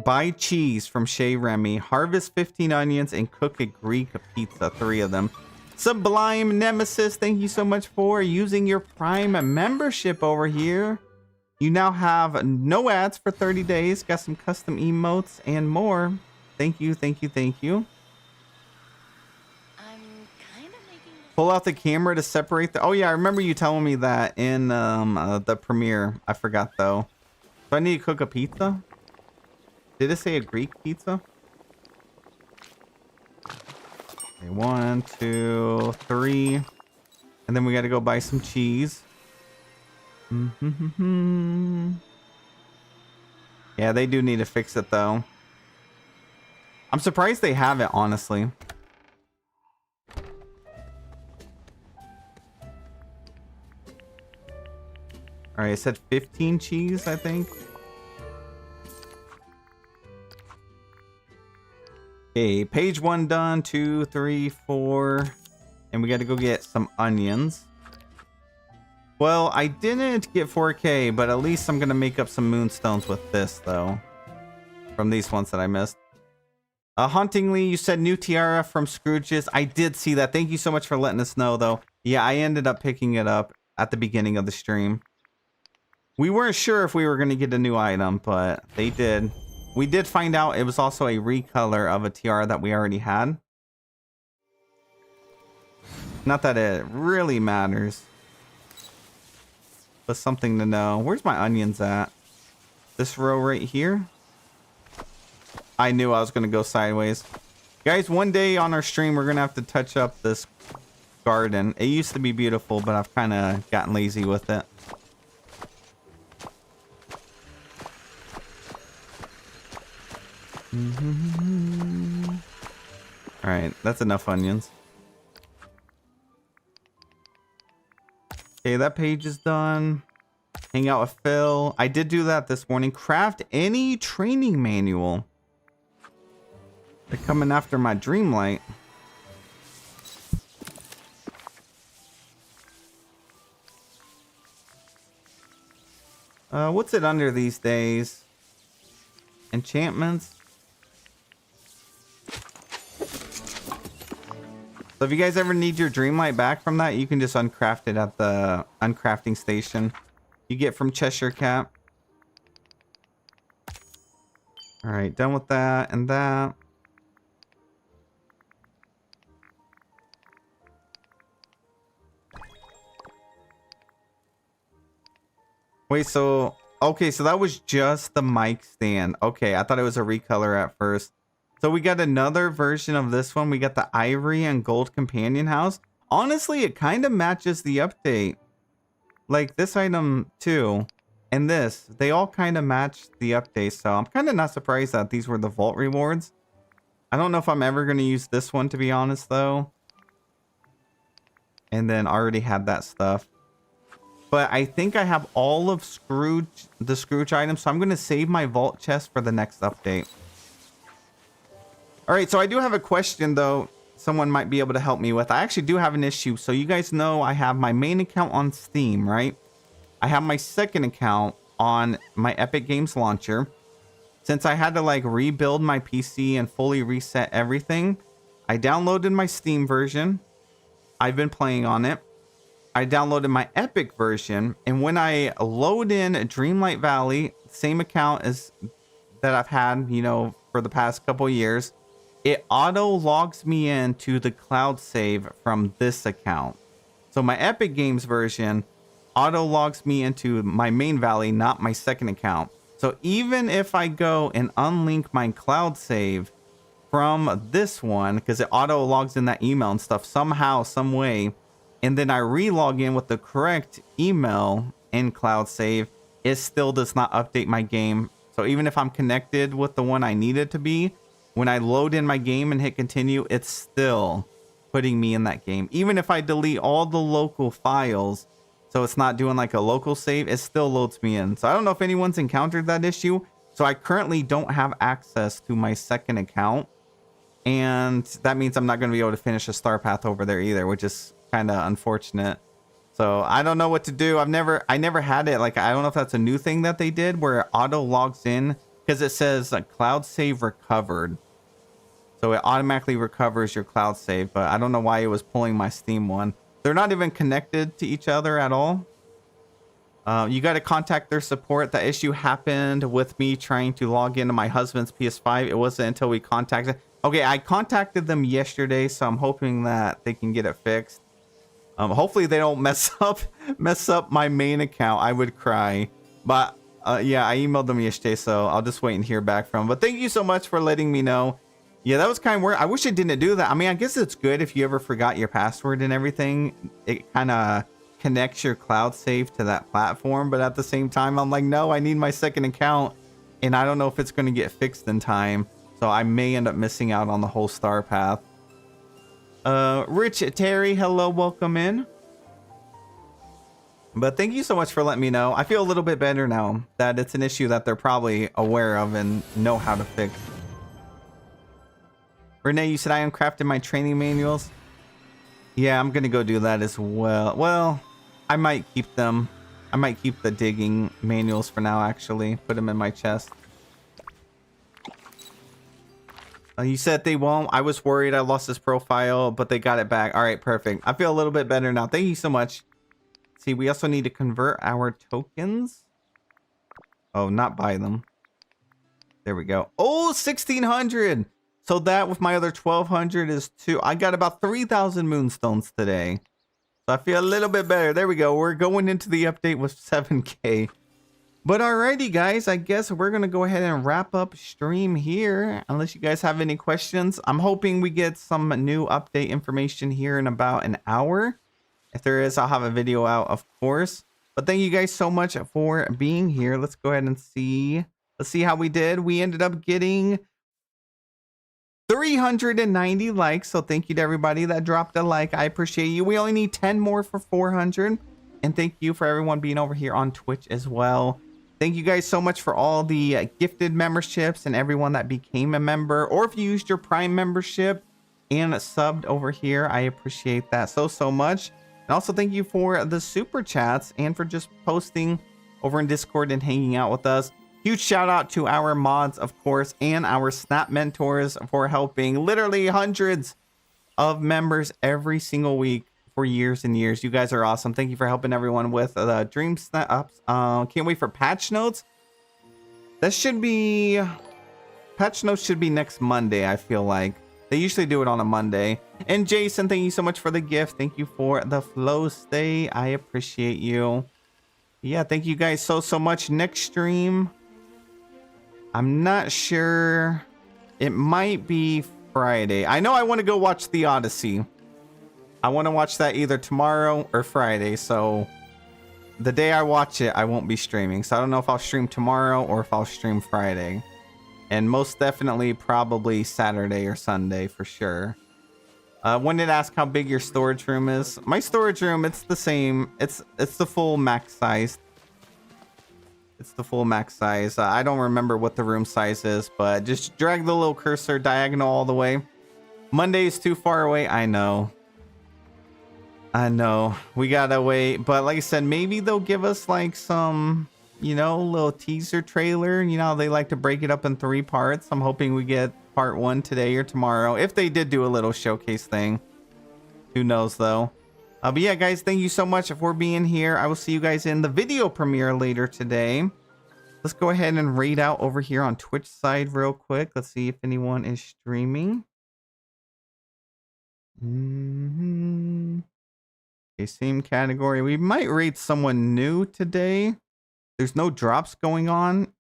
Buy cheese from Chez Remy. Harvest 15 onions and cook a Greek pizza. 3 of them. Sublime Nemesis, thank you so much for using your Prime membership over here. You now have no ads for 30 days. Got some custom emotes and more. Thank you, thank you, thank you. I'm kind of making this. Pull out the camera to separate the... Oh, yeah, I remember you telling me that in the premiere. I forgot, though. Do I need to cook a pizza? Did it say a Greek pizza? Okay, 1, 2, 3. And then we got to go buy some cheese. Yeah, they do need to fix it, though. I'm surprised they have it, honestly. All right, it said 15 cheese, I think. Okay, page 1 done. 2, 3, 4. And we got to go get some onions. Well, I didn't get 4K, but at least I'm going to make up some moonstones with this, though. From these ones that I missed. Hauntingly, you said new tiara from Scrooge's. I did see that. Thank you so much for letting us know, though. Yeah, I ended up picking it up at the beginning of the stream. We weren't sure if we were going to get a new item, but they did. We did find out it was also a recolor of a tiara that we already had. Not that it really matters. But something to know. Where's my onions at? This row right here? I knew I was going to go sideways. Guys, one day on our stream, we're going to have to touch up this garden. It used to be beautiful, but I've kind of gotten lazy with it. All right, that's enough onions. Okay, that page is done. Hang out with Phil. I did do that this morning. Craft any training manual. They're coming after my Dreamlight. What's it under these days? Enchantments. So if you guys ever need your Dreamlight back from that, you can just uncraft it at the uncrafting station you get from Cheshire Cat. All right, done with that and that. Wait, so okay, so that was just the mic stand. Okay, I thought it was a recolor at first. So we got another version of this one. We got the ivory and gold companion house. Honestly, it kind of matches the update. Like this item too. And this. They all kind of match the update. So I'm kind of not surprised that these were the vault rewards. I don't know if I'm ever going to use this one, to be honest, though. And then already had that stuff. But I think I have all of the Scrooge items. So I'm going to save my vault chest for the next update. All right, so I do have a question, though, someone might be able to help me with. I actually do have an issue. So you guys know I have my main account on Steam, right? I have my second account on my Epic Games launcher. Since I had to like rebuild my PC and fully reset everything, I downloaded my Steam version. I've been playing on it. I downloaded my Epic version. And when I load in Dreamlight Valley, same account as that I've had, you know, for the past couple years, it auto logs me into the cloud save from this account. So my Epic Games version auto logs me into my main Valley, not my second account. So even if I go and unlink my cloud save from this one, because it auto logs in that email and stuff somehow, some way, and then I re-log in with the correct email in cloud save, it still does not update my game. So even if I'm connected with the one I need it to be, when I load in my game and hit continue, it's still putting me in that game. Even if I delete all the local files, so it's not doing like a local save, it still loads me in. So I don't know if anyone's encountered that issue. So I currently don't have access to my second account. And that means I'm not going to be able to finish a star path over there either, which is kind of unfortunate. So I don't know what to do. I never had it. Like, I don't know if that's a new thing that they did where it auto logs in, because it says cloud save recovered. So it automatically recovers your cloud save, but I don't know why it was pulling my Steam one. They're not even connected to each other at all. You got to contact their support. The issue happened with me trying to log into my husband's PS5. It wasn't until we contacted. Okay, I contacted them yesterday, so I'm hoping that they can get it fixed. Hopefully they don't mess up my main account. I would cry. But yeah, I emailed them yesterday, so I'll just wait and hear back from them. But thank you so much for letting me know. Yeah, that was kind of weird. I wish it didn't do that. I mean, I guess it's good if you ever forgot your password and everything. It kind of connects your cloud save to that platform. But at the same time, I'm like, no, I need my second account. And I don't know if it's going to get fixed in time. So I may end up missing out on the whole star path. Rich Terry, hello, welcome in. But thank you so much for letting me know. I feel a little bit better now that it's an issue that they're probably aware of and know how to fix. Renee, you said I uncrafted my training manuals. Yeah, I'm gonna go do that as well. Well, I might keep them. I might keep the digging manuals for now, actually. Put them in my chest. You said they won't. I was worried I lost his profile, but they got it back. All right, perfect. I feel a little bit better now. Thank you so much. See, we also need to convert our tokens. Oh, not buy them. There we go. Oh, 1,600. So that with my other 1,200 is 2. I got about 3,000 moonstones today. So I feel a little bit better. There we go. We're going into the update with 7K. But alrighty, guys. I guess we're going to go ahead and wrap up stream here. Unless you guys have any questions. I'm hoping we get some new update information here in about an hour. If there is, I'll have a video out, of course. But thank you guys so much for being here. Let's go ahead and see. Let's see how we did. We ended up getting 390 likes, so thank you to everybody that dropped a like. I appreciate you. We only need 10 more for 400, and thank you for everyone being over here on Twitch as well. Thank you guys so much for all the gifted memberships and everyone that became a member, or if you used your Prime membership and subbed over here. I appreciate that so much. And also thank you for the super chats and for just posting over in Discord and hanging out with us. Huge shout out to our mods, of course, and our Snap mentors for helping literally hundreds of members every single week for years and years. You guys are awesome. Thank you for helping everyone with the Dream Snaps. Can't wait for patch notes. That should be... Patch notes should be next Monday, I feel like. They usually do it on a Monday. And Jason, thank you so much for the gift. Thank you for the flow stay. I appreciate you. Yeah, thank you guys so much. Next stream, I'm not sure. It might be Friday. I know I want to go watch The Odyssey. I want to watch that either tomorrow or Friday. So the day I watch it, I won't be streaming. So I don't know if I'll stream tomorrow or if I'll stream Friday. And most definitely probably Saturday or Sunday for sure. One did ask how big your storage room is. My storage room, it's the same. It's the full max size. It's the full max size. I don't remember what the room size is, but just drag the little cursor diagonal all the way. Monday is too far away. I know. We gotta wait. But like I said, maybe they'll give us like some, you know, little teaser trailer. You know, they like to break it up in 3 parts. I'm hoping we get part 1 today or tomorrow. If they did do a little showcase thing. Who knows though. But yeah, guys, thank you so much for being here. I will see you guys in the video premiere later today. Let's go ahead and raid out over here on Twitch side real quick. Let's see if anyone is streaming. Okay, same category. We might raid someone new today. There's no drops going on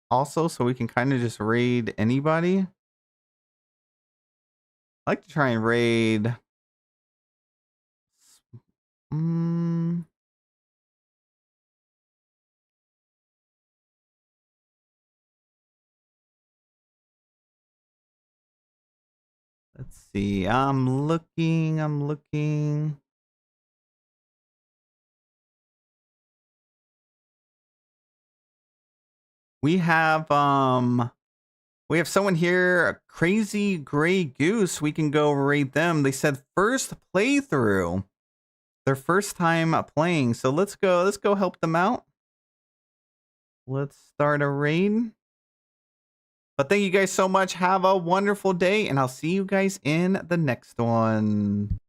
also, so we can kind of just raid anybody. I like to try and raid. Mm, let's see. I'm looking. I'm looking. We have someone here, a crazy gray goose. We can go raid them. They said first playthrough. Their first time playing. So let's go help them out. Let's start a raid. But thank you guys so much. Have a wonderful day, and I'll see you guys in the next one.